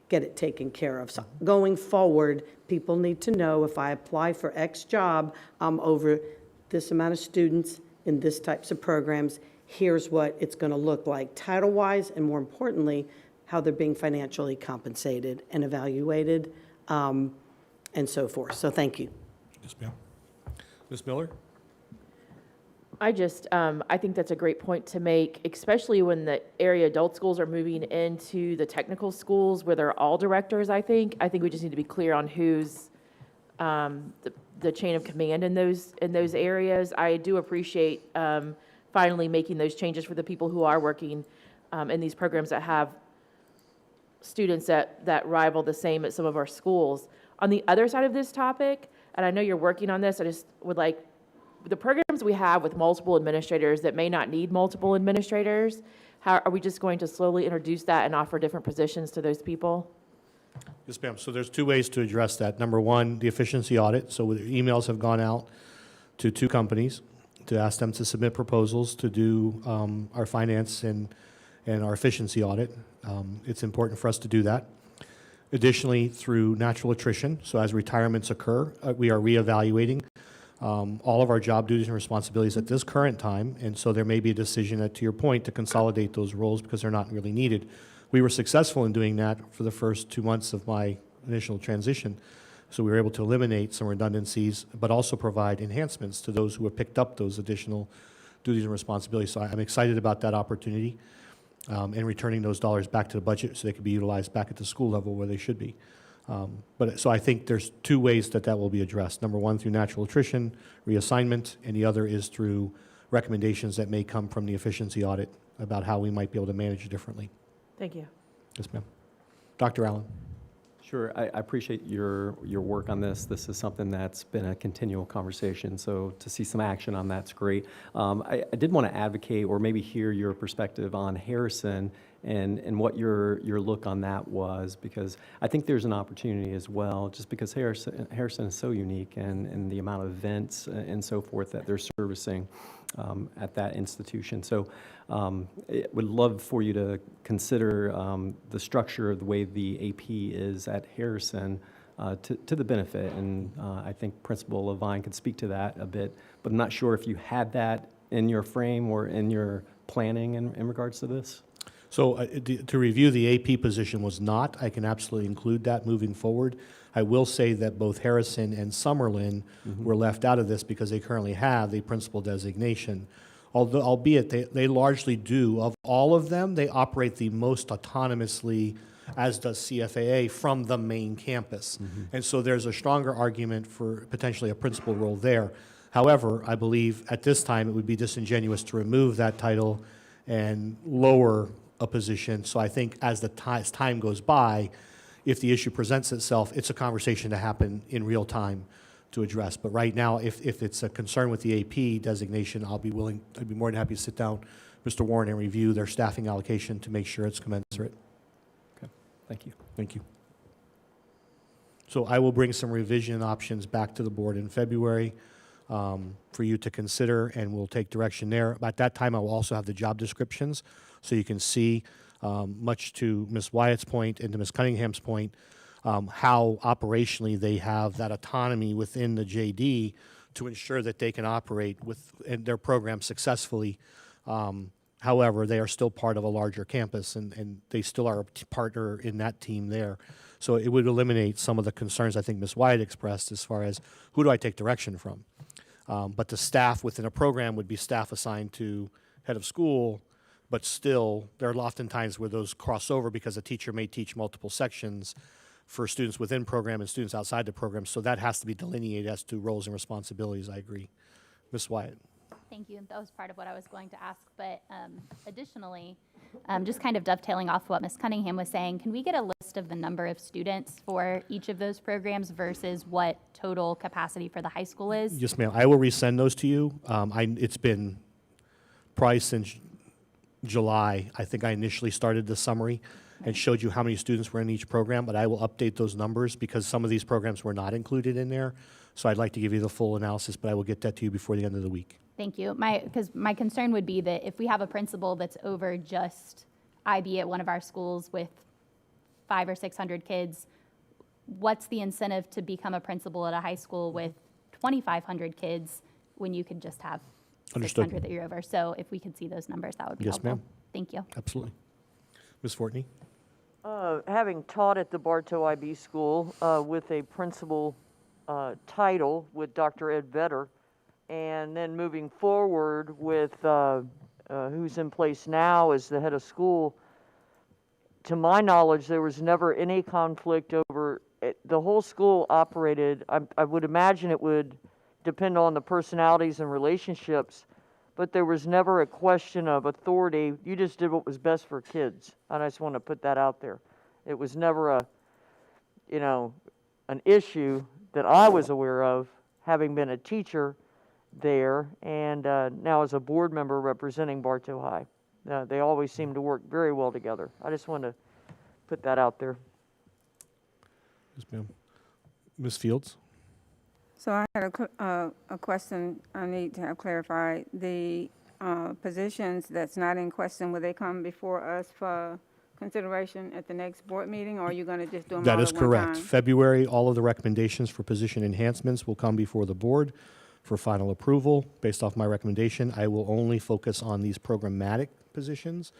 get it taken care of. So going forward, people need to know if I apply for X job, I'm over this amount of students in this types of programs. Here's what it's going to look like title-wise, and more importantly, how they're being financially compensated and evaluated, and so forth. So thank you. Yes, ma'am. Ms. Miller? I think that's a great point to make, especially when the area adult schools are moving into the technical schools where they're all directors, I think. I think we just need to be clear on who's the chain of command in those areas. I do appreciate finally making those changes for the people who are working in these programs that have students that rival the same at some of our schools. On the other side of this topic, and I know you're working on this, I just would like, the programs we have with multiple administrators that may not need multiple administrators, how are we just going to slowly introduce that and offer different positions to those people? Yes, ma'am. So there's two ways to address that. Number one, the efficiency audit. So emails have gone out to 2 companies to ask them to submit proposals to do our finance and our efficiency audit. It's important for us to do that. Additionally, through natural attrition, so as retirements occur, we are reevaluating all of our job duties and responsibilities at this current time, and so there may be a decision, to your point, to consolidate those roles because they're not really needed. We were successful in doing that for the first 2 months of my initial transition, so we were able to eliminate some redundancies, but also provide enhancements to those who have picked up those additional duties and responsibilities. So I'm excited about that opportunity and returning those dollars back to the budget so they can be utilized back at the school level where they should be. So I think there's 2 ways that will be addressed. Number one, through natural attrition, reassignment, and the other is through recommendations that may come from the efficiency audit about how we might be able to manage it differently. Thank you. Yes, ma'am. Dr. Allen. Sure, I appreciate your work on this. This is something that's been a continual conversation, so to see some action on that's great. I did want to advocate or maybe hear your perspective on Harrison and what your look on that was, because I think there's an opportunity as well, just because Harrison is so unique and the amount of events and so forth that they're servicing at that institution. So would love for you to consider the structure of the way the AP is at Harrison to the benefit, and I think Principal Levine could speak to that a bit, but I'm not sure if you had that in your frame or in your planning in regards to this. So to review, the AP position was not. I can absolutely include that moving forward. I will say that both Harrison and Summerlin were left out of this because they currently have the principal designation. Although, albeit they largely do, of all of them, they operate the most autonomously, as does CFAA, from the main campus. And so there's a stronger argument for potentially a principal role there. However, I believe at this time it would be disingenuous to remove that title and lower a position. So I think as time goes by, if the issue presents itself, it's a conversation to happen in real time to address. But right now, if it's a concern with the AP designation, I'd be more than happy to sit down, Mr. Warren, and review their staffing allocation to make sure it's commensurate. Okay, thank you. Thank you. So I will bring some revision options back to the board in February for you to consider, and we'll take direction there. At that time, I will also have the job descriptions, so you can see, much to Ms. Wyatt's point and to Ms. Cunningham's point, how operationally they have that autonomy within the JD to ensure that they can operate in their program successfully. However, they are still part of a larger campus, and they still are a partner in that team there. So it would eliminate some of the concerns I think Ms. Wyatt expressed as far as who do I take direction from. But the staff within a program would be staff assigned to head of school, but still, there are often times where those cross over because a teacher may teach multiple sections for students within program and students outside the program, so that has to be delineated as to roles and responsibilities, I agree. Ms. Wyatt. Thank you. That was part of what I was going to ask, but additionally, just kind of dovetailing off what Ms. Cunningham was saying, can we get a list list of the number of students for each of those programs versus what total capacity for the high school is? Yes, ma'am. I will resend those to you. It's been probably since July. I think I initially started the summary and showed you how many students were in each program, but I will update those numbers because some of these programs were not included in there. So I'd like to give you the full analysis, but I will get that to you before the end of the week. Thank you. Because my concern would be that if we have a principal that's over just IB at one of our schools with 500 or 600 kids, what's the incentive to become a principal at a high school with 2,500 kids when you could just have Understood. 600 that you're over? So if we could see those numbers, that would be Yes, helpful. ma'am. Thank you. Absolutely. Ms. Fortney? Having taught at the Bartow IB School with a principal title with Dr. Ed Vedder, and then moving forward with who's in place now as the head of school, to my knowledge, there was never any conflict over it. The whole school operated, I would imagine it would depend on the personalities and relationships, but there was never a question of authority. You just did what was best for kids. And I just want to put that out there. It was never an issue that I was aware of, having been a teacher there and now as a board member representing Bartow High. They always seem to work very well together. I just want to put that out there. Yes, ma'am. Ms. Fields? So I had a question I need to have clarified. The positions that's not in question, will they come before us for consideration at the next board meeting, or are you going to just do them all That at is one correct. time? February, all of the recommendations for position enhancements will come before the board for final approval. Based off my recommendation, I will only focus on these programmatic positions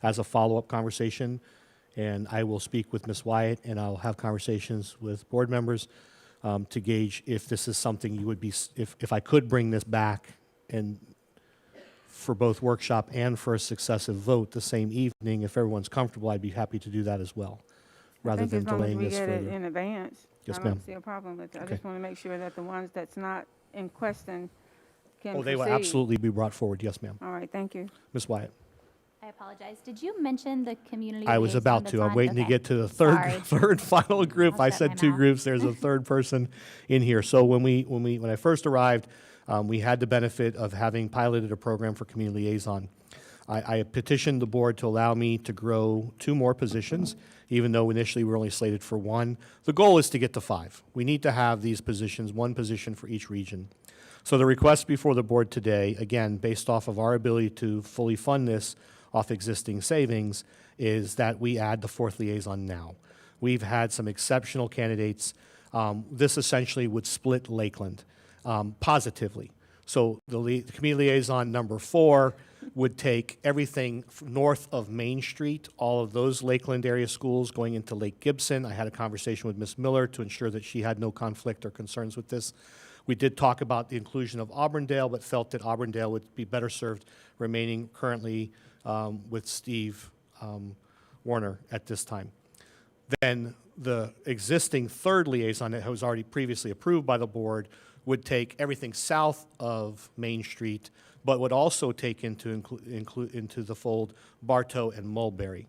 as a follow-up conversation, and I will speak with Ms. Wyatt, and I'll have conversations with board members to gauge if this is something you would be, if I could bring this back and for both workshop and for a successive vote the same evening, if everyone's comfortable, I'd be happy to do that as well, rather than delaying this I think as long as we further. get it in advance, Yes, I ma'am. don't see a problem with it. I Okay. just want to make sure that the ones that's not in question can Oh, they will proceed. absolutely be brought forward, yes, ma'am. All right, thank you. Ms. Wyatt? I apologize. Did you mention the community I was liaison about that's to. I'm on? waiting to Okay. get to the Sorry. third final group. I'll I shut said my two mouth. groups. There's a third person in here. So when I first arrived, we had the benefit of having piloted a program for community liaison. I petitioned the board to allow me to grow 2 more positions, even though initially we were only slated for 1. The goal is to get to 5. We need to have these positions, 1 position for each region. So the request before the board today, again, based off of our ability to fully fund this off existing savings, is that we add the 4th liaison now. We've had some exceptional candidates. This essentially would split Lakeland positively. So the community liaison number 4 would take everything north of Main Street, all of those Lakeland area schools going into Lake Gibson. I had a conversation with Ms. Miller to ensure that she had no conflict or concerns with this. We did talk about the inclusion of Auburndale, but felt that Auburndale would be better served remaining currently with Steve Warner at this time. Then the existing 3rd liaison that was already previously approved by the board would take everything south of Main Street, but would also take into the fold Bartow and Mulberry.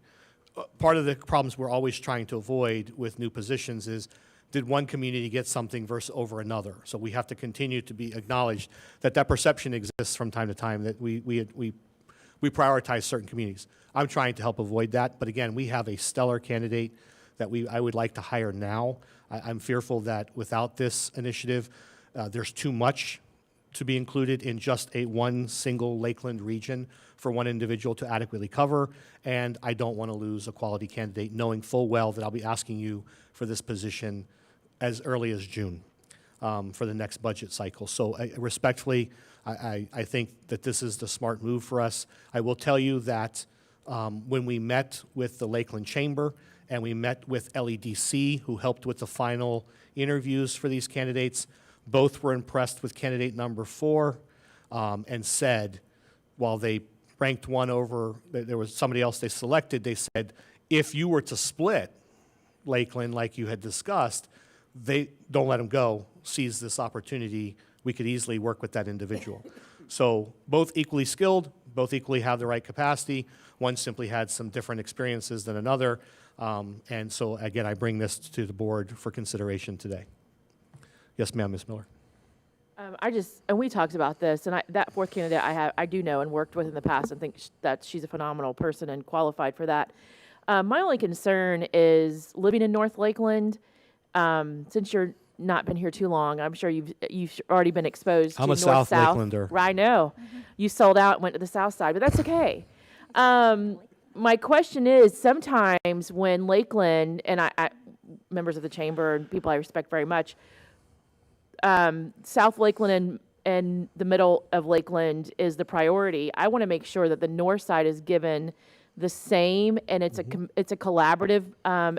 Part of the problems we're always trying to avoid with new positions is, did one community get something versus over another? So we have to continue to be acknowledged that perception exists from time to time, that we prioritize certain communities. I'm trying to help avoid that, but again, we have a stellar candidate that I would like to hire now. I'm fearful that without this initiative, there's too much to be included in just one single Lakeland region for one individual to adequately cover, and I don't want to lose a quality candidate, knowing full well that I'll be asking you for this position as early as June for the next budget cycle. So respectfully, I think that this is the smart move for us. I will tell you that when we met with the Lakeland Chamber and we met with LEDC, who helped with the final interviews for these candidates, both were impressed with candidate number 4 and said, while they ranked one over, there was somebody else they selected, they said, if you were to split Lakeland like you had discussed, they don't let them go, seize this opportunity. We could easily work with that individual. So both equally skilled, both equally have the right capacity. One simply had some different experiences than another. And so, again, I bring this to the board for consideration today. Yes, ma'am, Ms. Miller. And we talked about this, and that fourth candidate I do know and worked with in the past and think that she's a phenomenal person and qualified for that. My only concern is living in North Lakeland. Since you're not been here too long, I'm sure you've already been exposed to I'm a North South Lakelander. I know. You sold out and went to the South Side, but that's okay. My question is, sometimes when Lakeland, and I members of the chamber and people I respect very much, South Lakeland and the middle of Lakeland is the priority. I want to make sure that the north side is given the same, and it's a collaborative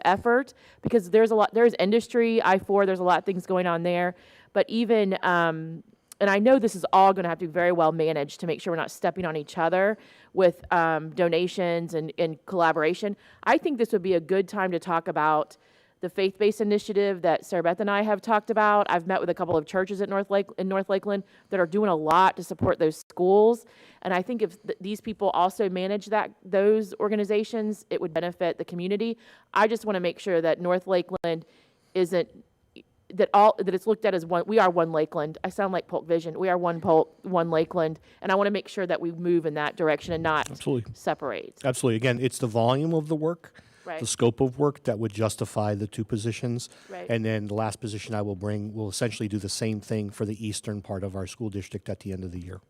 effort, because there's industry, I-4, there's a lot of things going on there, but even, and I know this is all going to have to be very well managed to make sure we're not stepping on each other with donations and collaboration. I think this would be a good time to talk about the faith-based initiative that Sarah Beth and I have talked about. I've met with a couple of churches at North Lakeland that are doing a lot to support those schools. And I think if these people also manage those organizations, it would benefit the community. I just want to make sure that North Lakeland isn't, that it's looked at as one. We are one Lakeland. I sound like Polk Vision. We are one Lakeland. And I want to make sure that we move in that direction and not separate. Absolutely. Again, it's the volume of the work. Right. The scope of work that would justify the two positions. Right. And then the last position I will bring will essentially do the same thing for the eastern part of our school district at the end of the year.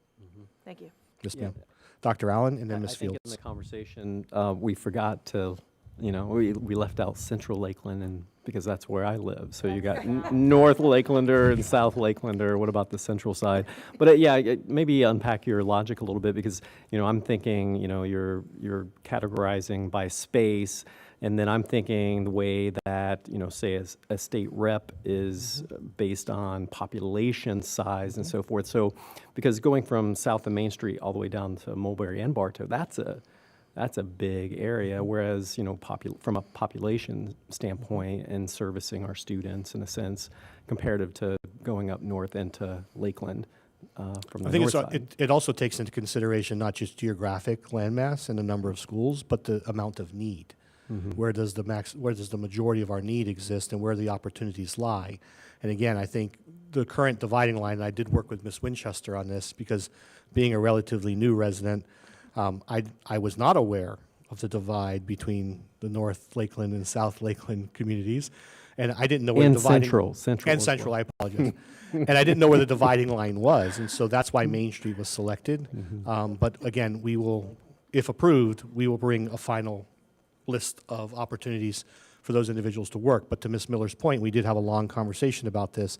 Thank you. Yes, ma'am. Dr. Allen, and then Ms. I think Fields. in the conversation, we forgot to, we left out Central Lakeland, and because that's where I live. So you got North Lakelander and South Lakelander. What about the central side? But maybe unpack your logic a little bit, because I'm thinking you're categorizing by space, and then I'm thinking the way that say a state rep is based on population size and so forth. So because going from south of Main Street all the way down to Mulberry and Bartow, that's a big area, whereas, from a population standpoint and servicing our students, in a sense, comparative to going up north into Lakeland from the north side. It also takes into consideration not just geographic landmass and the number of schools, but the amount of need. Where does the majority of our need exist, and where the opportunities lie? And again, I think the current dividing line, and I did work with Ms. Winchester on this, because being a relatively new resident, I was not aware of the divide between the North Lakeland and South Lakeland communities, and I didn't know where the dividing Central. I apologize, and I didn't know where the dividing line was, and so that's why Main Street was selected. But again, we will, if approved, we will bring a final list of opportunities for those individuals to work. But to Ms. Miller's point, we did have a long conversation about this.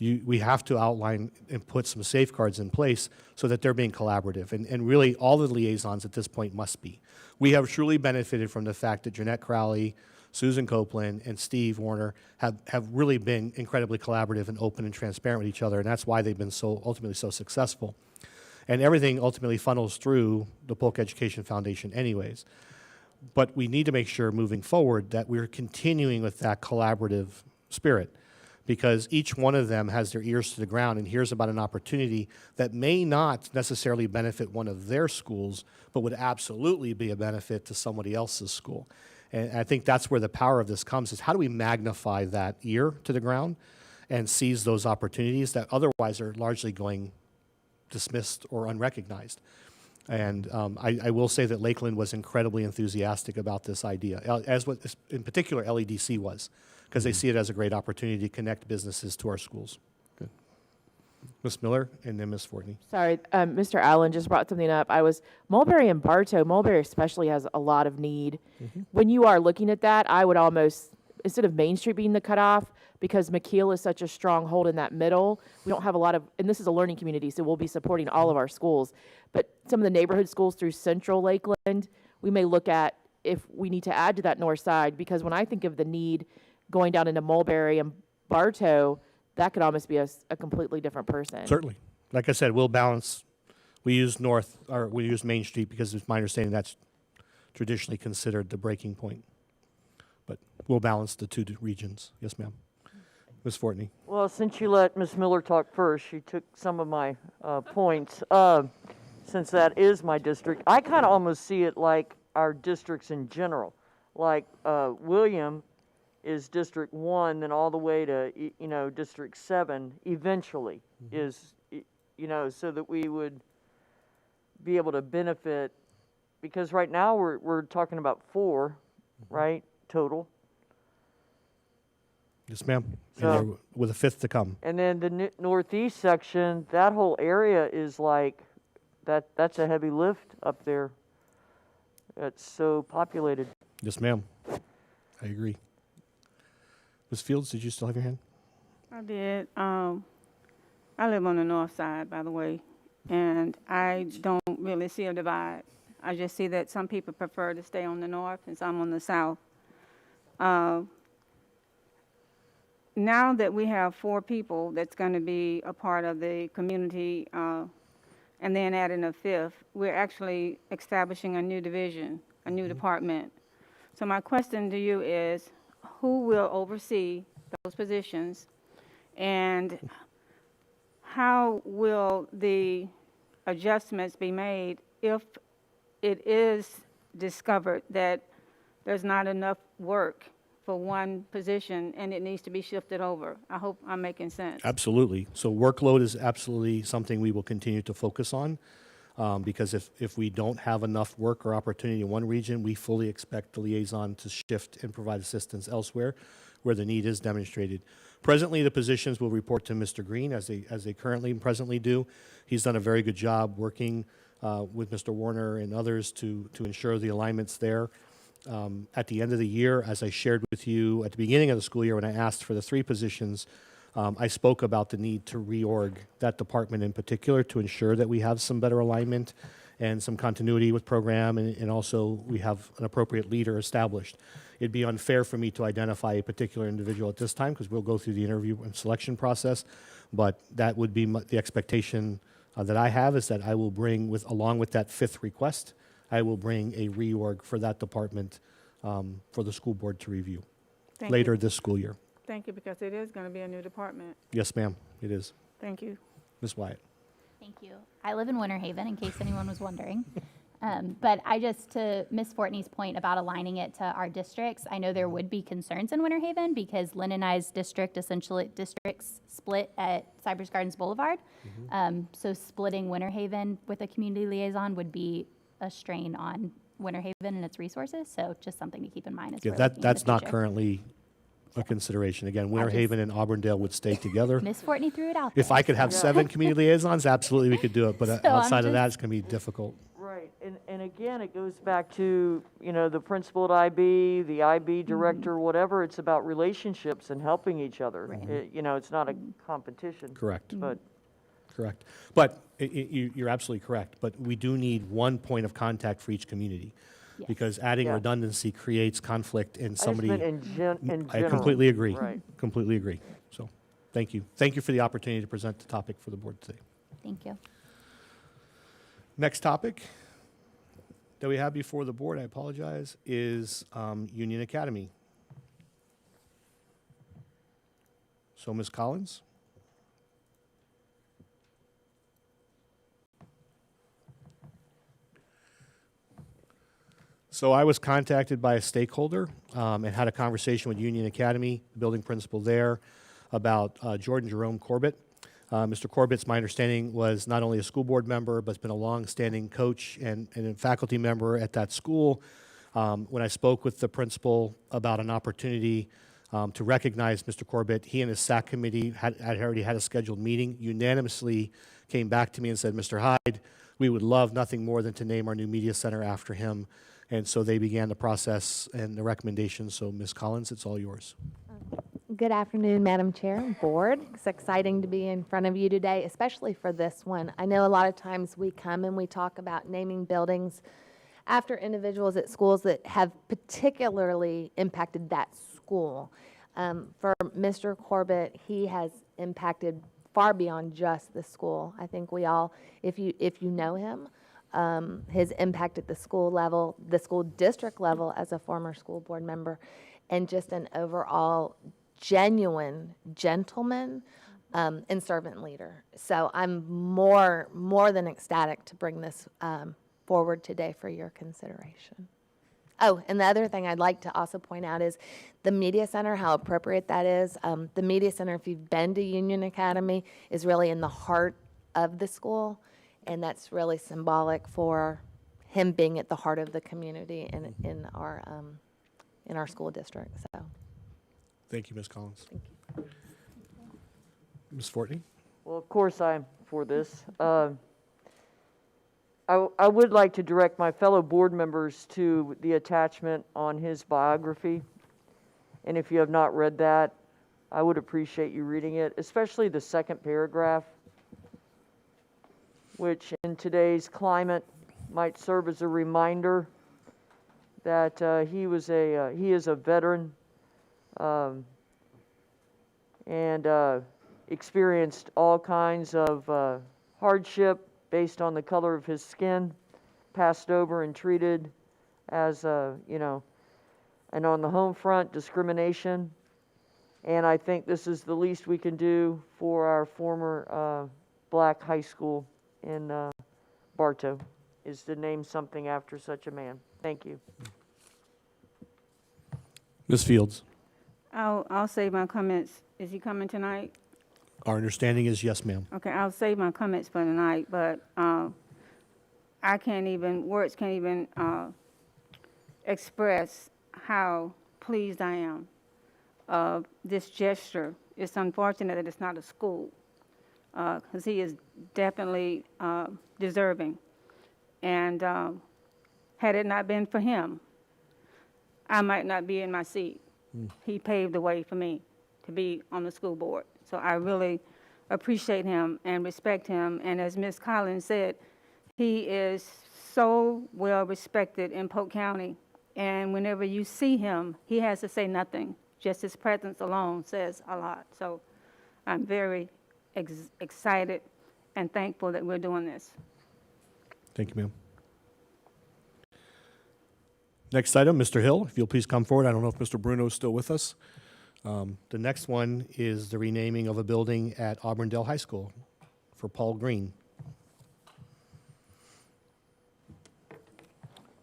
We have to outline and put some safeguards in place so that they're being collaborative. And really, all the liaisons at this point must be. We have truly benefited from the fact that Jeanette Crowley, Susan Copeland, and Steve Warner have really been incredibly collaborative and open and transparent with each other, and that's why they've been ultimately so successful. And everything ultimately funnels through the Polk Education Foundation anyways. But we need to make sure moving forward that we're continuing with that collaborative spirit, because each one of them has their ears to the ground and hears about an opportunity that may not necessarily benefit one of their schools, but would absolutely be a benefit to somebody else's school. And I think that's where the power of this comes, is how do we magnify that ear to the ground and seize those opportunities that otherwise are largely going dismissed or unrecognized. And I will say that Lakeland was incredibly enthusiastic about this idea, as in particular LEDC was, because they see it as a great opportunity to connect businesses to our schools. Good. Ms. Miller, and then Ms. Fortney. Sorry, Mr. Allen just brought something up. Mulberry and Bartow, Mulberry especially has a lot of need. When you are looking at that, I would almost, instead of Main Street being the cutoff, because McKeel is such a stronghold in that middle, we don't have a lot of, and this is a learning community, so we'll be supporting all of our schools. But some of the neighborhood schools through Central Lakeland, we may look at if we need to add to that north side, because when I think of the need going down into Mulberry and Bartow, that could almost be a completely different person. Certainly. Like I said, we'll balance. We use Main Street because it's my understanding that's traditionally considered the breaking point. But we'll balance the two regions. Yes, ma'am. Ms. Fortney. Well, since you let Ms. Miller talk first, she took some of my points. since that is my district, I kind of almost see it like our districts in general. Like William is District 1, then all the way to, District 7 eventually is, so that we would be able to benefit, because right now we're talking about 4, right, total. Yes, ma'am. So- And there, with a 5th to come. And then the northeast section, that whole area is like, that's a heavy lift up there. It's so populated. Yes, ma'am. I agree. Ms. Fields, did you still have your hand? I did. I live on the north side, by the way, and I don't really see a divide. I just see that some people prefer to stay on the north and some on the south. Now that we have 4 people that's going to be a part of the community, and then adding a 5th, we're actually establishing a new division, a new department. So my question to you is, who will oversee those positions? And how will the adjustments be made if it is discovered that there's not enough work for one position and it needs to be shifted over? I hope I'm making sense. Absolutely. So workload is absolutely something we will continue to focus on, because if we don't have enough work or opportunity in one region, we fully expect the liaison to shift and provide assistance elsewhere where the need is demonstrated. Presently, the positions will report to Mr. Green, as they currently and presently do. He's done a very good job working with Mr. Warner and others to ensure the alignment's there. At the end of the year, as I shared with you at the beginning of the school year when I asked for the 3 positions, I spoke about the need to reorg that department in particular to ensure that we have some better alignment and some continuity with program, and also we have an appropriate leader established. It'd be unfair for me to identify a particular individual at this time because we'll go through the interview and selection process, but that would be the expectation that I have, is that I will bring, along with that 5th request, I will bring a reorg for that department for the school board to review later this school year. Thank you, because it is going to be a new department. Yes, ma'am, it is. Thank you. Ms. Wyatt. Thank you. I live in Winter Haven, in case anyone was wondering. But to Ms. Fortney's point about aligning it to our districts, I know there would be concerns in Winter Haven because Lynn and I's districts split at Cypress Gardens Boulevard. So splitting Winter Haven with a community liaison would be a strain on Winter Haven and its resources. So just something to keep in mind as Yeah, we're looking in that's the not future. currently a consideration. Again, Winter Haven and Auburndale would stay together. Ms. Fortney threw it out there. If I could have 7 community liaisons, absolutely we could do it, but So I'm outside of that, just- it's going to be difficult. Right, and again, it goes back to, the principal at IB, the IB director, whatever, it's about relationships and helping each other. It's not a competition. Correct. But Correct. But you're absolutely correct. But we do need one point of contact for each community. Yes. Because adding Yeah. redundancy creates conflict in I just somebody. meant in general. I completely agree. Right. Completely agree. So, thank you. Thank you for the opportunity to present the topic for the board today. Thank you. Next topic that we have before the board, I apologize, is Union Academy. So, Ms. Collins? So I was contacted by a stakeholder and had a conversation with Union Academy, the building principal there, about Jordan Jerome Corbett. Mr. Corbett's, my understanding, was not only a school board member, but has been a long-standing coach and a faculty member at that school. When I spoke with the principal about an opportunity to recognize Mr. Corbett, he and his SAC committee had already had a scheduled meeting, unanimously came back to me and said, Mr. Hyde, we would love nothing more than to name our new media center after him. And so they began the process and the recommendation. So, Ms. Collins, it's all yours. Good afternoon, Madam Chair and Board. It's exciting to be in front of you today, especially for this one. I know a lot of times we come and we talk about naming buildings after individuals at schools that have particularly impacted that school. For Mr. Corbett, he has impacted far beyond just the school. I think we all, if you know him, his impact at the school level, the school district level as a former school board member, and just an overall genuine gentleman, and servant leader. So I'm more than ecstatic to bring this forward today for your consideration. Oh, and the other thing I'd like to also point out is the Media Center, how appropriate that is. The Media Center, if you've been to Union Academy, is really in the heart of the school, and that's really symbolic for him being at the heart of the community in our school district. So, Thank you, Ms. Collins. thank you. Ms. Fortney? Well, of course I'm for this. I would like to direct my fellow board members to the attachment on his biography. And if you have not read that, I would appreciate you reading it, especially the second paragraph, which in today's climate might serve as a reminder that he is a veteran and experienced all kinds of hardship based on the color of his skin, passed over and treated as, and on the home front, discrimination. And I think this is the least we can do for our former black high school in Bartow, is to name something after such a man. Thank you. Ms. Fields? I'll save my comments. Is he coming tonight? Our understanding is yes, ma'am. Okay, I'll save my comments for tonight, but words can't even express how pleased I am of this gesture. It's unfortunate that it's not a school, because he is definitely deserving. And had it not been for him, I might not be in my seat. He paved the way for me to be on the school board. So I really appreciate him and respect him. And as Ms. Collins said, he is so well respected in Polk County. And whenever you see him, he has to say nothing. Just his presence alone says a lot. So I'm very excited and thankful that we're doing this. Thank you, ma'am. Next item, Mr. Hill, if you'll please come forward. I don't know if Mr. Bruno is still with us. The next one is the renaming of a building at Auburndale High School for Paul Green.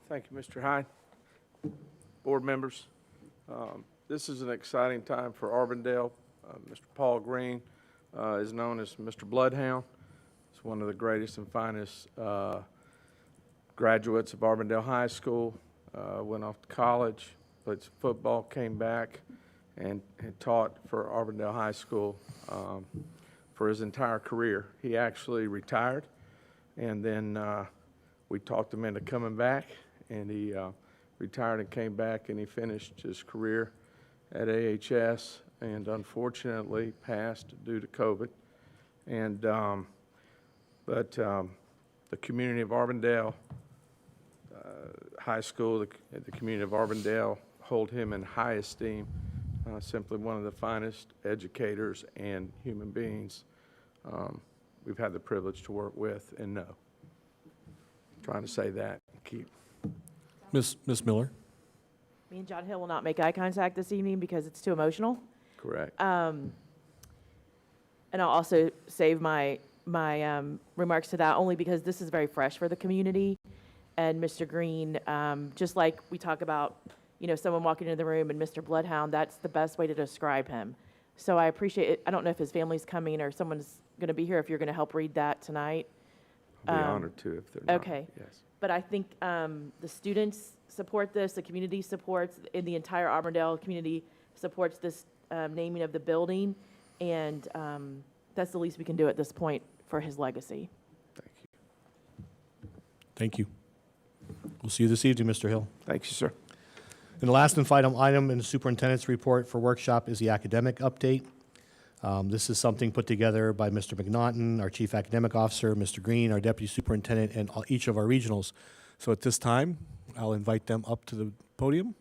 Thank you, Mr. Hyde. Board members, this is an exciting time for Auburndale. Mr. Paul Green is known as Mr. Bloodhound. He's one of the greatest and finest graduates of Auburndale High School. Went off to college, played some football, came back, and taught for Auburndale High School for his entire career. He actually retired, and then we talked him into coming back, and he retired and came back, and he finished his career at AHS, and unfortunately passed due to COVID. And but the community of Auburndale High School, the community of Auburndale hold him in high esteem. Simply one of the finest educators and human beings we've had the privilege to work with and know. Trying to say that and keep. Ms. Miller? Me and John Hill will not make eye contact this evening because it's too emotional. Correct. And I'll also save my remarks to that only because this is very fresh for the community. And Mr. Green, just like we talk about, someone walking into the room and Mr. Bloodhound, that's the best way to describe him. So I appreciate it. I don't know if his family's coming or someone's going to be here, if you're going to help read that tonight. I'll be honored to if they're not. Okay. Yes. But I think the students support this, the community supports, and the entire Auburndale community supports this naming of the building, and that's the least we can do at this point for his legacy. Thank you. Thank you. We'll see you this evening, Mr. Hill. Thank you, sir. And the last and final item in the superintendent's report for workshop is the academic update. This is something put together by Mr. McNaughton, our chief academic officer, Mr. Green, our deputy superintendent, and each of our regionals. So at this time, I'll invite them up to the podium.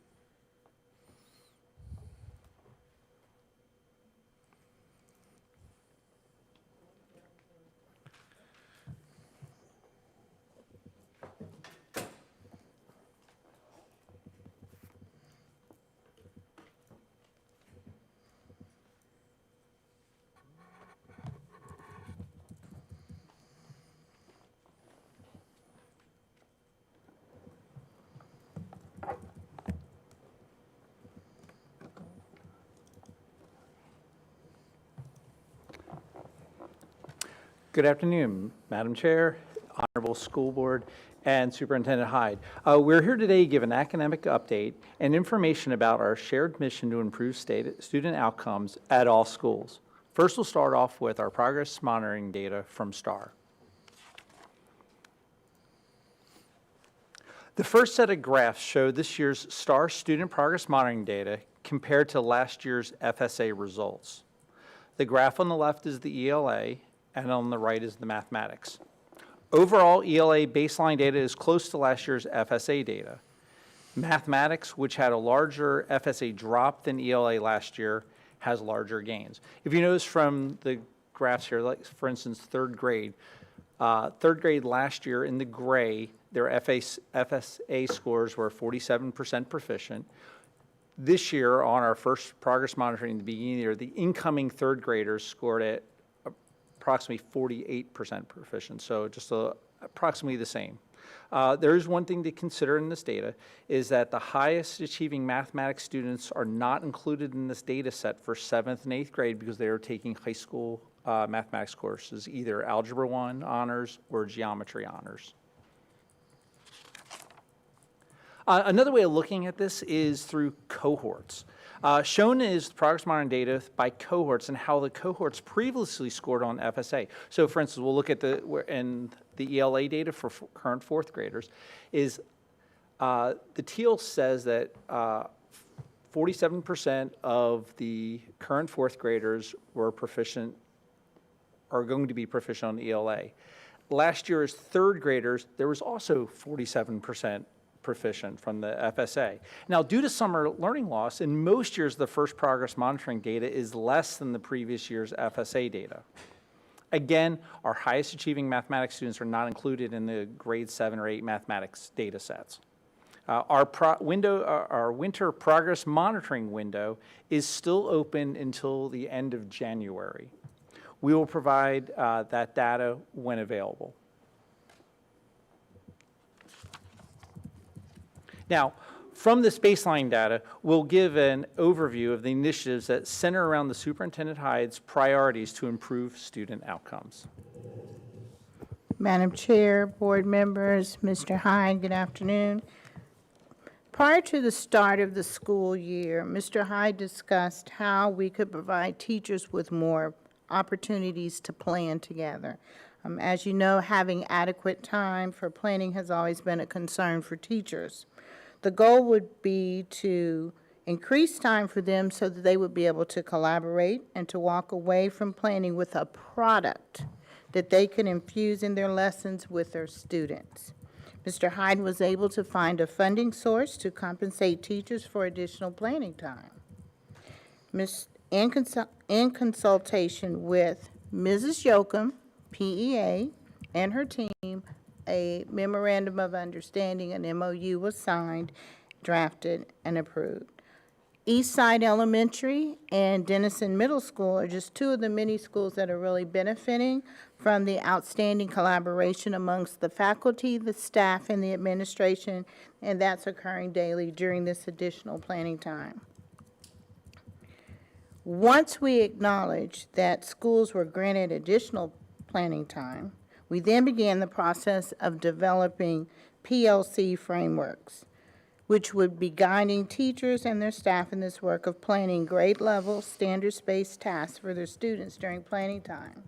Good afternoon, Madam Chair, Honorable School Board, and Superintendent Hyde. We're here today to give an academic update and information about our shared mission to improve student outcomes at all schools. First, we'll start off with our progress monitoring data from STAR. The first set of graphs show this year's STAR student progress monitoring data compared to last year's FSA results. The graph on the left is the ELA, and on the right is the mathematics. Overall, ELA baseline data is close to last year's FSA data. Mathematics, which had a larger FSA drop than ELA last year, has larger gains. If you notice from the graphs here, like for instance, third grade last year in the gray, their FSA scores were 47% proficient. This year, on our first progress monitoring at the beginning of the year, the incoming third graders scored at approximately 48% proficient, so just approximately the same. There is one thing to consider in this data, is that the highest achieving mathematics students are not included in this data set for 7th and 8th grade because they are taking high school mathematics courses, either Algebra 1 honors or Geometry honors. Another way of looking at this is through cohorts. Shown is progress monitoring data by cohorts and how the cohorts previously scored on FSA. So for instance, we'll look at the ELA data for current 4th graders. Is the teal says that 47% of the current 4th graders were proficient, are going to be proficient on ELA. Last year's 3rd graders, there was also 47% proficient from the FSA. Now, due to summer learning loss, in most years, the first progress monitoring data is less than the previous year's FSA data. Again, our highest achieving mathematics students are not included in the grade 7 or 8 mathematics data sets. Our winter progress monitoring window is still open until the end of January. We will provide that data when available. Now, from this baseline data, we'll give an overview of the initiatives that center around the Superintendent Hyde's priorities to improve student outcomes. Madam Chair, board members, Mr. Hyde, good afternoon. Prior to the start of the school year, Mr. Hyde discussed how we could provide teachers with more opportunities to plan together. As you know, having adequate time for planning has always been a concern for teachers. The goal would be to increase time for them so that they would be able to collaborate and to walk away from planning with a product that they can infuse in their lessons with their students. Mr. Hyde was able to find a funding source to compensate teachers for additional planning time. In consultation with Mrs. Yoakum, PEA, and her team, a memorandum of understanding, an MOU, was signed, drafted, and approved. Eastside Elementary and Denison Middle School are just two of the many schools that are really benefiting from the outstanding collaboration amongst the faculty, the staff, and the administration, and that's occurring daily during this additional planning time. Once we acknowledged that schools were granted additional planning time, we then began the process of developing PLC frameworks, which would be guiding teachers and their staff in this work of planning grade-level, standards-based tasks for their students during planning time.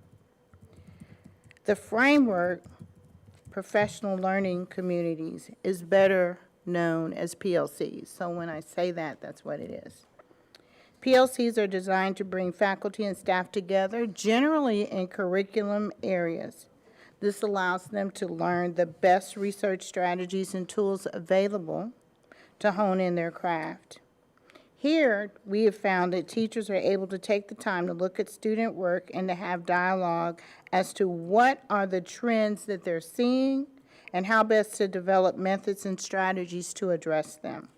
The framework, Professional Learning Communities, is better known as PLCs. So when I say that, that's what it is. PLCs are designed to bring faculty and staff together, generally in curriculum areas. This allows them to learn the best research strategies and tools available to hone in their craft. Here, we have found that teachers are able to take the time to look at student work and to have dialogue as to what are the trends that they're seeing and how best to develop methods and strategies to address them.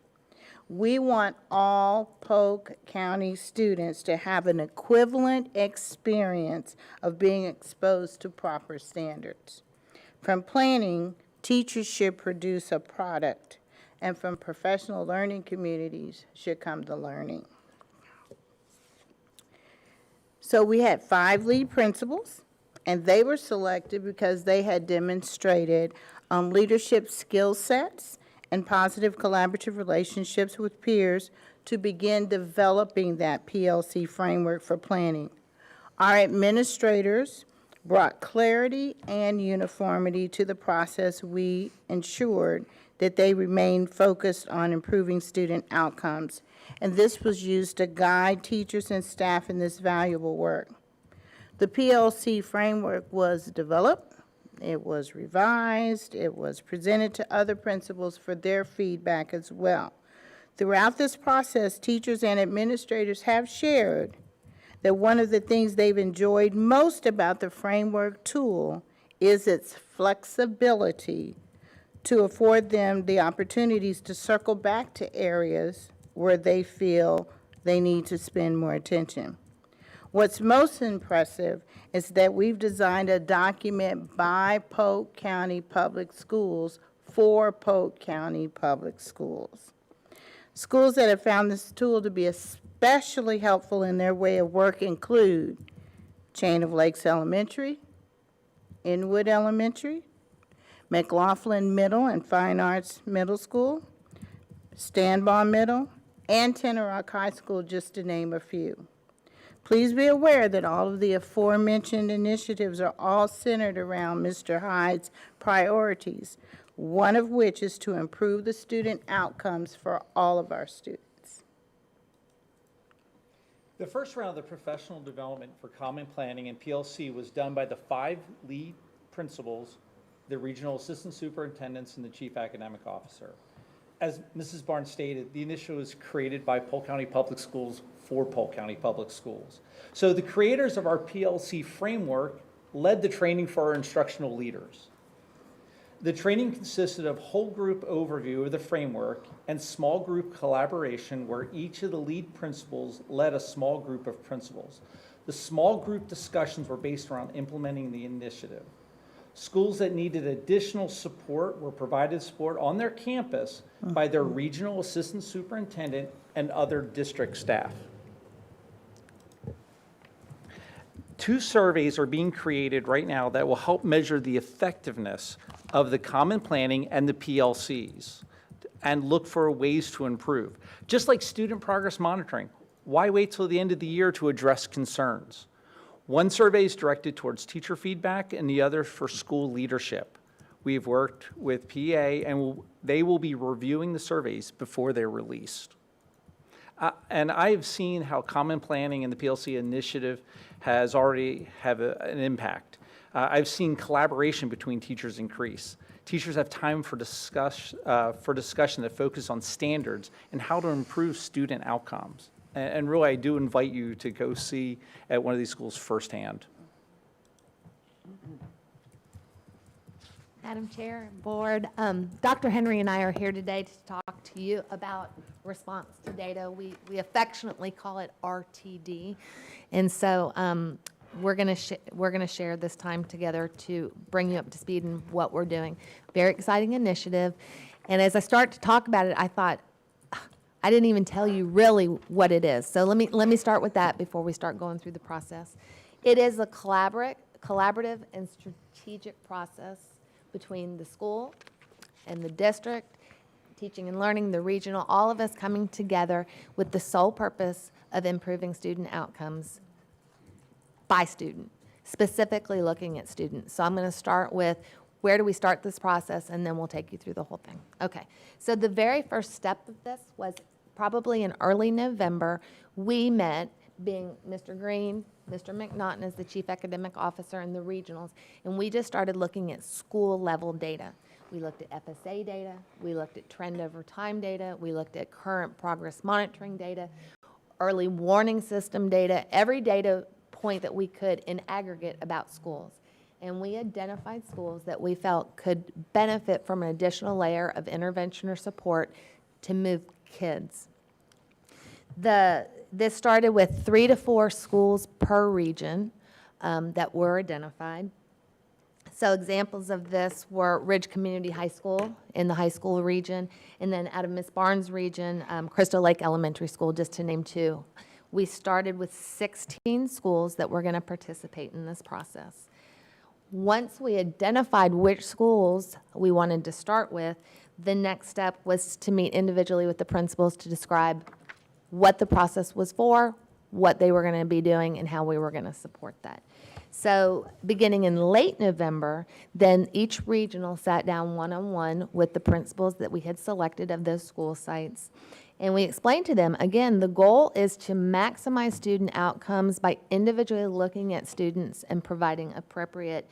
We want all Polk County students to have an equivalent experience of being exposed to proper standards. From planning, teachers should produce a product, and from professional learning communities should come the learning. So we had 5 lead principals and they were selected because they had demonstrated leadership skill sets and positive collaborative relationships with peers to begin developing that PLC framework for planning. Our administrators brought clarity and uniformity to the process. We ensured that they remained focused on improving student outcomes, and this was used to guide teachers and staff in this valuable work. The PLC framework was developed, it was revised, it was presented to other principals for their feedback as well. Throughout this process, teachers and administrators have shared that one of the things they've enjoyed most about the framework tool is its flexibility to afford them the opportunities to circle back to areas where they feel they need to spend more attention. What's most impressive is that we've designed a document by Polk County Public Schools for Polk County Public Schools. Schools that have found this tool to be especially helpful in their way of work include Chain of Lakes Elementary, Inwood Elementary, McLaughlin Middle and Fine Arts Middle School, Stanbaugh Middle, and Tenor Rock High School, just to name a few. Please be aware that all of the aforementioned initiatives are all centered around Mr. Hyde's priorities, one of which is to improve the student outcomes for all of our students. The first round of the professional development for common planning and PLC was done by the 5 lead principals, the regional assistant superintendents, and the chief academic officer. As Mrs. Barnes stated, the initiative was created by Polk County Public Schools for Polk County Public Schools. So the creators of our PLC framework led the training for our instructional leaders. The training consisted of whole group overview of the framework and small group collaboration where each of the lead principals led a small group of principals. The small group discussions were based around implementing the initiative. Schools that needed additional support were provided support on their campus by their regional assistant superintendent and other district staff. 2 surveys are being created right now that will help measure the effectiveness of the common planning and the PLCs and look for ways to improve. Just like student progress monitoring, why wait till the end of the year to address concerns? One survey is directed towards teacher feedback and the other for school leadership. We've worked with PA and they will be reviewing the surveys before they're released. And I've seen how common planning and the PLC initiative has already have an impact. I've seen collaboration between teachers increase. Teachers have time for discussion that focus on standards and how to improve student outcomes. And really, I do invite you to go see at one of these schools firsthand. Madam Chair, Board, Dr. Henry and I are here today to talk to you about response to data. We affectionately call it RTD. And so we're going to share this time together to bring you up to speed in what we're doing. Very exciting initiative. And as I start to talk about it, I thought, I didn't even tell you really what it is. So let me start with that before we start going through the process. It is a collaborative and strategic process between the school and the district, teaching and learning, the regional, all of us coming together with the sole purpose of improving student outcomes by student, specifically looking at students. So I'm going to start with where do we start this process, and then we'll take you through the whole thing. Okay, so the very first step of this was probably in early November. We met, being Mr. Green, Mr. McNaughton as the chief academic officer, and the regionals, and we just started looking at school level data. We looked at FSA data, we looked at trend over time data, we looked at current progress monitoring data, early warning system data, every data point that we could in aggregate about schools. And we identified schools that we felt could benefit from an additional layer of intervention or support to move kids. This started with 3 to 4 schools per region that were identified. So examples of this were Ridge Community High School in the high school region, and then out of Ms. Barnes' region, Crystal Lake Elementary School, just to name 2. We started with 16 schools that were going to participate in this process. Once we identified which schools we wanted to start with, the next step was to meet individually with the principals to describe what the process was for, what they were going to be doing, and how we were going to support that. So beginning in late November, then each regional sat down one-on-one with the principals that we had selected of those school sites. And we explained to them, again, the goal is to maximize student outcomes by individually looking at students and providing appropriate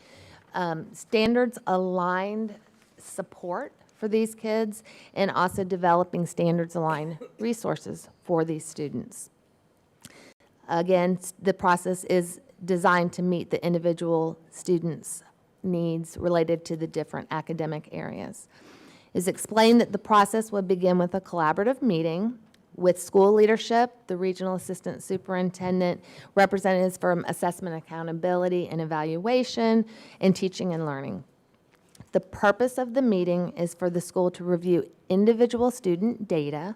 standards-aligned support for these kids, and also developing standards-aligned resources for these students. Again, the process is designed to meet the individual students' needs related to the different academic areas. It's explained that the process would begin with a collaborative meeting with school leadership, the regional assistant superintendent, representatives from assessment, accountability, and evaluation, and teaching and learning. The purpose of the meeting is for the school to review individual student data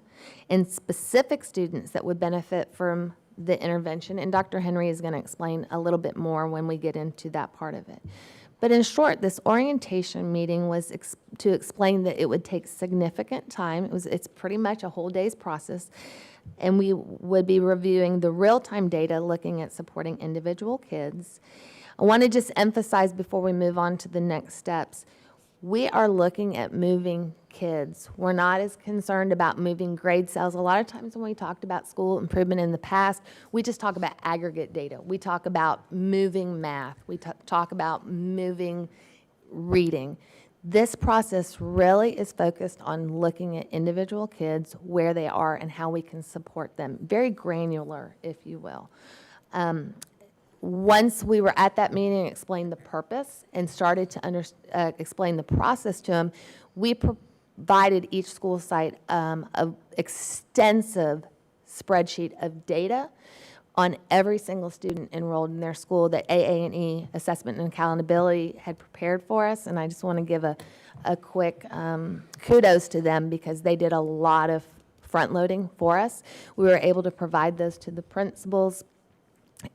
and specific students that would benefit from the intervention, and Dr. Henry is going to explain a little bit more when we get into that part of it. But in short, this orientation meeting was to explain that it would take significant time. It's pretty much a whole day's process, and we would be reviewing the real-time data, looking at supporting individual kids. I want to just emphasize before we move on to the next steps, we are looking at moving kids. We're not as concerned about moving grade cells. A lot of times when we talked about school improvement in the past, we just talk about aggregate data. We talk about moving math. We talk about moving reading. This process really is focused on looking at individual kids, where they are, and how we can support them. Very granular, if you will. Once we were at that meeting and explained the purpose and started to explain the process to them, we provided each school site an extensive spreadsheet of data on every single student enrolled in their school that AA&E Assessment and Accountability had prepared for us. And I just want to give a quick kudos to them, because they did a lot of front loading for us. We were able to provide those to the principals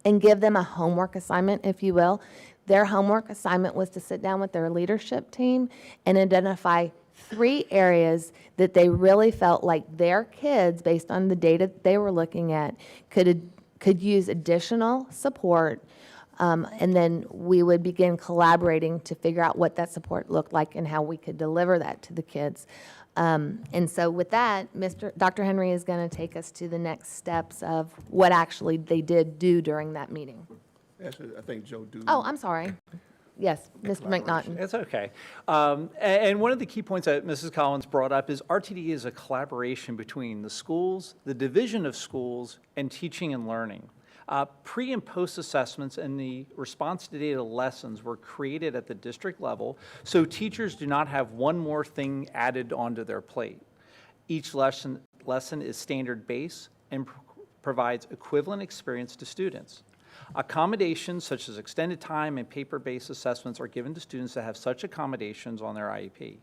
and give them a homework assignment, if you will. Their homework assignment was to sit down with their leadership team and identify 3 areas that they really felt like their kids, based on the data they were looking at, could use additional support. And then we would begin collaborating to figure out what that support looked like and how we could deliver that to the kids. And so with that, Dr. Henry is going to take us to the next steps of what actually they did do during that meeting. Actually, I think Joe do. Oh, I'm sorry. Yes, Mr. McNaughton. It's okay. And one of the key points that Mrs. Collins brought up is RTD is a collaboration between the schools, the division of schools, and teaching and learning. Pre and post assessments and the response to data lessons were created at the district level, so teachers do not have one more thing added onto their plate. Each lesson is standard based and provides equivalent experience to students. Accommodations such as extended time and paper-based assessments are given to students that have such accommodations on their IEP.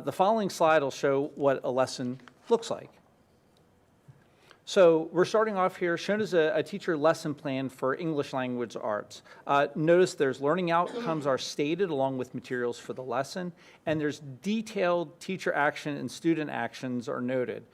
The following slide will show what a lesson looks like. So we're starting off here, shown as a teacher lesson plan for English language arts. Notice there's learning outcomes are stated along with materials for the lesson, and there's detailed teacher action and student actions are noted.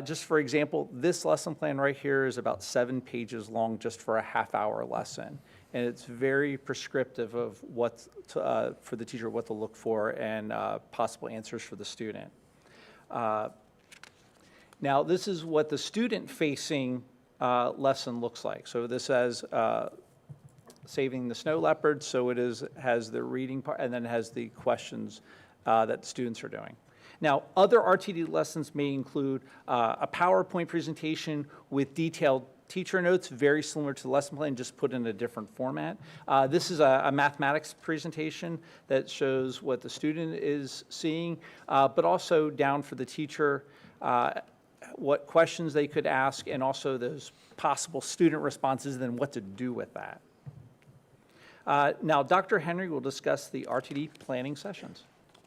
Just for example, this lesson plan right here is about 7 pages long just for a half-hour lesson. And it's very prescriptive of what for the teacher, what to look for, and possible answers for the student. Now, this is what the student-facing lesson looks like. So this says saving the snow leopard, so it has the reading part, and then it has the questions that the students are doing. Now, other RTD lessons may include a PowerPoint presentation with detailed teacher notes, very similar to the lesson plan, just put in a different format. This is a mathematics presentation that shows what the student is seeing, but also down for the teacher, what questions they could ask, and also those possible student responses, and then what to do with that. Now, Dr. Henry will discuss the RTD planning sessions.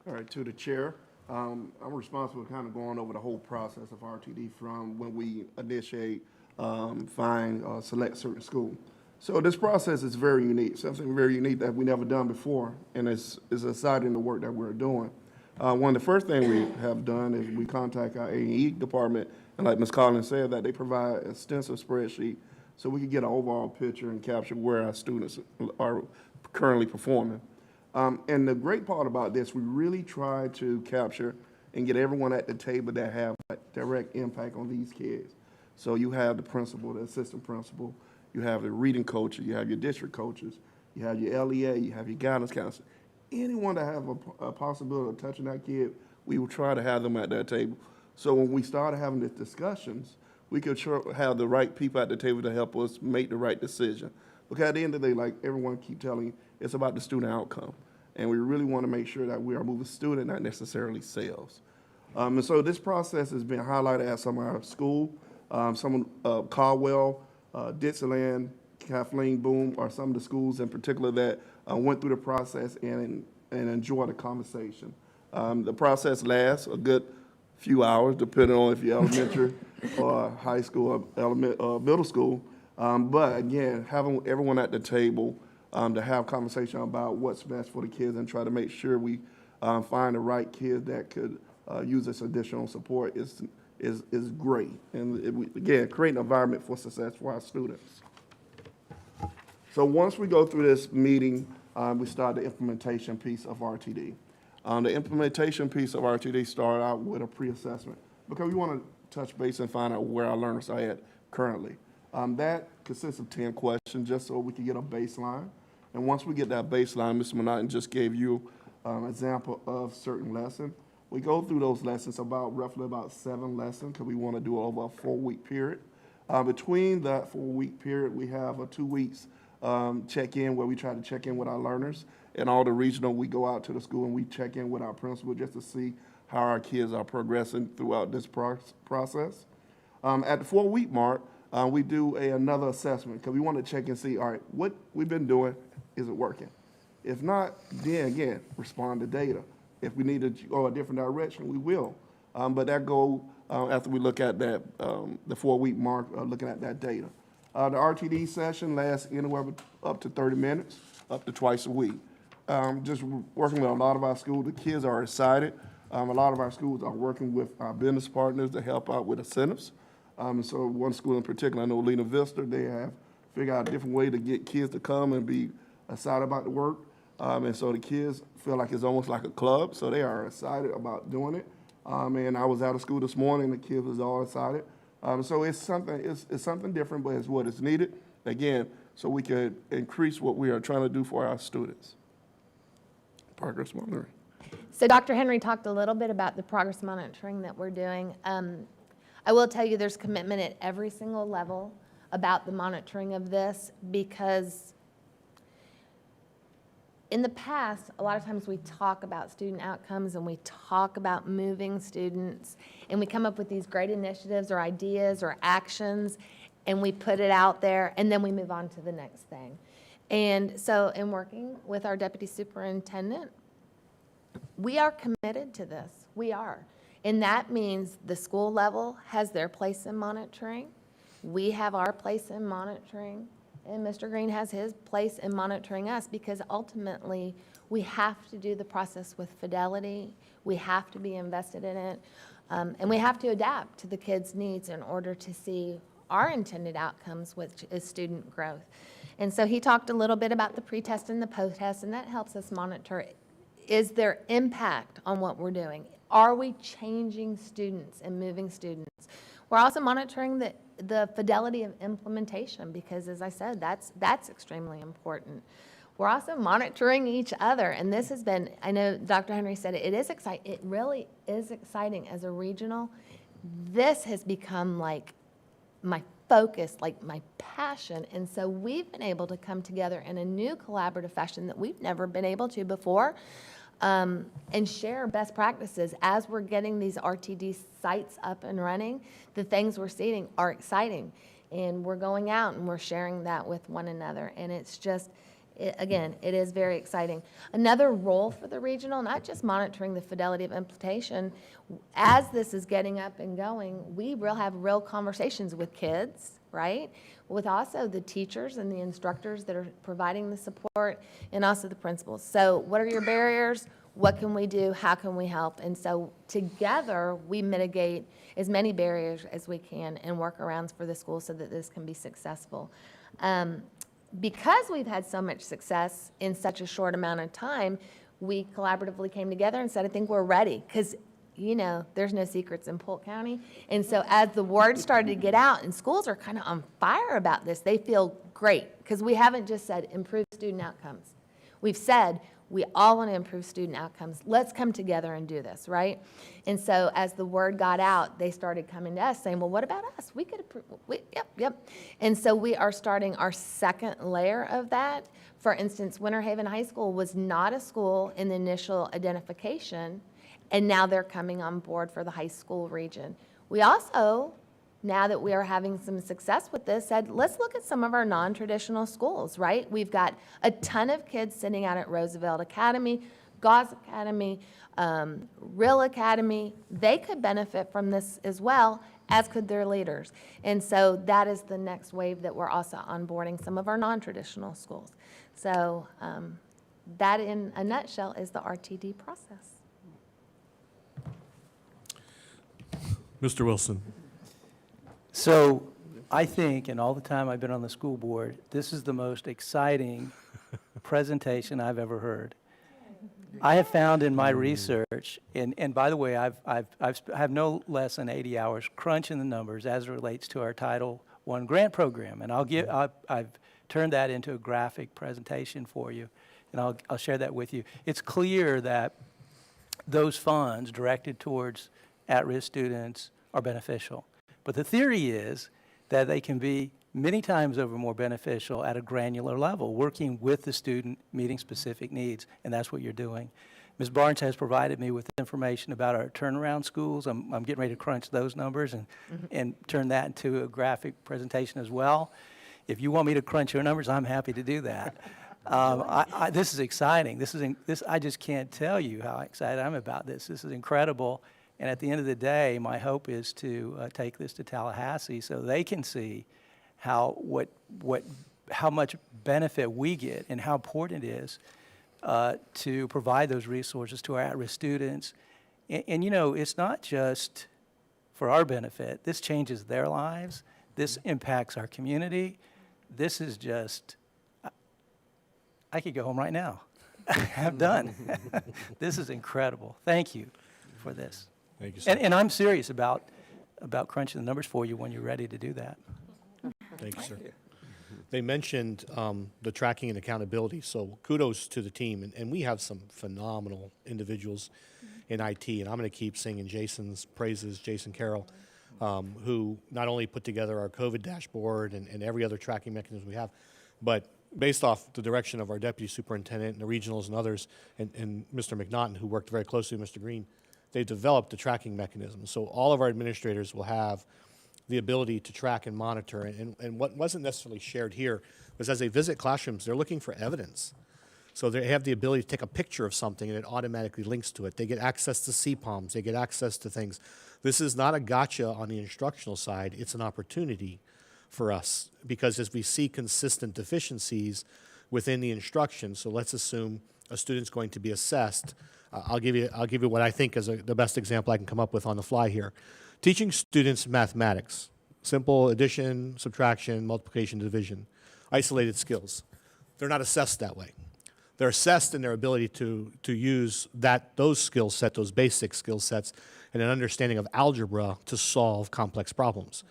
All right, to the chair. I'm responsible for kind of going over the whole process of RTD from when we initiate, find, select certain school. So this process is very unique, something very unique that we never done before, and it's exciting the work that we're doing. One of the first things we have done is we contact our A&E department, and like Ms. Collins said, that they provide an extensive spreadsheet so we can get an overall picture and capture where our students are currently performing. And the great part about this, we really try to capture and get everyone at the table that have a direct impact on these kids. So you have the principal, the assistant principal, you have the reading coach, you have your district coaches, you have your LEA, you have your guidance counselor. Anyone that have a possibility of touching that kid, we will try to have them at that table. So when we started having these discussions, we could have the right people at the table to help us make the right decision. Because at the end of the day, like everyone keep telling you, it's about the student outcome. And we really want to make sure that we are moving student, not necessarily sales. And so this process has been highlighted at some of our school, Caldwell, Dixieland, Kathleen Boone are some of the schools in particular that went through the process and enjoyed the conversation. The process lasts a good few hours, depending on if you're elementary or high school or middle school. But again, having everyone at the table to have conversation about what's best for the kids and try to make sure we find the right kids that could use this additional support is great. And again, creating an environment for success for our students. So once we go through this meeting, we start the implementation piece of RTD. The implementation piece of RTD started out with a pre-assessment because we want to touch base and find out where our learners are at currently. That consists of 10 questions just so we can get a baseline. And once we get that baseline, Mr. Monatin just gave you an example of certain lessons. We go through those lessons roughly about 7 lessons because we want to do it over a 4-week period. Between that 4-week period, we have a 2 weeks check-in where we try to check in with our learners. And all the regional, we go out to the school and we check in with our principal just to see how our kids are progressing throughout this process. At the 4-week mark, we do another assessment because we want to check and see, all right, what we've been doing, is it working? If not, then again, respond to data. If we need to go a different direction, we will. But that go after we look at that, the 4-week mark, looking at that data. The RTD session lasts anywhere up to 30 minutes, up to twice a week. Just working with a lot of our schools, the kids are excited. A lot of our schools are working with our business partners to help out with incentives. So one school in particular, I know Lena Vista, they have figured out a different way to get kids to come and be excited about the work. And so the kids feel like it's almost like a club, so they are excited about doing it. And I was out of school this morning, the kids was all excited. So it's something different, but it's what is needed, again, so we can increase what we are trying to do for our students. Progress monitoring. So Dr. Henry talked a little bit about the progress monitoring that we're doing. I will tell you there's commitment at every single level about the monitoring of this because in the past, a lot of times we talk about student outcomes and we talk about moving students and we come up with these great initiatives or ideas or actions and we put it out there and then we move on to the next thing. And so in working with our deputy superintendent, we are committed to this. We are. And that means the school level has their place in monitoring. We have our place in monitoring. And Mr. Green has his place in monitoring us because ultimately we have to do the process with fidelity. We have to be invested in it. And we have to adapt to the kids' needs in order to see our intended outcomes, which is student growth. And so he talked a little bit about the pre-test and the post-test, and that helps us monitor, is there impact on what we're doing? Are we changing students and moving students? We're also monitoring the fidelity of implementation because, as I said, that's extremely important. We're also monitoring each other, and this has been, I know Dr. Henry said it is exciting. It really is exciting as a regional. This has become like my focus, like my passion, and so we've been able to come together in a new collaborative fashion that we've never been able to before. And share best practices as we're getting these RTD sites up and running. The things we're seeing are exciting, and we're going out and we're sharing that with one another, and it's just, again, it is very exciting. Another role for the regional, not just monitoring the fidelity of implementation, as this is getting up and going, we will have real conversations with kids right? With also the teachers and the instructors that are providing the support, and also the principals. So what are your barriers? What can we do? How can we help? And so together, we mitigate as many barriers as we can and workarounds for the school so that this can be successful. Because we've had so much success in such a short amount of time, we collaboratively came together and said, I think we're ready, because you know, there's no secrets in Polk County. And so as the word started to get out, and schools are kind of on fire about this, they feel great, because we haven't just said improve student outcomes. We've said we all want to improve student outcomes. Let's come together and do this, right? And so as the word got out, they started coming to us saying, well, what about us? We could approve. Yep. And so we are starting our second layer of that. For instance, Winter Haven High School was not a school in the initial identification, and now they're coming on board for the high school region. We also, now that we are having some success with this, said, let's look at some of our non-traditional schools, right? We've got a ton of kids sitting out at Roosevelt Academy, Gauze Academy, Real Academy. They could benefit from this as well, as could their leaders. And so that is the next wave that we're also onboarding some of our non-traditional schools. So that in a nutshell is the RTD process. Mr. Wilson. So I think, in all the time I've been on the school board, this is the most exciting presentation I've ever heard. I have found in my research, and by the way, I have no less than 80 hours crunching the numbers as it relates to our Title I grant program, and I've turned that into a graphic presentation for you, and I'll share that with you. It's clear that those funds directed towards at-risk students are beneficial. But the theory is that they can be many times over more beneficial at a granular level, working with the student, meeting specific needs, and that's what you're doing. Ms. Barnes has provided me with information about our turnaround schools. I'm getting ready to crunch those numbers and turn that into a graphic presentation as well. If you want me to crunch your numbers, I'm happy to do that. This is exciting. I just can't tell you how excited I'm about this. This is incredible. And at the end of the day, my hope is to take this to Tallahassee so they can see how much benefit we get and how important it is to provide those resources to our at-risk students. And you know, it's not just for our benefit. This changes their lives. This impacts our community. This is just, I could go home right now. I'm done. This is incredible. Thank you for this. Thank you, sir. And I'm serious about crunching the numbers for you when you're ready to do that. Thank you, sir. They mentioned the tracking and accountability, so kudos to the team. And we have some phenomenal individuals in IT, and I'm going to keep singing Jason's praises, Jason Carroll, who not only put together our COVID dashboard and every other tracking mechanism we have, but based off the direction of our deputy superintendent and the regionals and others, and Mr. McNaughton, who worked very closely with Mr. Green, they developed the tracking mechanism. So all of our administrators will have the ability to track and monitor. And what wasn't necessarily shared here was as they visit classrooms, they're looking for evidence. So they have the ability to take a picture of something and it automatically links to it. They get access to CPOMs. They get access to things. This is not a gotcha on the instructional side. It's an opportunity for us because as we see consistent deficiencies within the instruction, so let's assume a student's going to be assessed. I'll give you what I think is the best example I can come up with on the fly here. Teaching students mathematics, simple addition, subtraction, multiplication, division, isolated skills. They're not assessed that way. They're assessed in their ability to use those skill set, those basic skill sets, and an understanding of algebra to solve complex problems.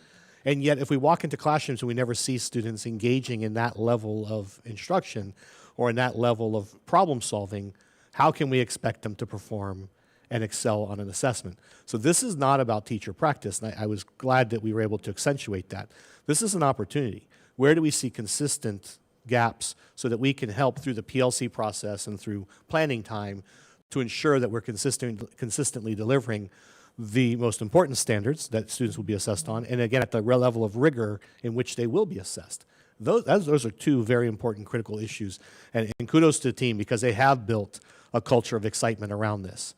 And yet, if we walk into classrooms and we never see students engaging in that level of instruction or in that level of problem solving, how can we expect them to perform and excel on an assessment? So this is not about teacher practice, and I was glad that we were able to accentuate that. This is an opportunity. Where do we see consistent gaps so that we can help through the PLC process and through planning time to ensure that we're consistently delivering the most important standards that students will be assessed on, and again, at the level of rigor in which they will be assessed. Those are two very important critical issues, and kudos to the team because they have built a culture of excitement around this.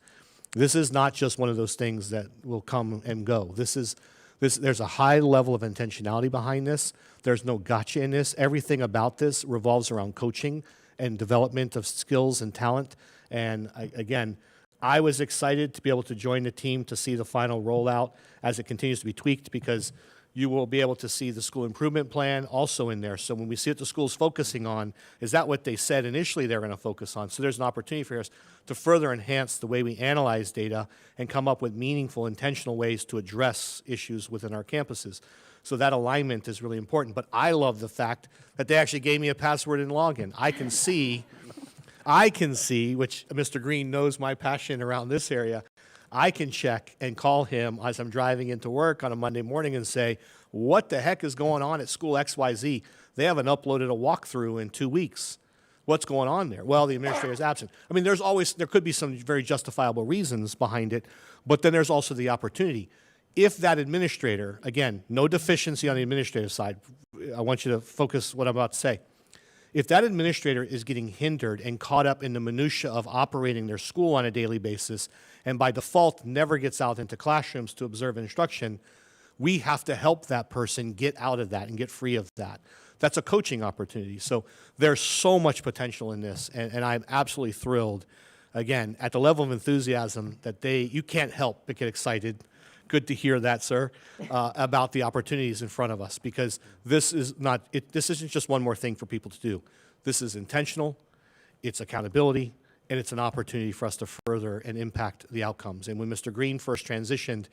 This is not just one of those things that will come and go. This is There's a high level of intentionality behind this. There's no gotcha in this. Everything about this revolves around coaching and development of skills and talent. And I was excited to be able to join the team to see the final rollout as it continues to be tweaked, because you will be able to see the school improvement plan also in there. So when we see what the school's focusing on, is that what they said initially they're going to focus on? So there's an opportunity for us to further enhance the way we analyze data and come up with meaningful, intentional ways to address issues within our campuses. So that alignment is really important. But I love the fact that they actually gave me a password and login. I can see, which Mr. Green knows my passion around this area, I can check and call him as I'm driving into work on a Monday morning and say, what the heck is going on at school XYZ? They haven't uploaded a walkthrough in 2 weeks. What's going on there? Well, the administrator is absent. I mean, there could be some very justifiable reasons behind it, but then there's also the opportunity. If that administrator, again, no deficiency on the administrative side, I want you to focus what I'm about to say. If that administrator is getting hindered and caught up in the minutia of operating their school on a daily basis, and by default never gets out into classrooms to observe instruction, we have to help that person get out of that and get free of that. That's a coaching opportunity. So there's so much potential in this, and I'm absolutely thrilled, again, at the level of enthusiasm that you can't help but get excited. Good to hear that, sir, about the opportunities in front of us, because this isn't just one more thing for people to do. This is intentional, it's accountability, and it's an opportunity for us to further and impact the outcomes. And when Mr. Green first transitioned,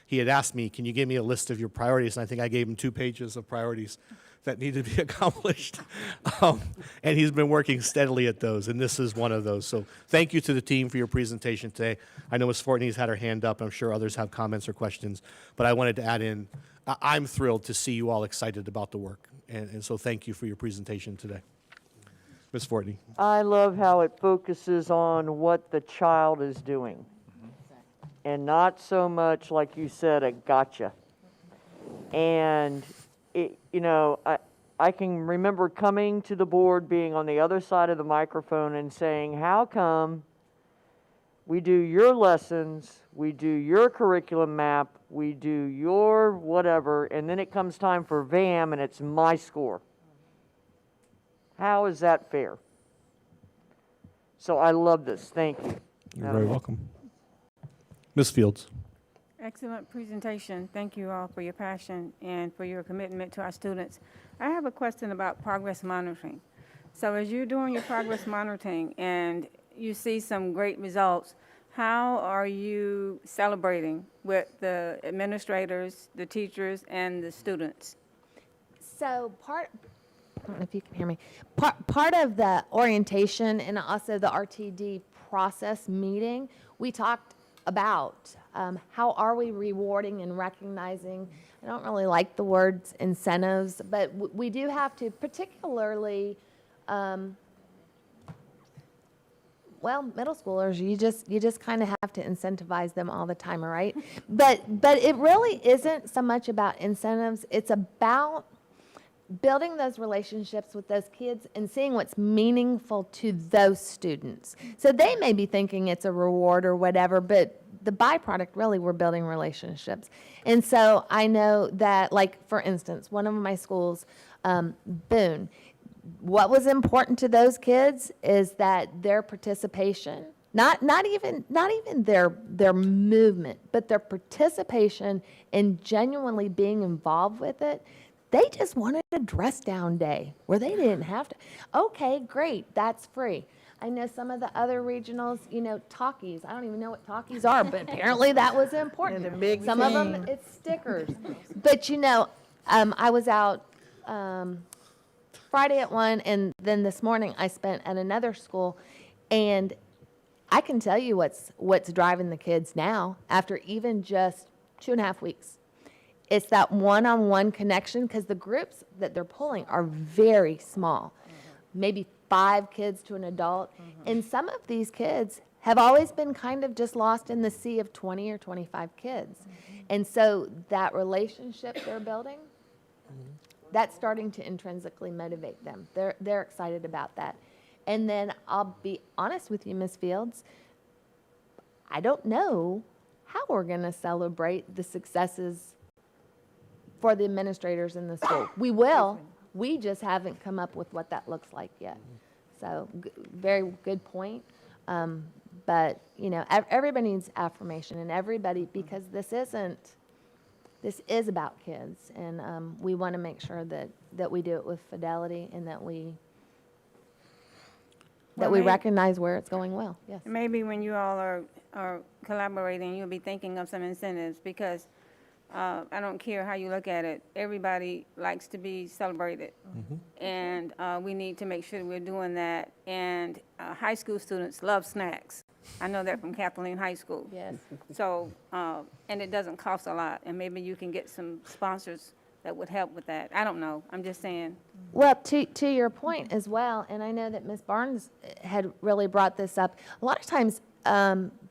he had asked me, can you give me a list of your priorities? And I think I gave him 2 pages of priorities that needed to be accomplished. And he's been working steadily at those, and this is one of those. So thank you to the team for your presentation today. I know Ms. Fortney's had her hand up. I'm sure others have comments or questions, but I wanted to add in, I'm thrilled to see you all excited about the work. And so thank you for your presentation today. Ms. Fortney. I love how it focuses on what the child is doing, and not so much, like you said, a gotcha. And I can remember coming to the board, being on the other side of the microphone and saying, how come we do your lessons, we do your curriculum map, we do your whatever, and then it comes time for VAM and it's my score? How is that fair? So I love this. Thank you. You're very welcome. Ms. Fields. Excellent presentation. Thank you all for your passion and for your commitment to our students. I have a question about progress monitoring. So as you're doing your progress monitoring and you see some great results, how are you celebrating with the administrators, the teachers, and the students? So I don't know if you can hear me. Part of the orientation and also the RTD process meeting, we talked about how are we rewarding and recognizing. I don't really like the words incentives, but we do have to, particularly, middle schoolers, you just kind of have to incentivize them all the time, right? But it really isn't so much about incentives. It's about building those relationships with those kids and seeing what's meaningful to those students. So they may be thinking it's a reward or whatever, but the byproduct, really, we're building relationships. And so I know that, like, for instance, one of my schools, Boone, what was important to those kids is that their participation, not even their movement, but their participation in genuinely being involved with it. They just wanted a dress down day where they didn't have to. Okay, great, that's free. I know some of the other regionals, talkies. I don't even know what talkies are, but apparently that was important. Some of them, it's stickers. But I was out Friday at one, and then this morning I spent at another school, and I can tell you what's driving the kids now after even just 2.5 weeks. It's that one-on-one connection, because the groups that they're pulling are very small, maybe 5 kids to an adult. And some of these kids have always been kind of just lost in the sea of 20 or 25 kids. And so that relationship they're building, that's starting to intrinsically motivate them. They're excited about that. And then I'll be honest with you, Ms. Fields, I don't know how we're going to celebrate the successes for the administrators in the school. We will, we just haven't come up with what that looks like yet. So, very good point. But, you know, everybody needs affirmation, and everybody, because this is about kids, and we want to make sure that we do it with fidelity, and that we recognize where it's going well. Yes. Maybe when you all are collaborating, you'll be thinking of some incentives, because I don't care how you look at it, everybody likes to be celebrated. And we need to make sure we're doing that. And high school students love snacks. I know that from Kathleen High School. Yes. So, and it doesn't cost a lot, and maybe you can get some sponsors that would help with that. I don't know, I'm just saying. Well, to your point as well, and I know that Ms. Barnes had really brought this up, a lot of times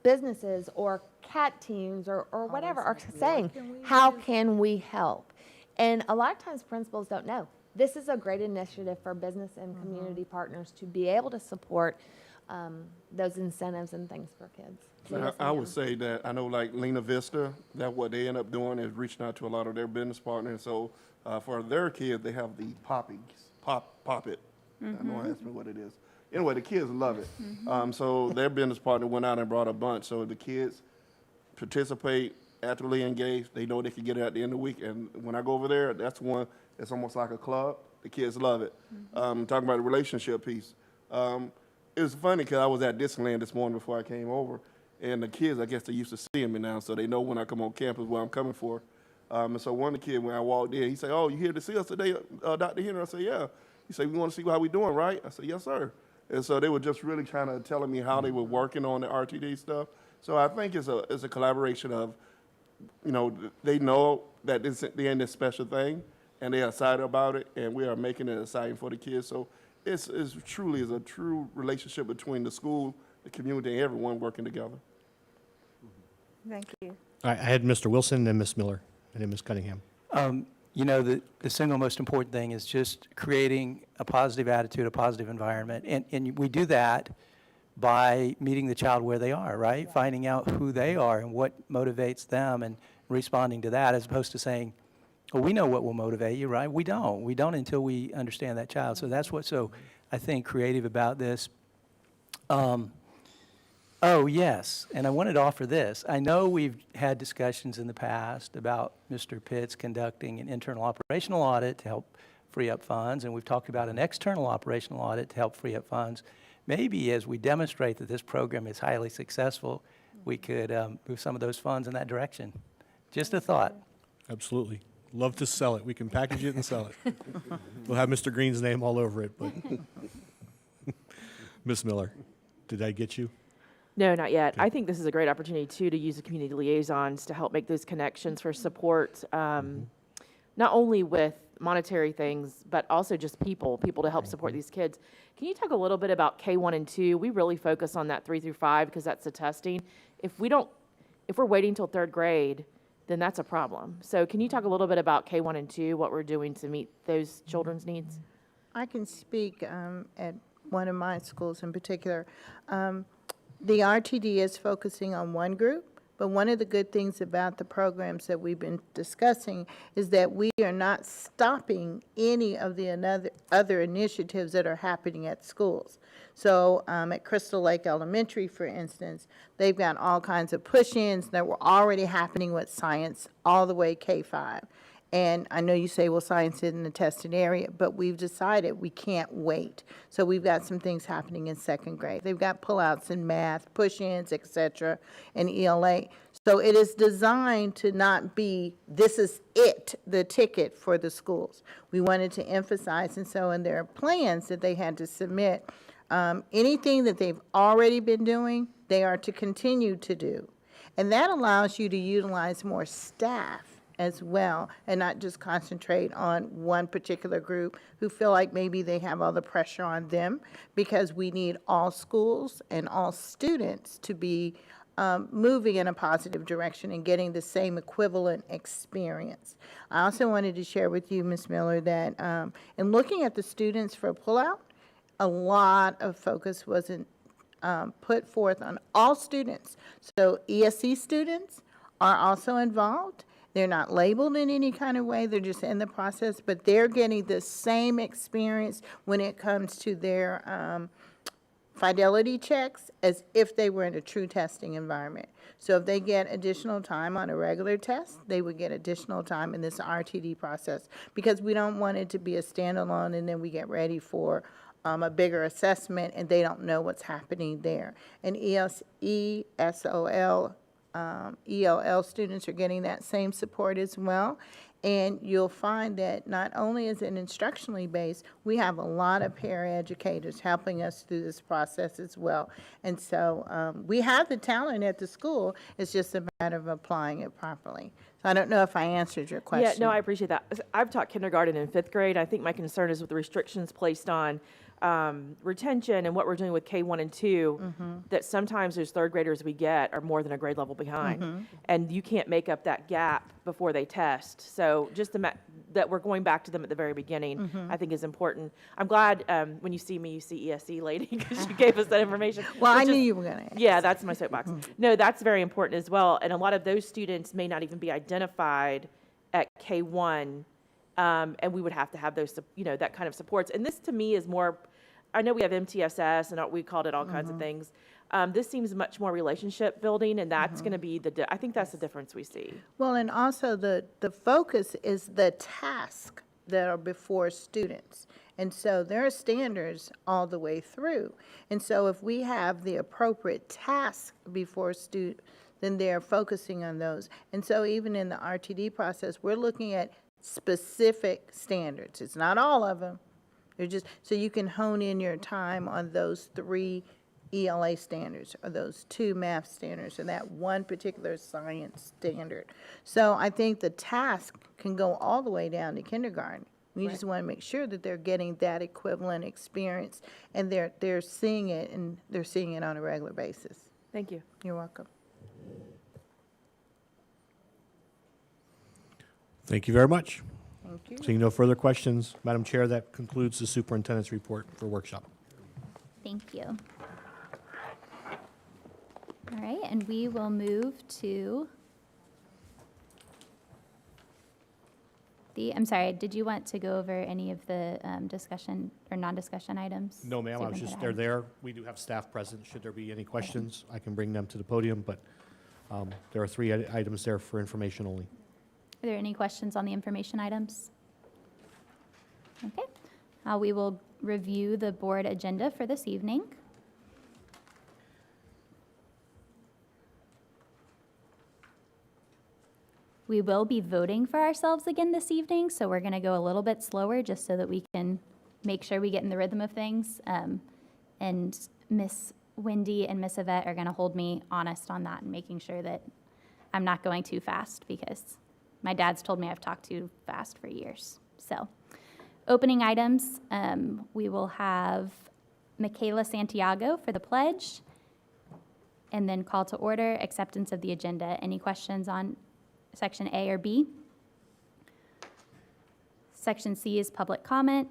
businesses or CAT teams or whatever are saying, how can we help? And a lot of times principals don't know. This is a great initiative for business and community partners to be able to support those incentives and things for kids. So I would say that, I know like Lena Vista, that what they end up doing is reaching out to a lot of their business partners. So for their kids, they have the Pop It. I know, ask me what it is. Anyway, the kids love it. So their business partner went out and brought a bunch. So the kids participate, actively engaged. They know they can get it at the end of the week. And when I go over there, that's one, it's almost like a club. The kids love it. Talking about the relationship piece. It was funny because I was at Disneyland this morning before I came over. And the kids, I guess they're used to seeing me now, so they know when I come on campus what I'm coming for. And so one of the kids, when I walked in, he said, "Oh, you here to see us today, Dr. Henry?" I said, "Yeah." He said, "We want to see how we doing, right?" I said, "Yes, sir." And so they were just really kind of telling me how they were working on the RTD stuff. So I think it's a collaboration of, you know, they know that they're in this special thing, and they are excited about it, and we are making it exciting for the kids. So it's truly is a true relationship between the school, the community, and everyone working together. Thank you. I had Mr. Wilson and then Ms. Miller, and then Ms. Cunningham. You know, the single most important thing is just creating a positive attitude, a positive environment. And we do that by meeting the child where they are, right? Finding out who they are and what motivates them and responding to that, as opposed to saying, "Oh, we know what will motivate you," right? We don't. We don't until we understand that child. So that's what's so, I think, creative about this. Oh, yes, and I wanted to offer this. I know we've had discussions in the past about Mr. Pitts conducting an internal operational audit to help free up funds, and we've talked about an external operational audit to help free up funds. Maybe as we demonstrate that this program is highly successful, we could move some of those funds in that direction. Just a thought. Absolutely. Love to sell it. We can package it and sell it. We'll have Mr. Green's name all over it, but. Ms. Miller, did I get you? No, not yet. I think this is a great opportunity, too, to use the community liaisons to help make those connections for support, not only with monetary things, but also just people to help support these kids. Can you talk a little bit about K1 and 2? We really focus on that 3 through 5 because that's the testing. If we're waiting till 3rd grade, then that's a problem. So can you talk a little bit about K1 and 2, what we're doing to meet those children's needs? I can speak at one of my schools in particular. The RTD is focusing on one group, but one of the good things about the programs that we've been discussing is that we are not stopping any of the other initiatives that are happening at schools. So at Crystal Lake Elementary, for instance, they've got all kinds of push-ins that were already happening with science all the way K-5. And I know you say, well, science isn't a tested area, but we've decided we can't wait. So we've got some things happening in 2nd grade. They've got pullouts in math, push-ins, et cetera, and ELA. So it is designed to not be, this is it, the ticket for the schools. We wanted to emphasize, and so in their plans that they had to submit, anything that they've already been doing, they are to continue to do. And that allows you to utilize more staff as well, and not just concentrate on one particular group who feel like maybe they have all the pressure on them, because we need all schools and all students to be moving in a positive direction and getting the same equivalent experience. I also wanted to share with you, Ms. Miller, that in looking at the students for pullout, a lot of focus wasn't put forth on all students. So ESC students are also involved. They're not labeled in any kind of way, they're just in the process, but they're getting the same experience when it comes to their fidelity checks as if they were in a true testing environment. So if they get additional time on a regular test, they would get additional time in this RTD process, because we don't want it to be a standalone and then we get ready for a bigger assessment and they don't know what's happening there. And ESOL, ELL students are getting that same support as well. And you'll find that not only is it instructionally based, we have a lot of paraeducators helping us through this process as well. And so we have the talent at the school, it's just a matter of applying it properly. So I don't know if I answered your question. Yeah, no, I appreciate that. I've taught kindergarten and fifth grade. I think my concern is with the restrictions placed on retention and what we're doing with K1 and 2, that sometimes those third graders we get are more than a grade level behind. And you can't make up that gap before they test. So just that we're going back to them at the very beginning, I think is important. I'm glad when you see me, you see ESE lady, because you gave us that information. Well, I knew you were going to ask. Yeah, that's my soapbox. No, that's very important as well. And a lot of those students may not even be identified at K1. And we would have to have those, that kind of supports. And this to me is more, I know we have MTSS and we called it all kinds of things. This seems much more relationship building, and that's going to be I think that's the difference we see. Well, and also the focus is the task that are before students. And so there are standards all the way through. And so if we have the appropriate task before students, then they're focusing on those. And so even in the RTD process, we're looking at specific standards. It's not all of them. They're just, so you can hone in your time on those 3 ELA standards or those 2 math standards or that one particular science standard. So I think the task can go all the way down to kindergarten. We just want to make sure that they're getting that equivalent experience and they're seeing it, and they're seeing it on a regular basis. Thank you. You're welcome. Thank you very much. Thank you. Seeing no further questions, Madam Chair, that concludes the superintendent's report for workshop. Thank you. All right, and we will move to I'm sorry, did you want to go over any of the discussion or non-discussion items? No, ma'am, I was just, they're there. We do have staff present. Should there be any questions, I can bring them to the podium, but there are 3 items there for information only. Are there any questions on the information items? Okay. We will review the board agenda for this evening. We will be voting for ourselves again this evening, so we're going to go a little bit slower just so that we can make sure we get in the rhythm of things. And Miss Wendy and Miss Yvette are going to hold me honest on that and making sure that I'm not going too fast, because my dad's told me I've talked too fast for years. So, opening items, we will have Michaela Santiago for the pledge, and then call to order, acceptance of the agenda. Any questions on Section A or B? Section C is public comment.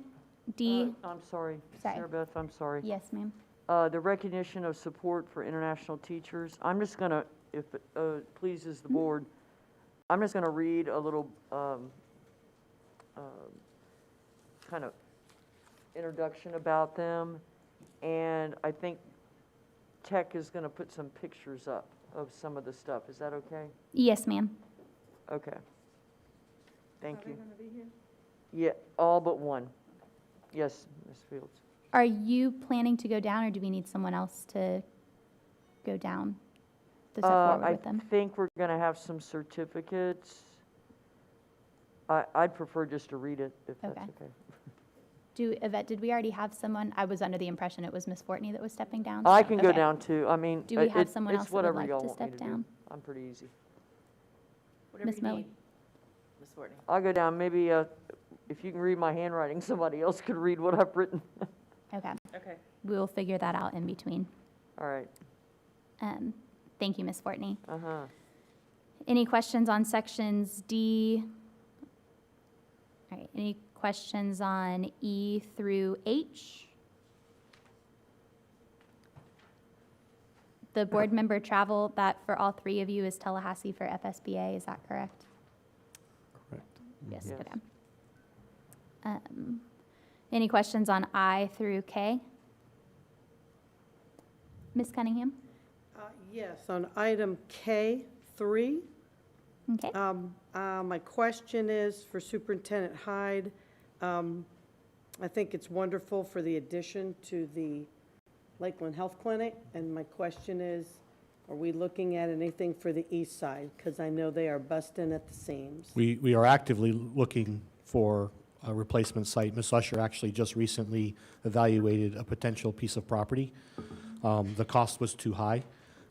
D. I'm sorry, Sorry. Sarah Beth, I'm sorry. Yes, ma'am. The recognition of support for international teachers. I'm just going to, if it pleases the board, I'm just going to read a little kind of introduction about them, and I think Tech is going to put some pictures up of some of the stuff. Is that okay? Yes, ma'am. Okay. Thank you. Yeah, all but one. Yes, Ms. Fields. Are you planning to go down, or do we need someone else to go down to step forward with them? I think we're going to have some certificates. I'd prefer just to read it, if that's okay. Yvette, did we already have someone? I was under the impression it was Ms. Fortney that was stepping down. I so- can go okay. down too. I mean, Do we have someone else it's that would whatever like y'all to want me step to down? do. I'm pretty easy. Ms. Moe? Ms. Fortney. I'll go down. Maybe if you can read my handwriting, somebody else could read what I've written. Okay. Okay. We'll figure that out in between. All right. Thank you, Ms. Fortney. Uh-huh. Any questions on sections D? All right, any questions on E through H? The board member travel, that for all 3 of you is Tallahassee for FSBA, is that correct? Yes, Yes. good. Any questions on I through K? Ms. Cunningham? Yes, on item K3, Okay. my question is for Superintendent Hyde. I think it's wonderful for the addition to the Lakeland Health Clinic, and my question is, are we looking at anything for the east side? Because I know they are busting at the seams. We are actively looking for a replacement site. Ms. Usher actually just recently evaluated a potential piece of property. The cost was too high.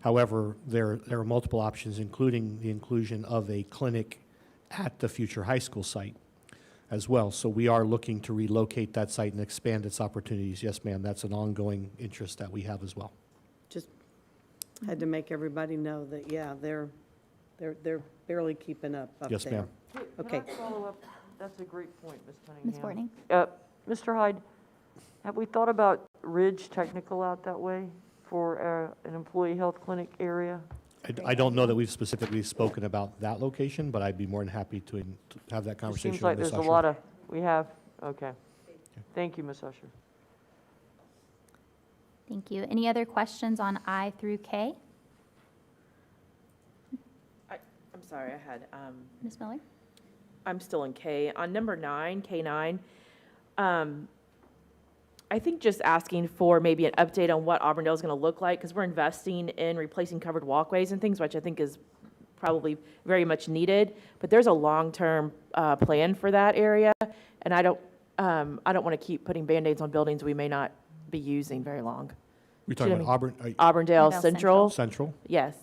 However, there are multiple options, including the inclusion of a clinic at the future high school site as well. So we are looking to relocate that site and expand its opportunities. Yes, ma'am, that's an ongoing interest that we have as well. Just had to make everybody know that, yeah, they're barely keeping up there. Yes, ma'am. Okay. Can I follow up? That's a great point, Ms. Cunningham. Ms. Fortney? Mr. Hyde, have we thought about Ridge Technical out that way for an employee health clinic area? I don't know that we've specifically spoken about that location, but I'd be more than happy to have that It conversation seems with like Ms. there's Usher. a lot of, we have, okay. Thank you, Ms. Usher. Thank you. Any other questions on I through K? I'm sorry, I had, Ms. Miller? I'm still in K. On number 9, K9, I think just asking for maybe an update on what Auburndale is going to look like, because we're investing in replacing covered walkways and things, which I think is probably very much needed. But there's a long-term plan for that area, and I don't want to keep putting Band-Aids on buildings we may not be using very long. We're talking Do you know about what I mean? Auburndale Auburndale Central. Central? Yes.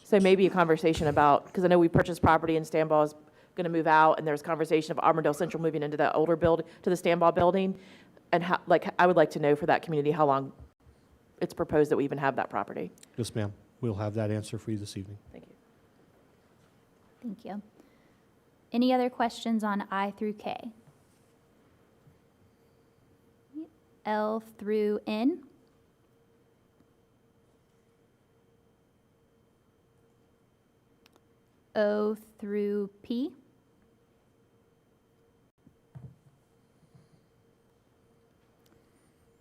So maybe a conversation about, because I know we purchased property and Stanball is going to move out, and there's conversation of Auburndale Central moving into that older building, to the Stanball building. And how, like, I would like to know for that community how long it's proposed that we even have that property. Yes, ma'am. We'll have that answer for you this evening. Thank you. Thank you. Any other questions on I through K? L through N? O through P?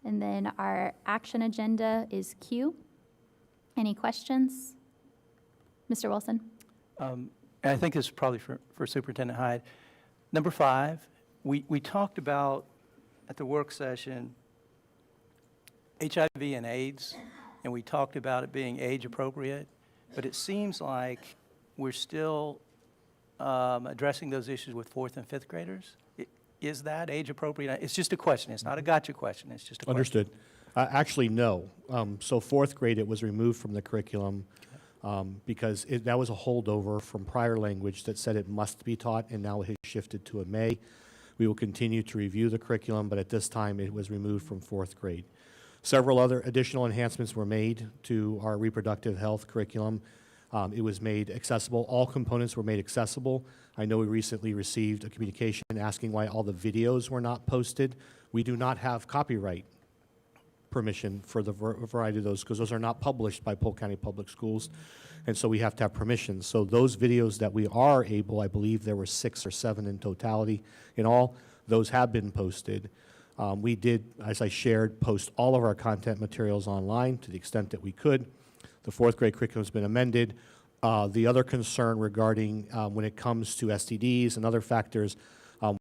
And then our action agenda is Q. Any questions? Mr. Wilson? And I think this is probably for Superintendent Hyde. Number 5, we talked about at the work session HIV and AIDS, and we talked about it being age appropriate, but it seems like we're still addressing those issues with 4th and 5th graders. Is that age appropriate? It's just a question. It's not a gotcha question. It's just a question. Understood. Actually, no. So 4th grade, it was removed from the curriculum because that was a holdover from prior language that said it must be taught, and now it has shifted to a may. We will continue to review the curriculum, but at this time, it was removed from 4th grade. Several other additional enhancements were made to our reproductive health curriculum. It was made accessible. All components were made accessible. I know we recently received a communication asking why all the videos were not posted. We do not have copyright permission for the variety of those, because those are not published by Polk County Public Schools, and so we have to have permission. So those videos that we are able, I believe there were 6 or 7 in totality in all, those have been posted. We did, as I shared, post all of our content materials online to the extent that we could. The 4th grade curriculum has been amended. The other concern regarding when it comes to STDs and other factors,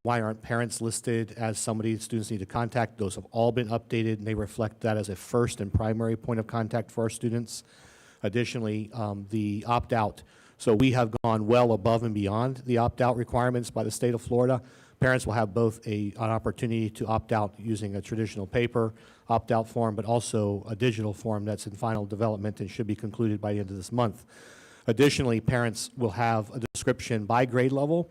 why aren't parents listed as somebody students need to contact? Those have all been updated, and they reflect that as a first and primary point of contact for our students. Additionally, the opt-out. So we have gone well above and beyond the opt-out requirements by the state of Florida. Parents will have both an opportunity to opt out using a traditional paper opt-out form, but also a digital form that's in final development and should be concluded by the end of this month. Additionally, parents will have a description by grade level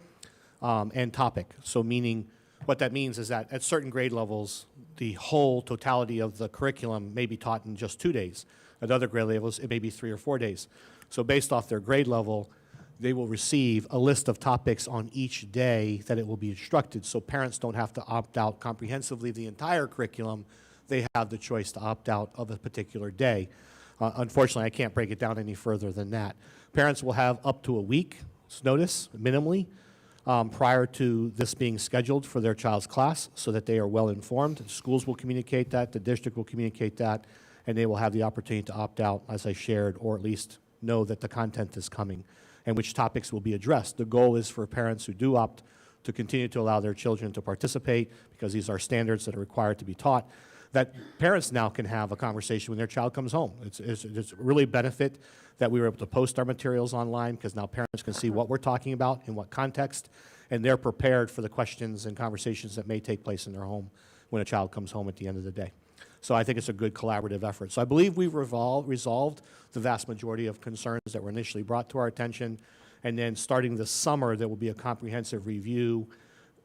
and topic. So meaning, what that means is that at certain grade levels, the whole totality of the curriculum may be taught in just 2 days. At other grade levels, it may be 3 or 4 days. So based off their grade level, they will receive a list of topics on each day that it will be instructed, so parents don't have to opt out comprehensively the entire curriculum. They have the choice to opt out of a particular day. Unfortunately, I can't break it down any further than that. Parents will have up to a week's notice, minimally, prior to this being scheduled for their child's class so that they are well informed. Schools will communicate that, the district will communicate that, and they will have the opportunity to opt out, as I shared, or at least know that the content is coming and which topics will be addressed. The goal is for parents who do opt to continue to allow their children to participate, because these are standards that are required to be taught, that parents now can have a conversation when their child comes home. It's really benefit that we were able to post our materials online, because now parents can see what we're talking about, in what context, and they're prepared for the questions and conversations that may take place in their home when a child comes home at the end of the day. So I think it's a good collaborative effort. So I believe we've resolved the vast majority of concerns that were initially brought to our attention. And then starting this summer, there will be a comprehensive review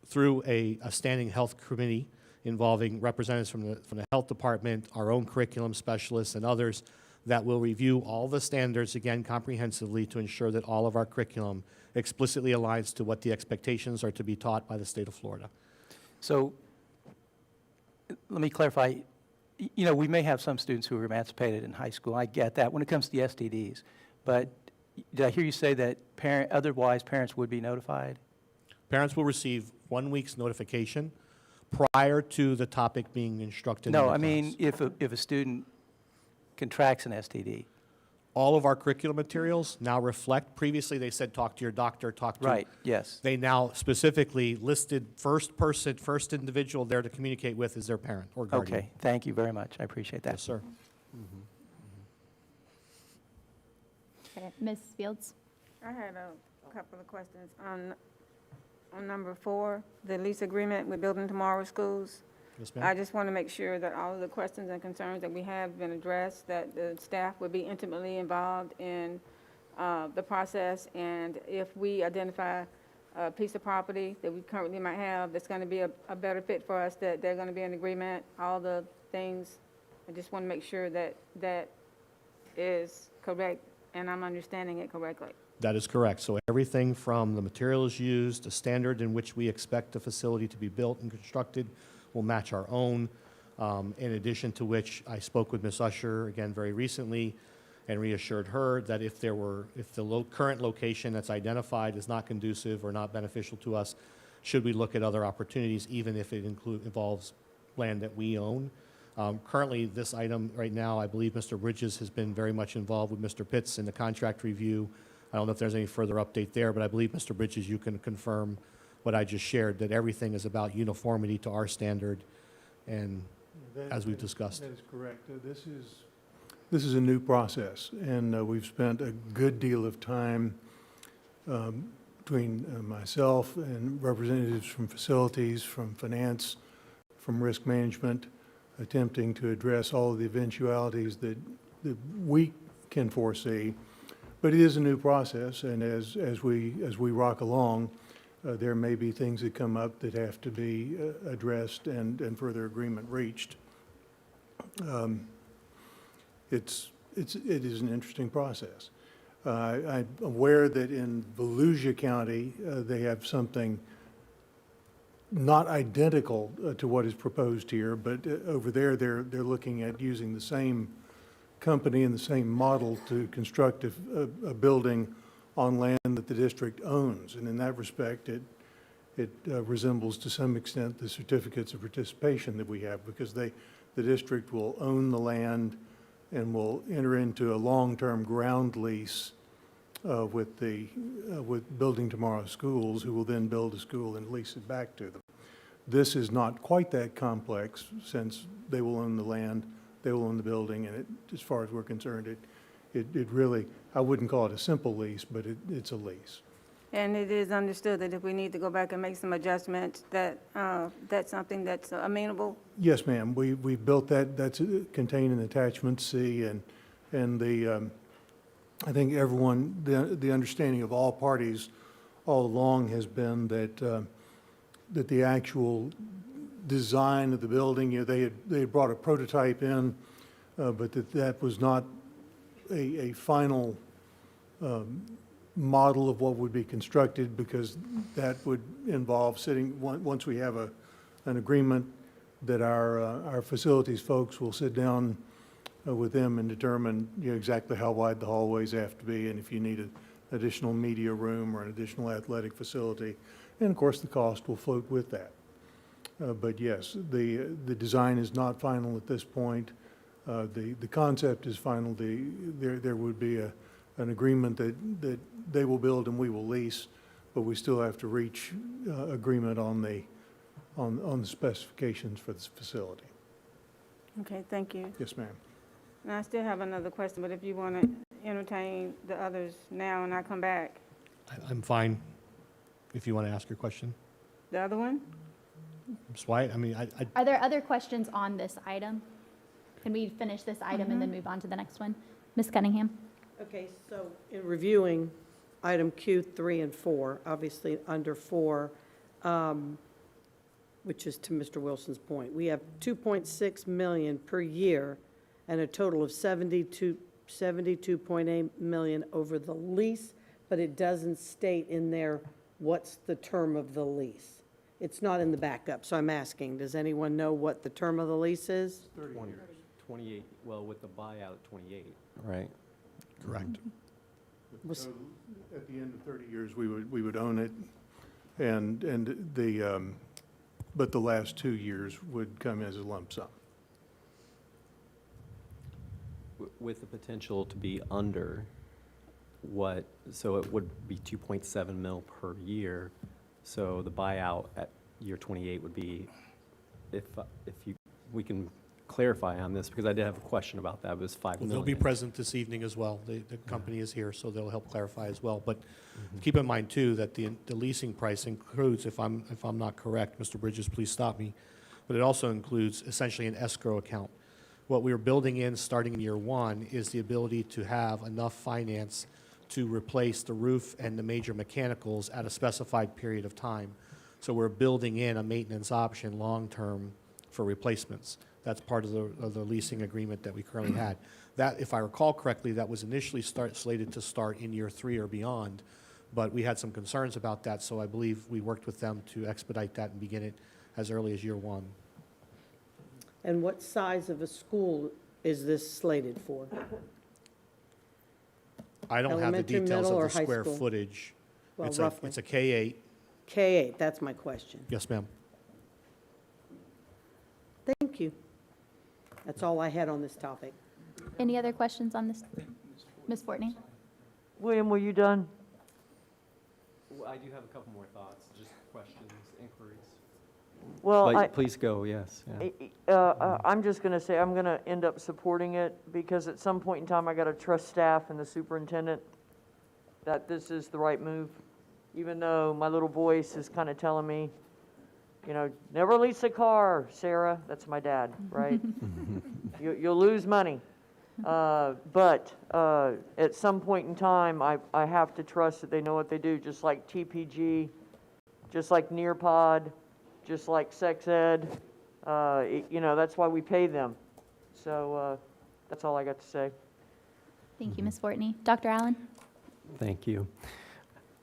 through a standing health committee involving representatives from the health department, our own curriculum specialists, and others that will review all the standards again comprehensively to ensure that all of our curriculum explicitly aligns to what the expectations are to be taught by the state of Florida. So let me clarify. You know, we may have some students who are emancipated in high school. I get that when it comes to the STDs. But did I hear you say that otherwise parents would be notified? Parents will receive 1 week's notification prior to the topic being instructed. No, in the I mean, class. if a student contracts an STD. All of our curriculum materials now reflect, previously they said talk to your doctor, talk to. Right, yes. They now specifically listed first individual there to communicate with is their parent or guardian. Okay, thank you very much. I appreciate that. Yes, sir. Okay, Ms. Fields? I had a couple of questions on number 4, the lease agreement with Building Tomorrow Schools. Yes, ma'am. I just want to make sure that all of the questions and concerns that we have been addressed, that the staff would be intimately involved in the process, and if we identify a piece of property that we currently might have that's going to be a better fit for us, that they're going to be in agreement, all the things. I just want to make sure that that is correct and I'm understanding it correctly. That is correct. So everything from the materials used, the standard in which we expect the facility to be built and constructed will match our own. In addition to which, I spoke with Ms. Usher again very recently and reassured her that if the current location that's identified is not conducive or not beneficial to us, should we look at other opportunities, even if it involves land that we own. Currently, this item right now, I believe Mr. Bridges has been very much involved with Mr. Pitts in the contract review. I don't know if there's any further update there, but I believe, Mr. Bridges, you can confirm what I just shared, that everything is about uniformity to our standard, and as we've discussed. That is correct. This is a new process, and we've spent a good deal of time between myself and representatives from facilities, from finance, from risk management, attempting to address all of the eventualities that we can foresee. But it is a new process, and as we rock along, there may be things that come up that have to be addressed and further agreement reached. It is an interesting process. I'm aware that in Volusia County, they have something not identical to what is proposed here, but over there, they're looking at using the same company and the same model to construct a building on land that the district owns. And in that respect, it resembles to some extent the certificates of participation that we have, because the district will own the land and will enter into a long-term ground lease with Building Tomorrow Schools, who will then build a school and lease it back to them. This is not quite that complex, since they will own the land, they will own the building, and as far as we're concerned, it really, I wouldn't call it a simple lease, but it's a lease. And it is understood that if we need to go back and make some adjustments, that that's something that's amenable? Yes, ma'am. We built that. That's contained in attachment C, and the I think everyone, the understanding of all parties all along has been that that the actual design of the building, you know, they had brought a prototype in, but that was not a final model of what would be constructed, because that would involve once we have an agreement, that our facilities folks will sit down with them and determine, you know, exactly how wide the hallways have to be, and if you need additional media room or an additional athletic facility. And of course, the cost will float with that. But yes, the design is not final at this point. The concept is final. There would be an agreement that they will build and we will lease, but we still have to reach agreement on the specifications for this facility. Okay, thank you. Yes, ma'am. And I still have another question, but if you want to entertain the others now and I come back. I'm fine if you want to ask your question. The other one? Ms. White, I mean, Are there other questions on this item? Can we finish this item and then move on to the next one? Ms. Cunningham? Okay, so in reviewing item Q 3 and 4, obviously under 4, which is to Mr. Wilson's point, we have 2.6 million per year and a total of 72.8 million over the lease, but it doesn't state in there what's the term of the lease. It's not in the backup, so I'm asking, does anyone know what the term of the lease is? 30 years. 28, well, with the buyout, 28, right? correct. So at the end of 30 years, we would own it, and but the last 2 years would come as a lump sum. With the potential to be under what, so it would be 2.7 mil per year. So the buyout at year 28 would be, we can clarify on this, because I did have a question about that, it was 5 Well, million. they'll be present this evening as well. The company is here, so they'll help clarify as well. But keep in mind, too, that the leasing price includes, if I'm not correct, Mr. Bridges, please stop me, but it also includes essentially an escrow account. What we're building in starting in year 1 is the ability to have enough finance to replace the roof and the major mechanicals at a specified period of time. So we're building in a maintenance option long-term for replacements. That's part of the leasing agreement that we currently had. That, if I recall correctly, that was initially slated to start in year 3 or beyond, but we had some concerns about that, so I believe we worked with them to expedite that and begin it as early as year 1. And what size of a school is this slated for? I don't have the Elementary, details middle, of or the high square school? footage. Well, It's roughly. a K-8. K-8, that's my question. Yes, ma'am. Thank you. That's all I had on this topic. Any other questions on this? Ms. Fortney? William, were you done? Well, I do have a couple more thoughts, just questions, inquiries. Well, But please go, yes. Yeah. I'm just going to say I'm going to end up supporting it because at some point in time I got to trust staff and the superintendent that this is the right move, even though my little voice is kind of telling me, you know, never lease a car, Sarah. That's my dad, right? You'll lose money. But at some point in time, I have to trust that they know what they do, just like TPG, just like Nearpod, just like sex ed. You know, that's why we pay them. So that's all I got to say. Thank you, Ms. Fortney. Dr. Allen? Thank you.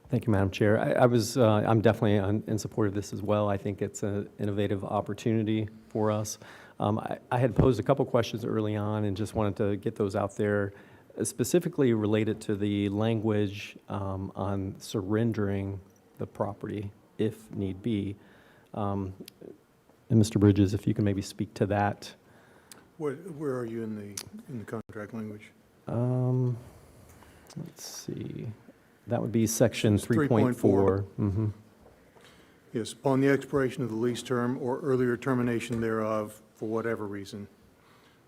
Thank you, Madam Chair. I'm definitely in support of this as well. I think it's an innovative opportunity for us. I had posed a couple questions early on and just wanted to get those out there, specifically related to the language on surrendering the property if need be. And Mr. Bridges, if you can maybe speak to that. Where are you in the contract language? Let's see. That would be section It's 3.4. Mm-hmm. Yes, upon the expiration of the lease term or earlier termination thereof, for whatever reason,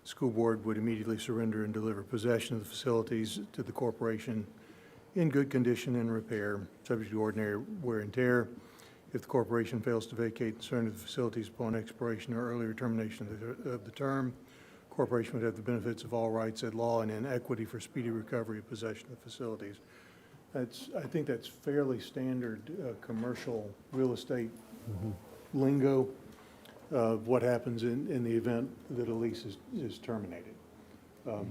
the school board would immediately surrender and deliver possession of the facilities to the corporation in good condition and repair, subject to ordinary wear and tear. If the corporation fails to vacate and surrender the facilities upon expiration or earlier termination of the term, the corporation would have the benefits of all rights at law and in equity for speedy recovery of possession of the facilities. I think that's fairly standard commercial real estate lingo of what happens in the event that a lease is terminated. I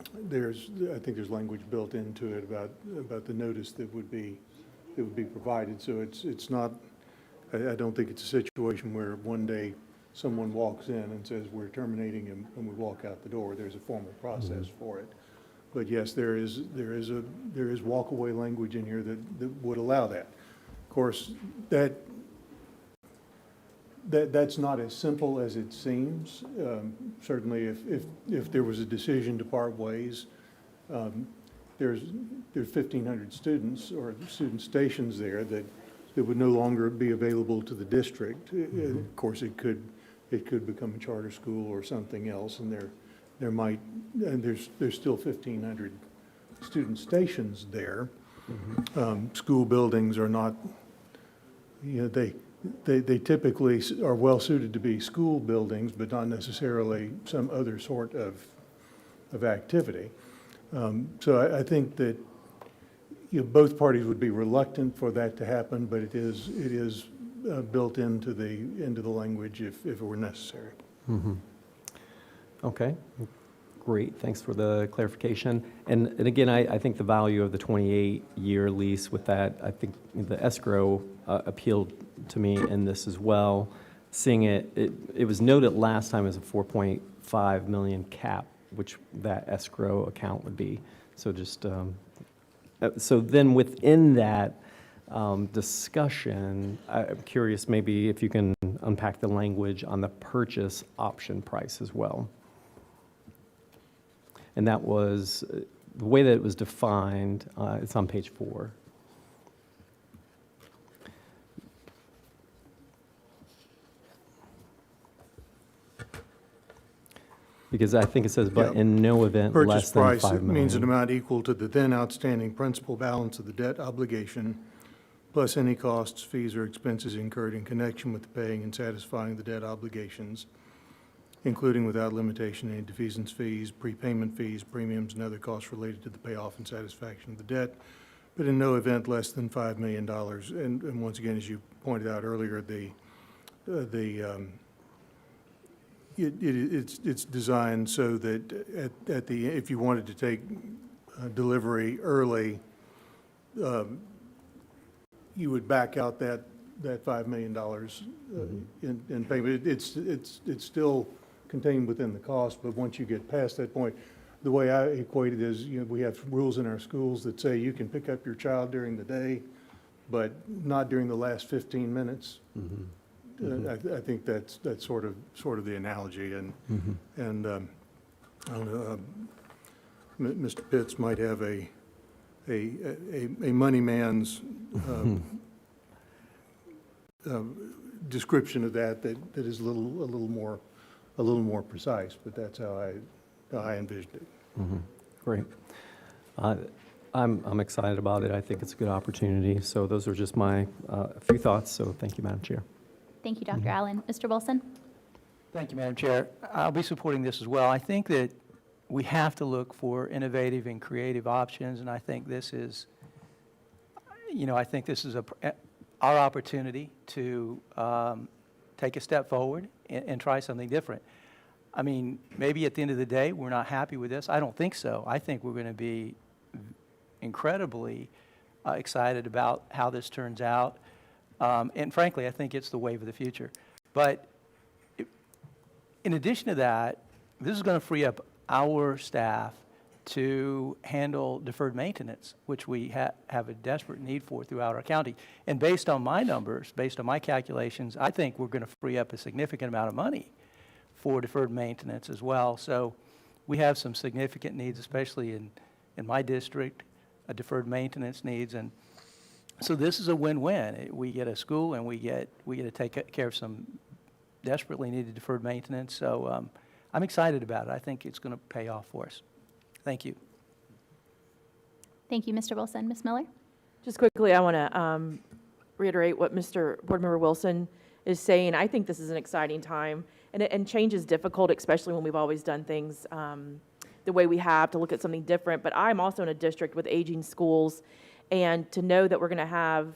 think there's language built into it about the notice that would be provided. So it's not. I don't think it's a situation where one day someone walks in and says we're terminating and we walk out the door. There's a formal process for it. But yes, there is walkaway language in here that would allow that. Of course, that's not as simple as it seems. Certainly, if there was a decision to part ways, there's 1,500 students or student stations there that would no longer be available to the district. Of course, it could become a charter school or something else, and there's still 1,500 student stations there. School buildings are not, they typically are well suited to be school buildings, but not necessarily some other sort of activity. So I think that both parties would be reluctant for that to happen, but it is built into the language if it were necessary. Okay, great, thanks for the clarification. And again, I think the value of the 28-year lease with that, I think the escrow appealed to me in this as well. Seeing it was noted last time as a 4.5 million cap, which that escrow account would be. So just, so then within that discussion, I'm curious maybe if you can unpack the language on the purchase option price as well. And that was, the way that it was defined, it's on page 4. Because I think it says, but in no event less than $5 million. Purchase price means an amount equal to the then outstanding principal balance of the debt obligation, plus any costs, fees, or expenses incurred in connection with paying and satisfying the debt obligations, including without limitation any defeasance fees, prepayment fees, premiums, and other costs related to the payoff and satisfaction of the debt, but in no event less than $5 million. And once again, as you pointed out earlier, it's designed so that if you wanted to take delivery early, you would back out that $5 million in payment. It's still contained within the cost, but once you get past that point, the way I equate it is, we have rules in our schools that say you can pick up your child during the day, but not during the last 15 minutes. I think that's sort of the analogy, and I don't know, Mr. Pitts might have a money man's description of that is a little more precise, but that's how I envisioned it. Great. I'm excited about it. I think it's a good opportunity. So those are just my few thoughts. So thank you, Madam Chair. Thank you, Dr. Allen. Mr. Wilson? Thank you, Madam Chair. I'll be supporting this as well. I think that we have to look for innovative and creative options, and I think this is, our opportunity to take a step forward and try something different. I mean, maybe at the end of the day, we're not happy with this. I don't think so. I think we're going to be incredibly excited about how this turns out. And frankly, I think it's the wave of the future. But in addition to that, this is going to free up our staff to handle deferred maintenance, which we have a desperate need for throughout our county. And based on my numbers, based on my calculations, I think we're going to free up a significant amount of money for deferred maintenance as well. So we have some significant needs, especially in my district, deferred maintenance needs. And so this is a win-win. We get a school, and we get to take care of some desperately needed deferred maintenance. So I'm excited about it. I think it's going to pay off for us. Thank you. Thank you, Mr. Wilson. Ms. Miller? Just quickly, I want to reiterate what Mr. Board Member Wilson is saying. I think this is an exciting time, and change is difficult, especially when we've always done things the way we have, to look at something different. But I'm also in a district with aging schools, and to know that we're going to have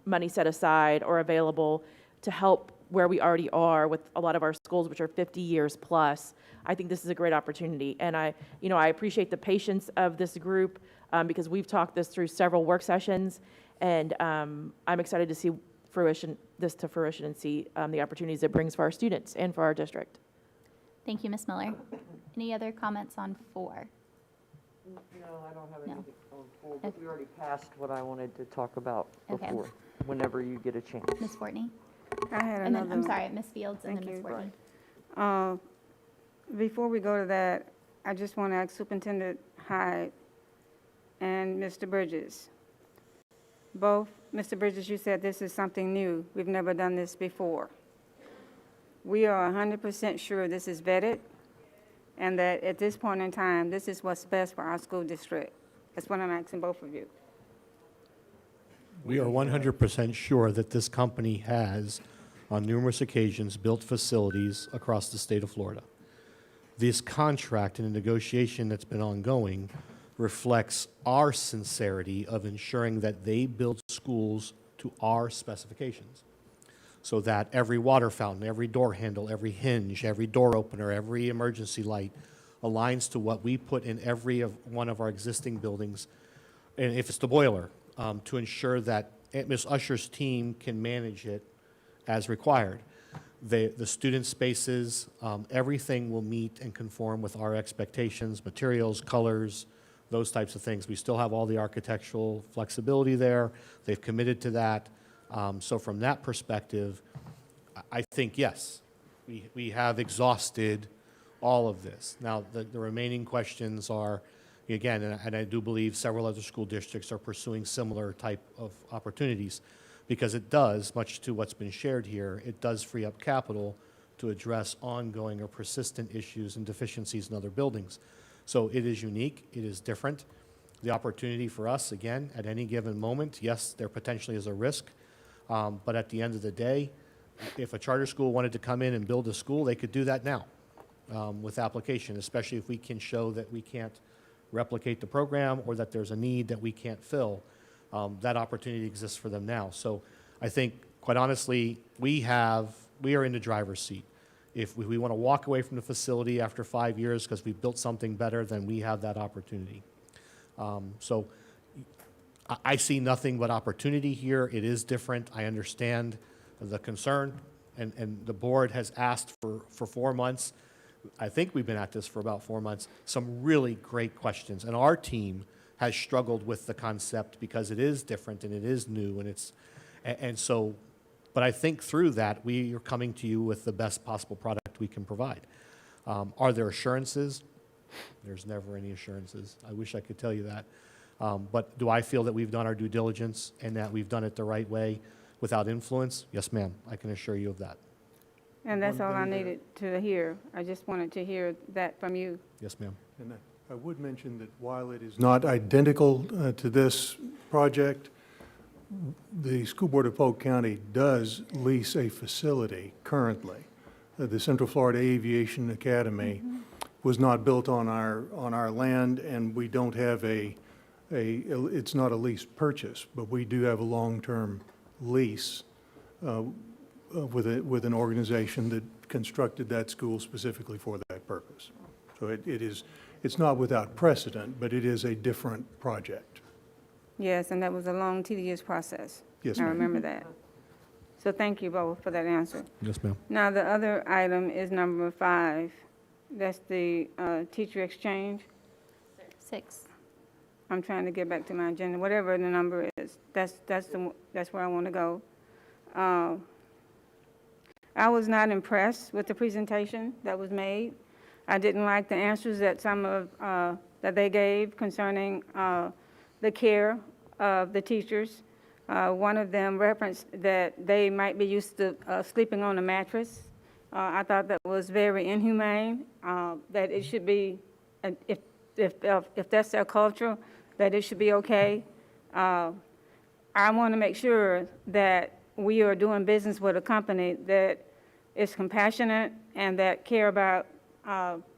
money set aside or available to help where we already are with a lot of our schools, which are 50 years plus, I think this is a great opportunity. And I appreciate the patience of this group because we've talked this through several work sessions, and I'm excited to see this to fruition and see the opportunities it brings for our students and for our district. Thank you, Ms. Miller. Any other comments on 4? No, I don't have No. anything on full, but we already passed what I wanted to talk about Okay. before, whenever you get a chance. Ms. Fortney? I had And then, another. I'm sorry, Ms. Fields and then Thank Ms. you. Fortney. Before we go to that, I just want to ask Superintendent Hyde and Mr. Bridges. Both, Mr. Bridges, you said this is something new. We've never done this before. We are 100% sure this is vetted and that at this point in time, this is what's best for our school district. That's what I'm asking both of you. We are 100% sure that this company has, on numerous occasions, built facilities across the state of Florida. This contract and the negotiation that's been ongoing reflects our sincerity of ensuring that they build schools to our specifications, so that every water fountain, every door handle, every hinge, every door opener, every emergency light aligns to what we put in every one of our existing buildings, and if it's the boiler, to ensure that Ms. Usher's team can manage it as required. The student spaces, everything will meet and conform with our expectations, materials, colors, those types of things. We still have all the architectural flexibility there. They've committed to that. So from that perspective, I think, yes, we have exhausted all of this. Now, the remaining questions are, again, and I do believe several other school districts are pursuing similar type of opportunities, because it does, much to what's been shared here, it does free up capital to address ongoing or persistent issues and deficiencies in other buildings. So it is unique, it is different. The opportunity for us, again, at any given moment, yes, there potentially is a risk, but at the end of the day, if a charter school wanted to come in and build a school, they could do that now with application, especially if we can show that we can't replicate the program or that there's a need that we can't fill. That opportunity exists for them now. So I think, quite honestly, we are in the driver's seat. If we want to walk away from the facility after 5 years because we've built something better, then we have that opportunity. So I see nothing but opportunity here. It is different. I understand the concern, and the board has asked for 4 months. I think we've been at this for about 4 months. Some really great questions, and our team has struggled with the concept because it is different and it is new, and so, but I think through that, we are coming to you with the best possible product we can provide. Are there assurances? There's never any assurances. I wish I could tell you that. But do I feel that we've done our due diligence and that we've done it the right way without influence? Yes, ma'am. I can assure you of that. And that's all I needed to hear. I just wanted to hear that from you. Yes, ma'am. And I would mention that while it is not identical to this project, the School Board of Polk County does lease a facility currently. The Central Florida Aviation Academy was not built on our land, and we don't have it's not a lease purchase, but we do have a long-term lease with an organization that constructed that school specifically for that purpose. So it's not without precedent, but it is a different project. Yes, and that was a long, tedious process. Yes, I ma'am. remember that. So thank you both for that answer. Yes, ma'am. Now, the other item is number 5. That's the teacher exchange. 6. I'm trying to get back to my agenda. Whatever the number is, that's where I want to go. I was not impressed with the presentation that was made. I didn't like the answers that that they gave concerning the care of the teachers. One of them referenced that they might be used to sleeping on a mattress. I thought that was very inhumane, that it should be, if that's their culture, that it should be okay. I want to make sure that we are doing business with a company that is compassionate and that care about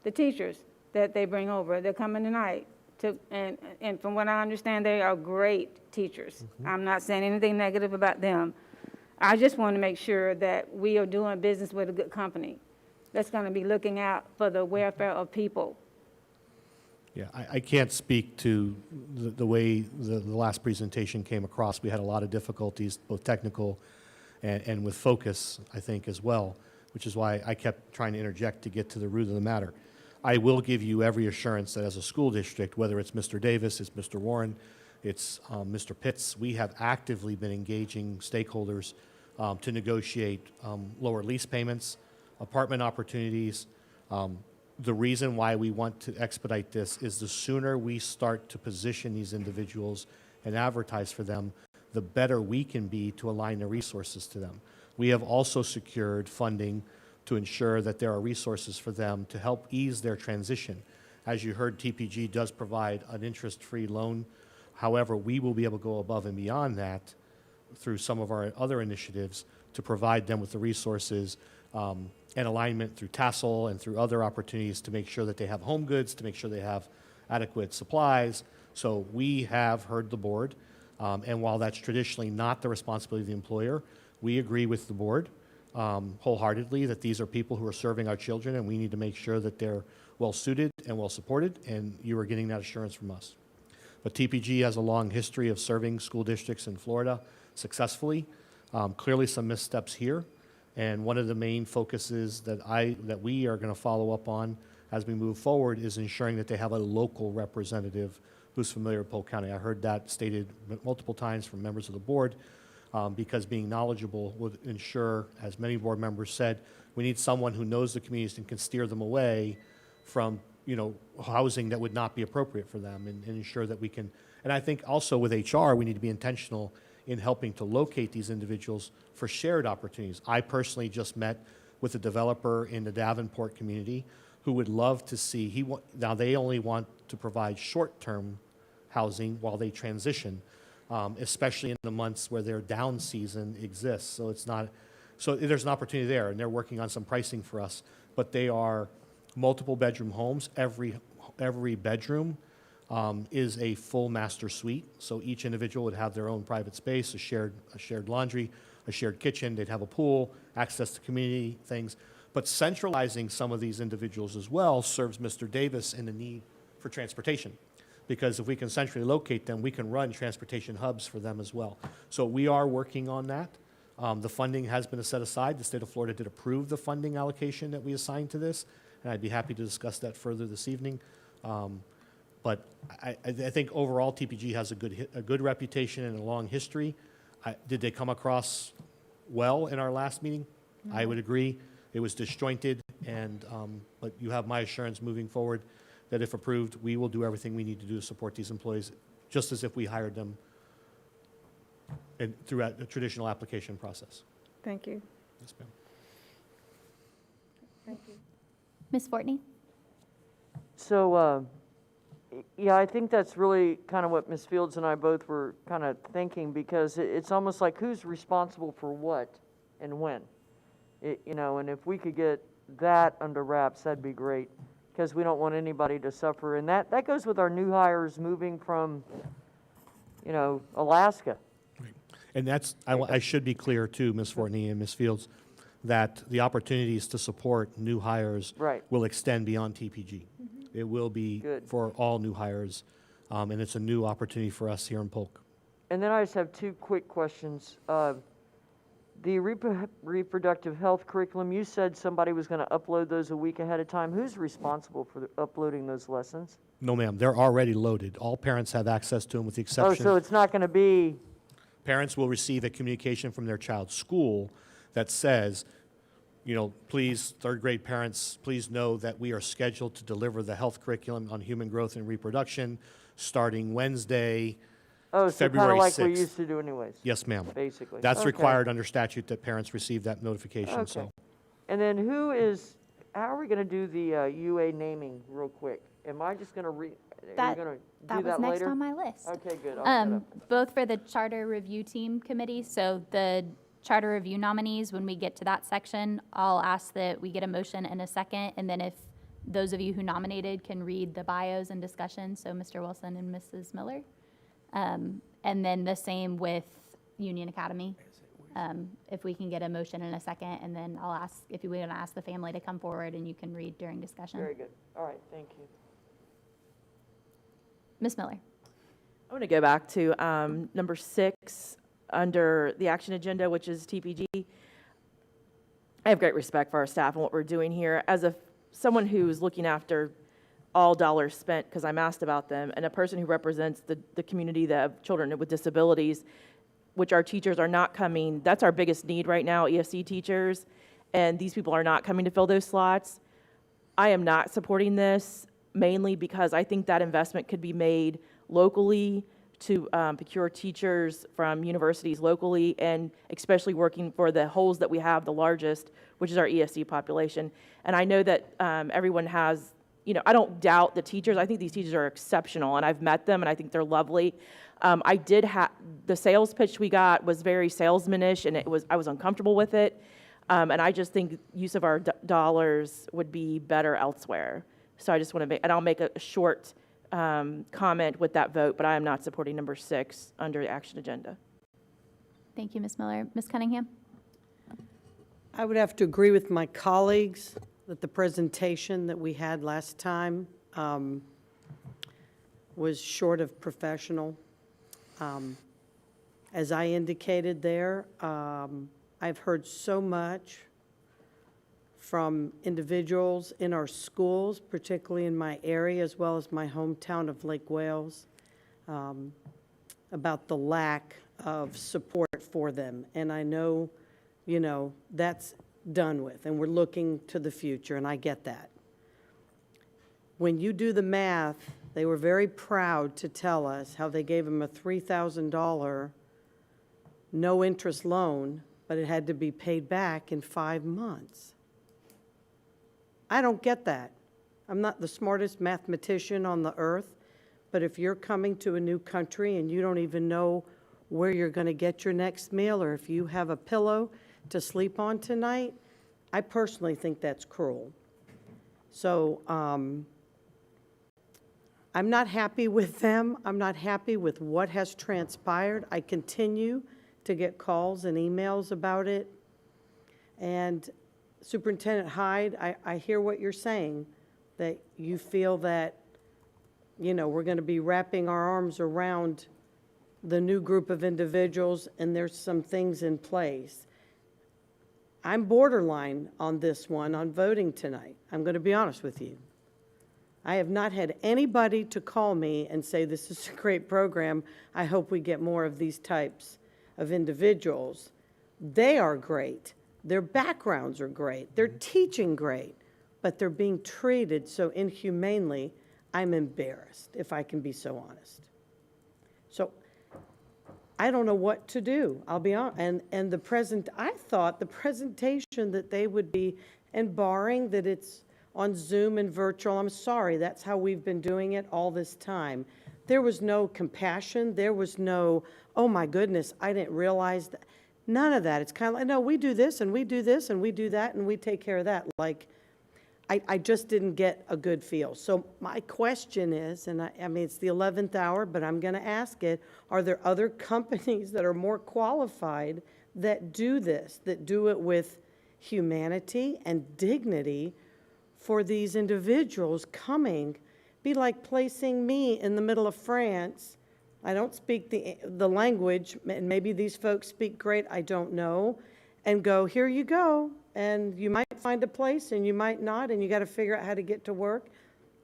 the teachers that they bring over. They're coming tonight. And from what I understand, they are great teachers. I'm not saying anything negative about them. I just want to make sure that we are doing business with a good company that's going to be looking out for the welfare of people. Yeah, I can't speak to the way the last presentation came across. We had a lot of difficulties, both technical and with focus, I think, as well, which is why I kept trying to interject to get to the root of the matter. I will give you every assurance that as a school district, whether it's Mr. Davis, it's Mr. Warren, it's Mr. Pitts, we have actively been engaging stakeholders to negotiate lower lease payments, apartment opportunities. The reason why we want to expedite this is the sooner we start to position these individuals and advertise for them, the better we can be to align the resources to them. We have also secured funding to ensure that there are resources for them to help ease their transition. As you heard, TPG does provide an interest-free loan. However, we will be able to go above and beyond that through some of our other initiatives to provide them with the resources and alignment through tassel and through other opportunities to make sure that they have home goods, to make sure they have adequate supplies. So we have heard the board, and while that's traditionally not the responsibility of the employer, we agree with the board wholeheartedly that these are people who are serving our children, and we need to make sure that they're well-suited and well-supported, and you are getting that assurance from us. But TPG has a long history of serving school districts in Florida successfully. Clearly some missteps here, and one of the main focuses that we are going to follow up on as we move forward is ensuring that they have a local representative who's familiar with Polk County. I heard that stated multiple times from members of the board, because being knowledgeable would ensure, as many board members said, we need someone who knows the communities and can steer them away from, housing that would not be appropriate for them, and ensure that we can. And I think also with HR, we need to be intentional in helping to locate these individuals for shared opportunities. I personally just met with a developer in the Davenport community who would love to see, now they only want to provide short-term housing while they transition, especially in the months where their down season exists. So there's an opportunity there, and they're working on some pricing for us. But they are multiple bedroom homes. Every bedroom is a full master suite. So each individual would have their own private space, a shared laundry, a shared kitchen. They'd have a pool, access to community things. But centralizing some of these individuals as well serves Mr. Davis in the need for transportation. Because if we can centrally locate them, we can run transportation hubs for them as well. So we are working on that. The funding has been set aside. The state of Florida did approve the funding allocation that we assigned to this, and I'd be happy to discuss that further this evening. But I think overall TPG has a good reputation and a long history. Did they come across well in our last meeting? Mm-hmm. I would agree. It was disjointed, but you have my assurance moving forward that if approved, we will do everything we need to do to support these employees, just as if we hired them throughout the traditional application process. Thank you. Yes, ma'am. Thank you. Ms. Fortney? So, yeah, I think that's really kind of what Ms. Fields and I both were kind of thinking, because it's almost like who's responsible for what and when. And if we could get that under wraps, that'd be great, because we don't want anybody to suffer. And that goes with our new hires moving from, Alaska. Right. And I should be clear too, Ms. Fortney and Ms. Fields, that the opportunities to support new hires will extend beyond TPG. Mm-hmm. It will be for all new hires, and it's a new opportunity for us here in Polk. And then I just have two quick questions. The reproductive health curriculum, you said somebody was going to upload those a week ahead of time. Who's responsible for uploading those lessons? No, ma'am. They're already loaded. All parents have access to them with the exception. Oh, so it's not going to be... Parents will receive a communication from their child's school that says, please, third grade parents, please know that we are scheduled to deliver the health curriculum on human growth and reproduction starting Wednesday, Oh, so kind February of like 6th. we used to do anyways? Yes, ma'am. Basically. That's required under statute that parents receive that notification. Okay. So. And then how are we going to do the UA naming real quick? Am I just going to That do was that next later? on my list. Okay, good. I'll set up. Both for the charter review team committee, so the charter review nominees, when we get to that section, I'll ask that we get a motion and a second, and then if those of you who nominated can read the bios and discussion, so Mr. Wilson and Mrs. Miller. And then the same with Union Academy. If we can get a motion and a second, and then I'll ask if you want to ask the family to come forward and you can read during discussion. Very good. All right, thank you. Ms. Miller. I want to go back to number 6 under the action agenda, which is TPG. I have great respect for our staff and what we're doing here. As a someone who's looking after all dollars spent, because I'm asked about them, and a person who represents the community that have children with disabilities, which our teachers are not coming. That's our biggest need right now, ESC teachers, and these people are not coming to fill those slots. I am not supporting this, mainly because I think that investment could be made locally to procure teachers from universities locally, and especially working for the holes that we have the largest, which is our ESC population. And I know that everyone has, I don't doubt the teachers. I think these teachers are exceptional, and I've met them, and I think they're lovely. I did have, the sales pitch we got was very salesmanish, and I was uncomfortable with it. And I just think use of our dollars would be better elsewhere. So I just want to make, and I'll make a short comment with that vote, but I am not supporting number 6 under the action agenda. Thank you, Ms. Miller. Ms. Cunningham? I would have to agree with my colleagues that the presentation that we had last time was short of professional. As I indicated there, I've heard so much from individuals in our schools, particularly in my area as well as my hometown of Lake Wales, about the lack of support for them. And I know, that's done with, and we're looking to the future, and I get that. When you do the math, they were very proud to tell us how they gave them a $3,000 no-interest loan, but it had to be paid back in 5 months. I don't get that. I'm not the smartest mathematician on the earth, but if you're coming to a new country and you don't even know where you're going to get your next meal, or if you have a pillow to sleep on tonight, I personally think that's cruel. So I'm not happy with them. I'm not happy with what has transpired. I continue to get calls and emails about it. And Superintendent Hyde, I hear what you're saying, that you feel that, we're going to be wrapping our arms around the new group of individuals, and there's some things in place. I'm borderline on this one, on voting tonight. I'm going to be honest with you. I have not had anybody to call me and say, this is a great program. I hope we get more of these types of individuals. They are great. Their backgrounds are great. They're teaching great, but they're being treated so inhumanely. I'm embarrassed, if I can be so honest. So I don't know what to do. I'll be honest. And I thought the presentation that they would be, and barring that it's on Zoom and virtual, I'm sorry, that's how we've been doing it all this time. There was no compassion. There was no, oh my goodness, I didn't realize that. None of that. It's kind of like, no, we do this and we do this and we do that and we take care of that. Like, I just didn't get a good feel. So my question is, and I mean, it's the 11th hour, but I'm going to ask it, are there other companies that are more qualified that do this, that do it with humanity and dignity for these individuals coming? Be like placing me in the middle of France. I don't speak the language, and maybe these folks speak great, I don't know, and go, here you go, and you might find a place and you might not, and you got to figure out how to get to work.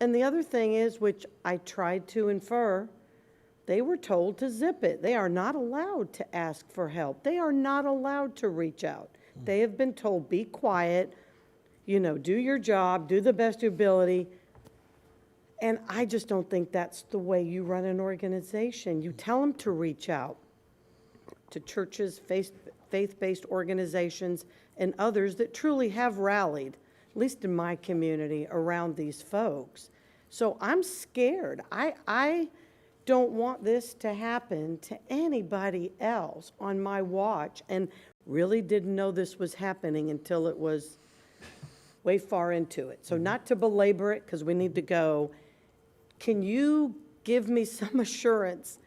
And the other thing is, which I tried to infer, they were told to zip it. They are not allowed to ask for help. They are not allowed to reach out. They have been told, be quiet, do your job, do the best of your ability. And I just don't think that's the way you run an organization. You tell them to reach out to churches, faith-based organizations, and others that truly have rallied, at least in my community, around these folks. So I'm scared. I don't want this to happen to anybody else on my watch, and really didn't know this was happening until it was way far into it. So not to belabor it, because we need to go, can you give me some assurance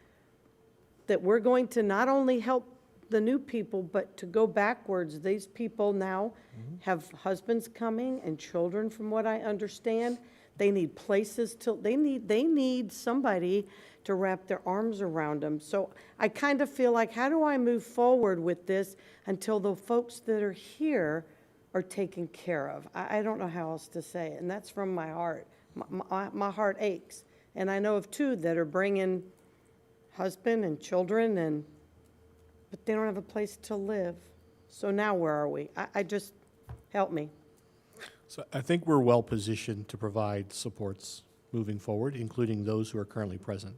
that we're going to not only help the new people, but to go backwards? These people now have husbands coming and children, from what I understand. They need places to, they need somebody to wrap their arms around them. So I kind of feel like, how do I move forward with this until the folks that are here are taken care of. I don't know how else to say it, and that's from my heart. My heart aches. And I know of two that are bringing husband and children, but they don't have a place to live. So now where are we? I just, help me. So I think we're well positioned to provide supports moving forward, including those who are currently present.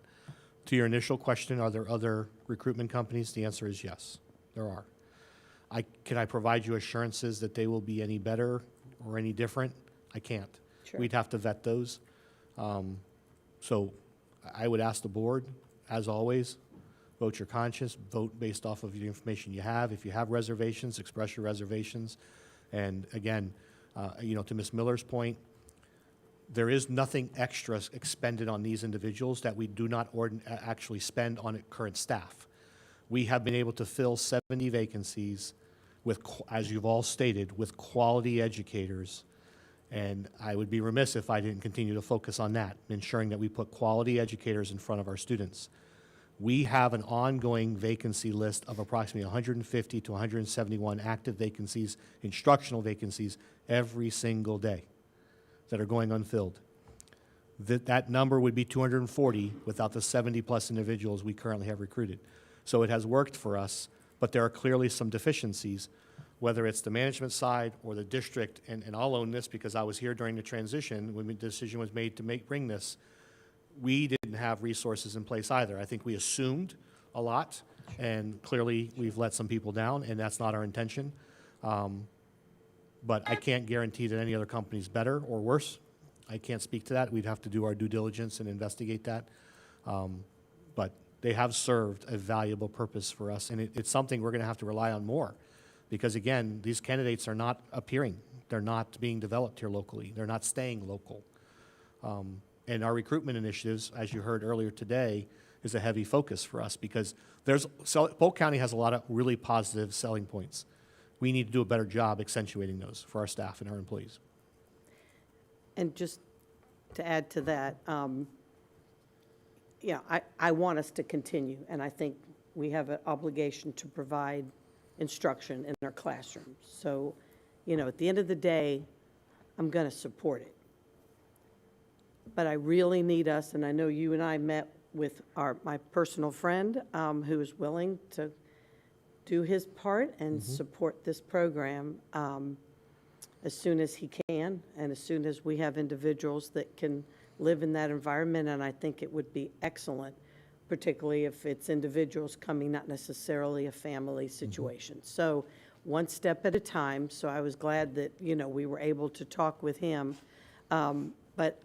To your initial question, are there other recruitment companies? The answer is yes, there are. Can I provide you assurances that they will be any better or any different? I can't. Sure. We'd have to vet those. So I would ask the board, as always, vote your conscience, vote based off of the information you have. If you have reservations, express your reservations. And again, to Ms. Miller's point, there is nothing extra expended on these individuals that we do not actually spend on current staff. We have been able to fill 70 vacancies with, as you've all stated, with quality educators. And I would be remiss if I didn't continue to focus on that, ensuring that we put quality educators in front of our students. We have an ongoing vacancy list of approximately 150 to 171 active vacancies, instructional vacancies, every single day that are going unfilled. That number would be 240 without the 70-plus individuals we currently have recruited. So it has worked for us, but there are clearly some deficiencies, whether it's the management side or the district, and I'll own this because I was here during the transition when the decision was made to bring this. We didn't have resources in place either. I think we assumed a lot, and clearly we've let some people down, and that's not our intention. But I can't guarantee that any other company is better or worse. I can't speak to that. We'd have to do our due diligence and investigate that. But they have served a valuable purpose for us, and it's something we're going to have to rely on more. Because again, these candidates are not appearing. They're not being developed here locally. They're not staying local. And our recruitment initiatives, as you heard earlier today, is a heavy focus for us because Polk County has a lot of really positive selling points. We need to do a better job accentuating those for our staff and our employees. And just to add to that, I want us to continue, and I think we have an obligation to provide instruction in our classrooms. So, at the end of the day, I'm going to support it. But I really need us, and I know you and I met with my personal friend who is willing to do his part and support this program as soon as he can and as soon as we have individuals that can live in that environment. And I think it would be excellent, particularly if it's individuals coming, not necessarily a family situation. So one step at a time. So I was glad that, we were able to talk with him. But,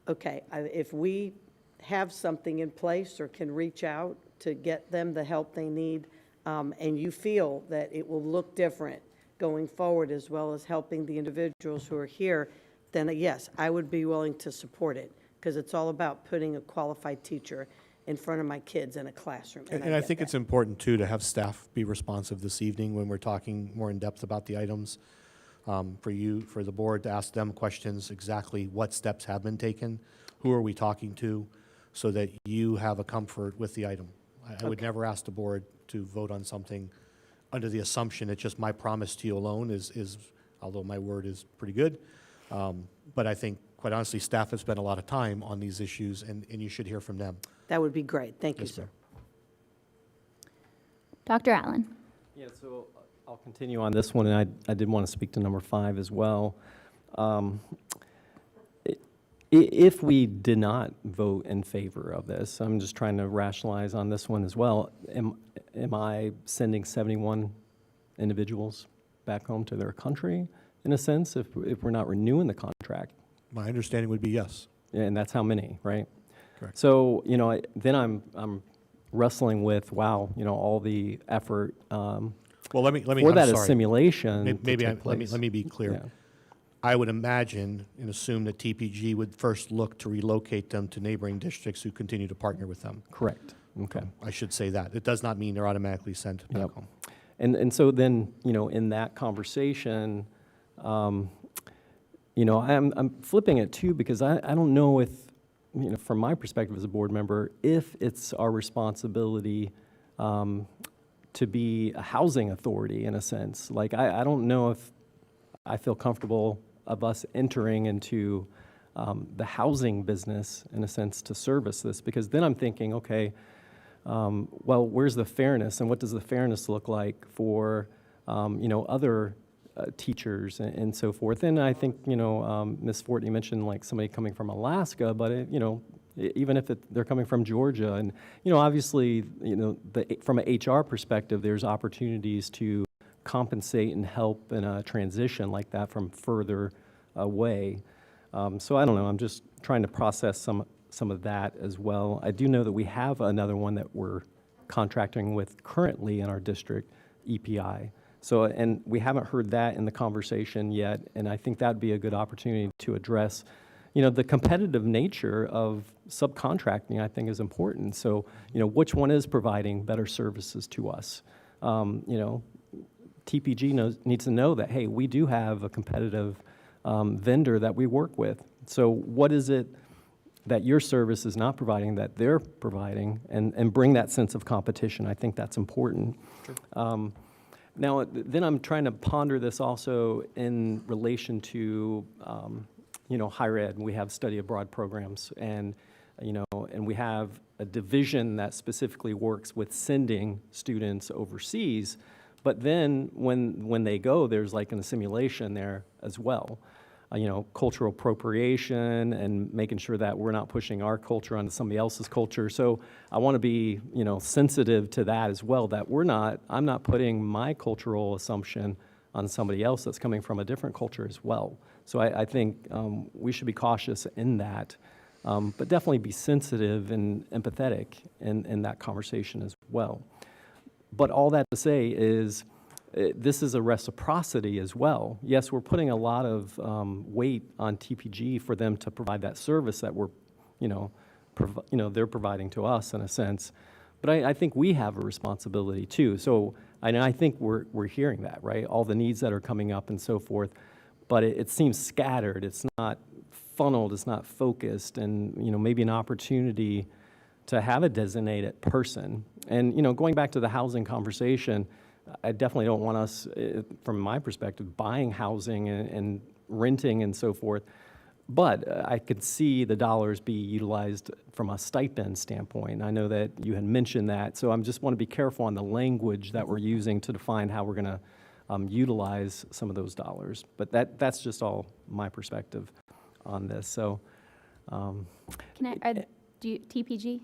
okay, if we have something in place or can reach out to get them the help they need, and you feel that it will look different going forward as well as helping the individuals who are here, then yes, I would be willing to support it because it's all about putting a qualified teacher in front of my kids in a classroom. And I think it's important, too, to have staff be responsive this evening when we're talking more in depth about the items. For the board to ask them questions, exactly what steps have been taken, who are we talking to, so that you have a comfort with the item. I would never ask the board to vote on something under the assumption that just my promise to you alone is although my word is pretty good. But I think, quite honestly, staff has spent a lot of time on these issues, and you should hear from them. That would be great. Thank you, Yes, sir. ma'am. Dr. Allen. Yeah, so I'll continue on this one, and I did want to speak to number 5 as well. If we did not vote in favor of this, I'm just trying to rationalize on this one as well. Am I sending 71 individuals back home to their country, in a sense, if we're not renewing the contract? My understanding would be yes. And that's how many, right? Correct. So, then I'm wrestling with, wow, all the effort Well, let me. for I'm that sorry. simulation. Maybe to take place. let me be clear. Yeah. I would imagine and assume that TPG would first look to relocate them to neighboring districts who continue to partner with them. Correct. Okay. I should say that. It does not mean they're automatically sent back home. And so then, in that conversation, I'm flipping it too, because I don't know if, from my perspective as a board member, if it's our responsibility to be a housing authority in a sense. Like, I don't know if I feel comfortable of us entering into the housing business, in a sense, to service this, because then I'm thinking, okay, well, where's the fairness, and what does the fairness look like for, other teachers and so forth? And I think, Ms. Fort, you mentioned like somebody coming from Alaska, but even if they're coming from Georgia, and obviously, from an HR perspective, there's opportunities to compensate and help in a transition like that from further away. So I don't know, I'm just trying to process some of that as well. I do know that we have another one that we're contracting with currently in our district, EPI. So, and we haven't heard that in the conversation yet, and I think that'd be a good opportunity to address, the competitive nature of subcontracting, I think, is important. So, which one is providing better services to us? TPG needs to know that, hey, we do have a competitive vendor that we work with. So what is it that your service is not providing that they're providing, and bring that sense of competition? I think that's important. Sure. Now, then I'm trying to ponder this also in relation to, higher ed. We have study abroad programs, and, and we have a division that specifically works with sending students overseas. But then when they go, there's like an assimilation there as well. Cultural appropriation and making sure that we're not pushing our culture onto somebody else's culture. So I want to be, sensitive to that as well, that I'm not putting my cultural assumption on somebody else that's coming from a different culture as well. So I think we should be cautious in that, but definitely be sensitive and empathetic in that conversation as well. But all that to say is, this is a reciprocity as well. Yes, we're putting a lot of weight on TPG for them to provide that service that we're, they're providing to us in a sense. But I think we have a responsibility too. So I think we're hearing that, right? All the needs that are coming up and so forth. But it seems scattered. It's not funneled. It's not focused. And maybe an opportunity to have a designated person. And going back to the housing conversation, I definitely don't want us, from my perspective, buying housing and renting and so forth. But I could see the dollars be utilized from a stipend standpoint. I know that you had mentioned that, so I just want to be careful on the language that we're using to define how we're going to utilize some of those dollars. But that's just all my perspective on this. So, Can I do TPG?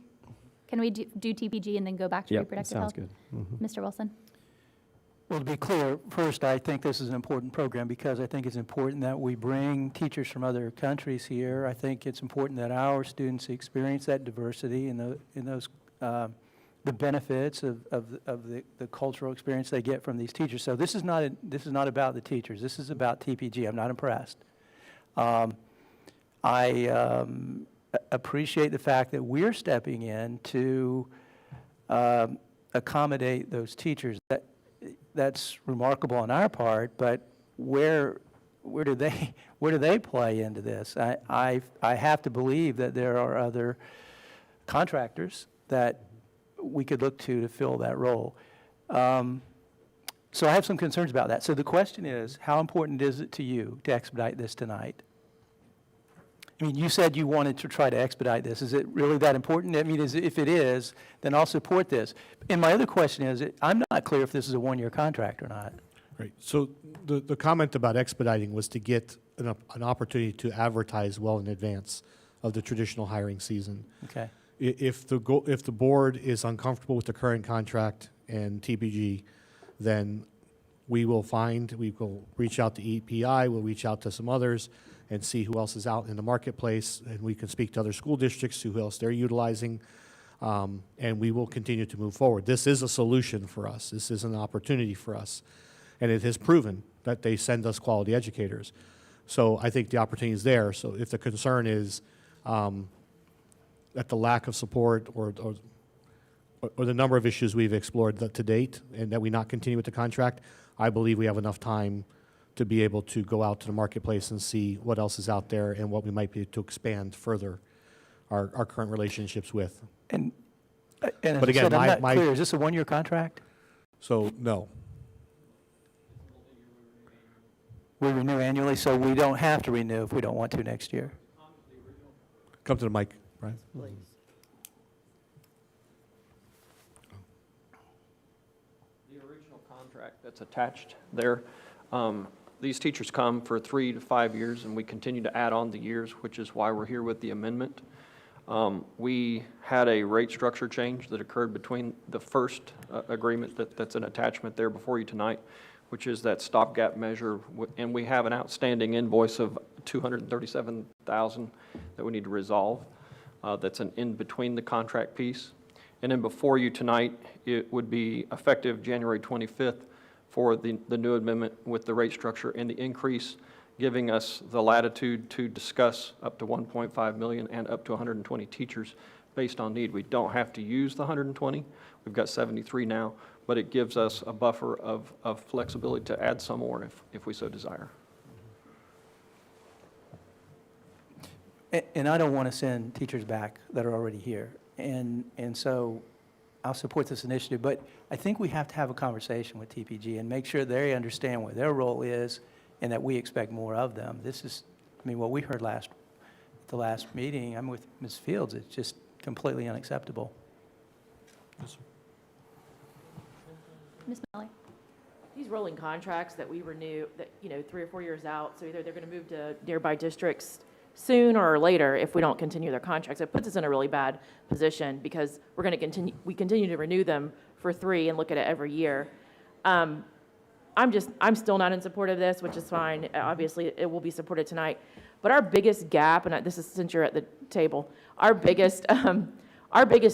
Can we do TPG and then go back to reproductive health? Sounds good. Mr. Wilson? Well, to be clear, first, I think this is an important program because I think it's important that we bring teachers from other countries here. I think it's important that our students experience that diversity and those the benefits of the cultural experience they get from these teachers. So this is not about the teachers. This is about TPG. I'm not impressed. I appreciate the fact that we're stepping in to accommodate those teachers. That's remarkable on our part, but where do they play into this? I have to believe that there are other contractors that we could look to fill that role. So I have some concerns about that. So the question is, how important is it to you to expedite this tonight? I mean, you said you wanted to try to expedite this. Is it really that important? I mean, if it is, then I'll support this. And my other question is, I'm not clear if this is a one-year contract or not. Right. So the comment about expediting was to get an opportunity to advertise well in advance of the traditional hiring season. Okay. If the board is uncomfortable with the current contract and TPG, then we will reach out to EPI, we'll reach out to some others and see who else is out in the marketplace, and we can speak to other school districts, who else they're utilizing, and we will continue to move forward. This is a solution for us. This is an opportunity for us, and it has proven that they send us quality educators. So I think the opportunity is there. So if the concern is that the lack of support or the number of issues we've explored to date and that we not continue with the contract, I believe we have enough time to be able to go out to the marketplace and see what else is out there and what we might be able to expand further our current relationships with. And but again, again, I'm not clear. Is this a one-year contract? So no. We renew annually, so we don't have to renew if we don't want to next year. Come to the mic, Brian. The original contract that's attached there, these teachers come for 3 to 5 years, and we continue to add on the years, which is why we're here with the amendment. We had a rate structure change that occurred between the first agreement that's an attachment there before you tonight, which is that stopgap measure, and we have an outstanding invoice of $237,000 that we need to resolve. That's an in between the contract piece. And then before you tonight, it would be effective January 25th for the new amendment with the rate structure and the increase, giving us the latitude to discuss up to 1.5 million and up to 120 teachers based on need. We don't have to use the 120. We've got 73 now, but it gives us a buffer of flexibility to add some more if we so desire. And I don't want to send teachers back that are already here. And so I'll support this initiative, but I think we have to have a conversation with TPG and make sure they understand what their role is and that we expect more of them. This is, I mean, what we heard at the last meeting, I'm with Ms. Fields, it's just completely unacceptable. Ms. Melly? These rolling contracts that we renew, that, 3 or 4 years out, so either they're going to move to nearby districts soon or later if we don't continue their contracts. It puts us in a really bad position because we continue to renew them for 3 and look at it every year. I'm still not in support of this, which is fine. Obviously, it will be supported tonight. But our biggest gap, and this is since you're at the table, our biggest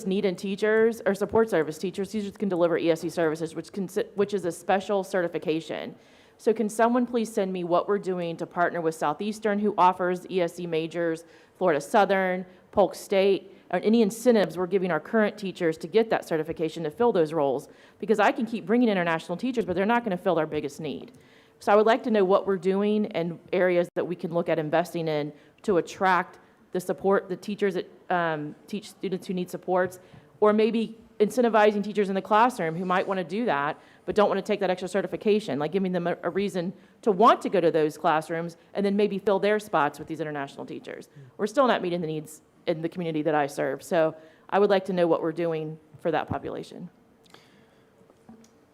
need in teachers are support service teachers. Teachers can deliver ESE services, which is a special certification. So can someone please send me what we're doing to partner with Southeastern, who offers ESE majors, Florida Southern, Polk State, or any incentives we're giving our current teachers to get that certification to fill those roles? Because I can keep bringing international teachers, but they're not going to fill our biggest need. So I would like to know what we're doing and areas that we can look at investing in to attract the teachers that teach students who need supports, or maybe incentivizing teachers in the classroom who might want to do that, but don't want to take that extra certification, like giving them a reason to want to go to those classrooms and then maybe fill their spots with these international teachers. We're still not meeting the needs in the community that I serve. So I would like to know what we're doing for that population.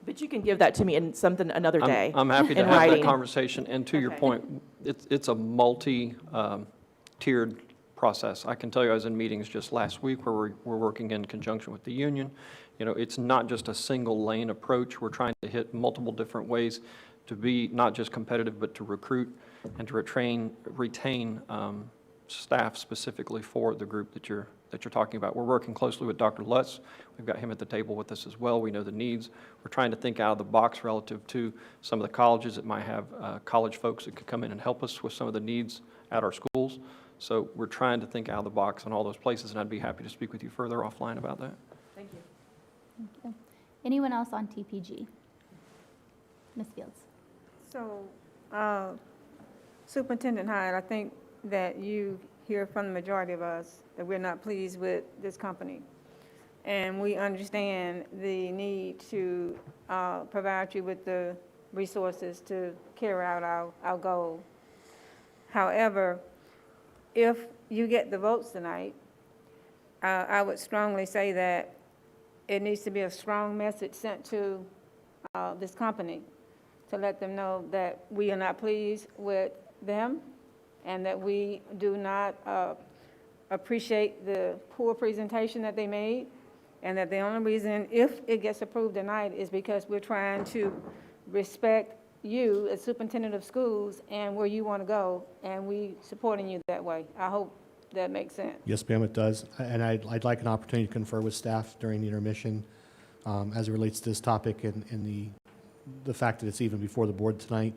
But you can give that to me in another day. I'm happy to in have writing. that conversation. And to your point, it's a multi-tiered process. I can tell you, I was in meetings just last week where we're working in conjunction with the union. It's not just a single lane approach. We're trying to hit multiple different ways to be not just competitive, but to recruit and to retain staff specifically for the group that you're talking about. We're working closely with Dr. Lutz. We've got him at the table with us as well. We know the needs. We're trying to think out of the box relative to some of the colleges that might have college folks that could come in and help us with some of the needs at our schools. So we're trying to think out of the box on all those places, and I'd be happy to speak with you further offline about that. Thank you. Thank you. Anyone else on TPG? Ms. Fields? So, Superintendent Hyde, I think that you hear from the majority of us that we're not pleased with this company. And we understand the need to provide you with the resources to carry out our goal. However, if you get the votes tonight, I would strongly say that it needs to be a strong message sent to this company to let them know that we are not pleased with them and that we do not appreciate the poor presentation that they made, and that the only reason, if it gets approved tonight, is because we're trying to respect you as superintendent of schools and where you want to go, and we supporting you that way. I hope that makes sense. Yes, ma'am, it does. And I'd like an opportunity to confer with staff during the intermission as it relates to this topic and the fact that it's even before the board tonight.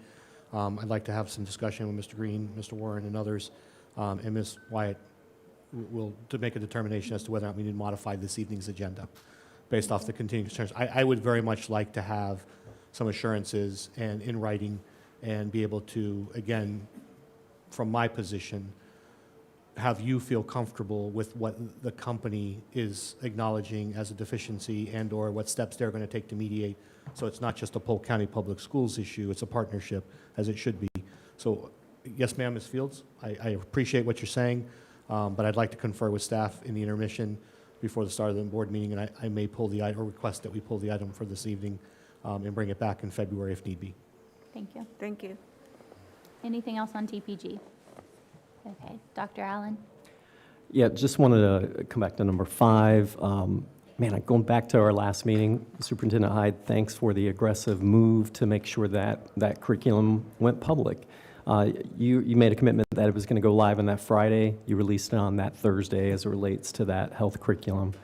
I'd like to have some discussion with Mr. Green, Mr. Warren, and others, and Ms. Wyatt to make a determination as to whether or not we need to modify this evening's agenda based off the continuing concerns. I would very much like to have some assurances and in writing and be able to, again, from my position, have you feel comfortable with what the company is acknowledging as a deficiency and or what steps they're going to take to mediate. So it's not just a Polk County Public Schools issue, it's a partnership, as it should be, So, yes, ma'am, Ms. Fields, I appreciate what you're saying, but I'd like to confer with staff in the intermission before the start of the board meeting, and I may pull the item, or request that we pull the item for this evening and bring it back in February if need be. Thank you. Thank you. Anything else on TPG? Okay, Dr. Allen? Yeah, just wanted to come back to number 5. Going back to our last meeting, Superintendent Hyde, thanks for the aggressive move to make sure that that curriculum went public. You made a commitment that it was going to go live on that Friday. You released it on that Thursday as it relates to that health curriculum,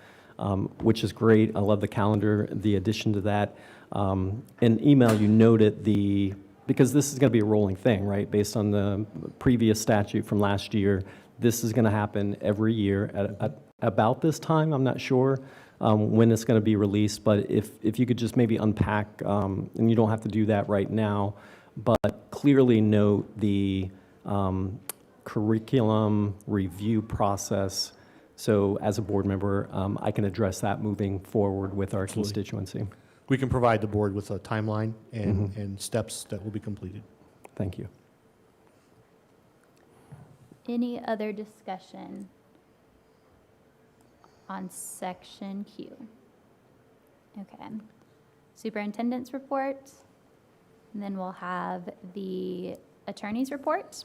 which is great. I love the calendar, the addition to that. In email, you noted because this is going to be a rolling thing, right? Based on the previous statute from last year, this is going to happen every year at about this time. I'm not sure when it's going to be released, but if you could just maybe unpack, and you don't have to do that right now, but clearly note the curriculum review process. So as a board member, I can address that moving forward with our constituency. We can provide the board with a timeline and steps that will be completed. Thank you. Any other discussion on section Q? Okay. Superintendent's report, and then we'll have the attorney's report,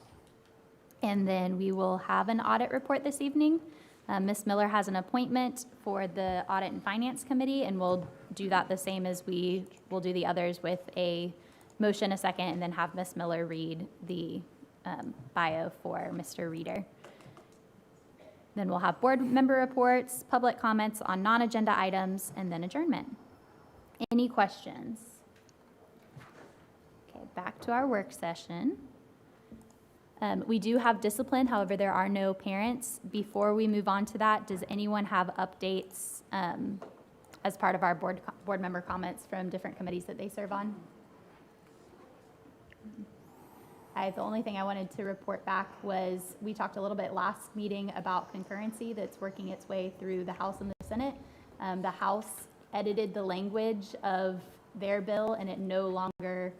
and then we will have an audit report this evening. Ms. Miller has an appointment for the Audit and Finance Committee, and we'll do that the same as we will do the others, with a motion, a second, and then have Ms. Miller read the bio for Mr. Reader. Then we'll have board member reports, public comments on non-agenda items, and then adjournment. Any questions? Okay, back to our work session. We do have discipline, however, there are no parents. Before we move on to that, does anyone have updates as part of our board member comments from different committees that they serve on? The only thing I wanted to report back was we talked a little bit last meeting about concurrency that's working its way through the House and the Senate. The House edited the language of their bill, and it no longer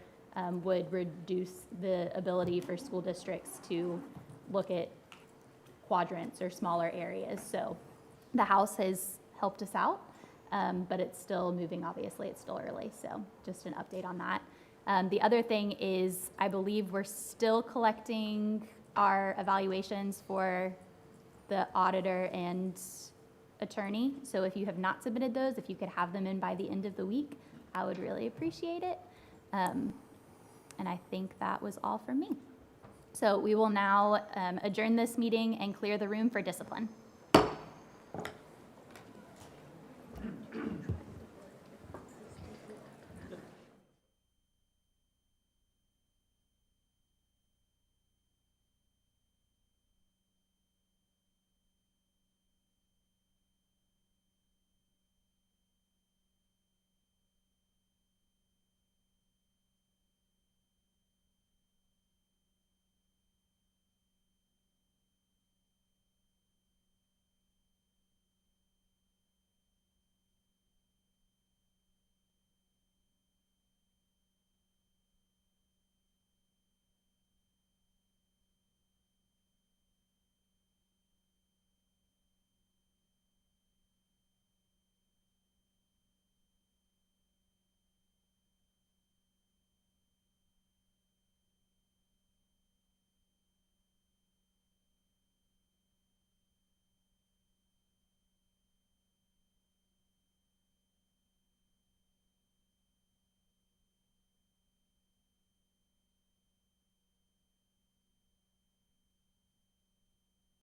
would reduce the ability for school districts to look at quadrants or smaller areas. So the House has helped us out, but it's still moving, obviously. It's still early, so just an update on that. The other thing is, I believe we're still collecting our evaluations for the auditor and attorney. So if you have not submitted those, if you could have them in by the end of the week, I would really appreciate it. And I think that was all from me. So we will now adjourn this meeting and clear the room for discipline.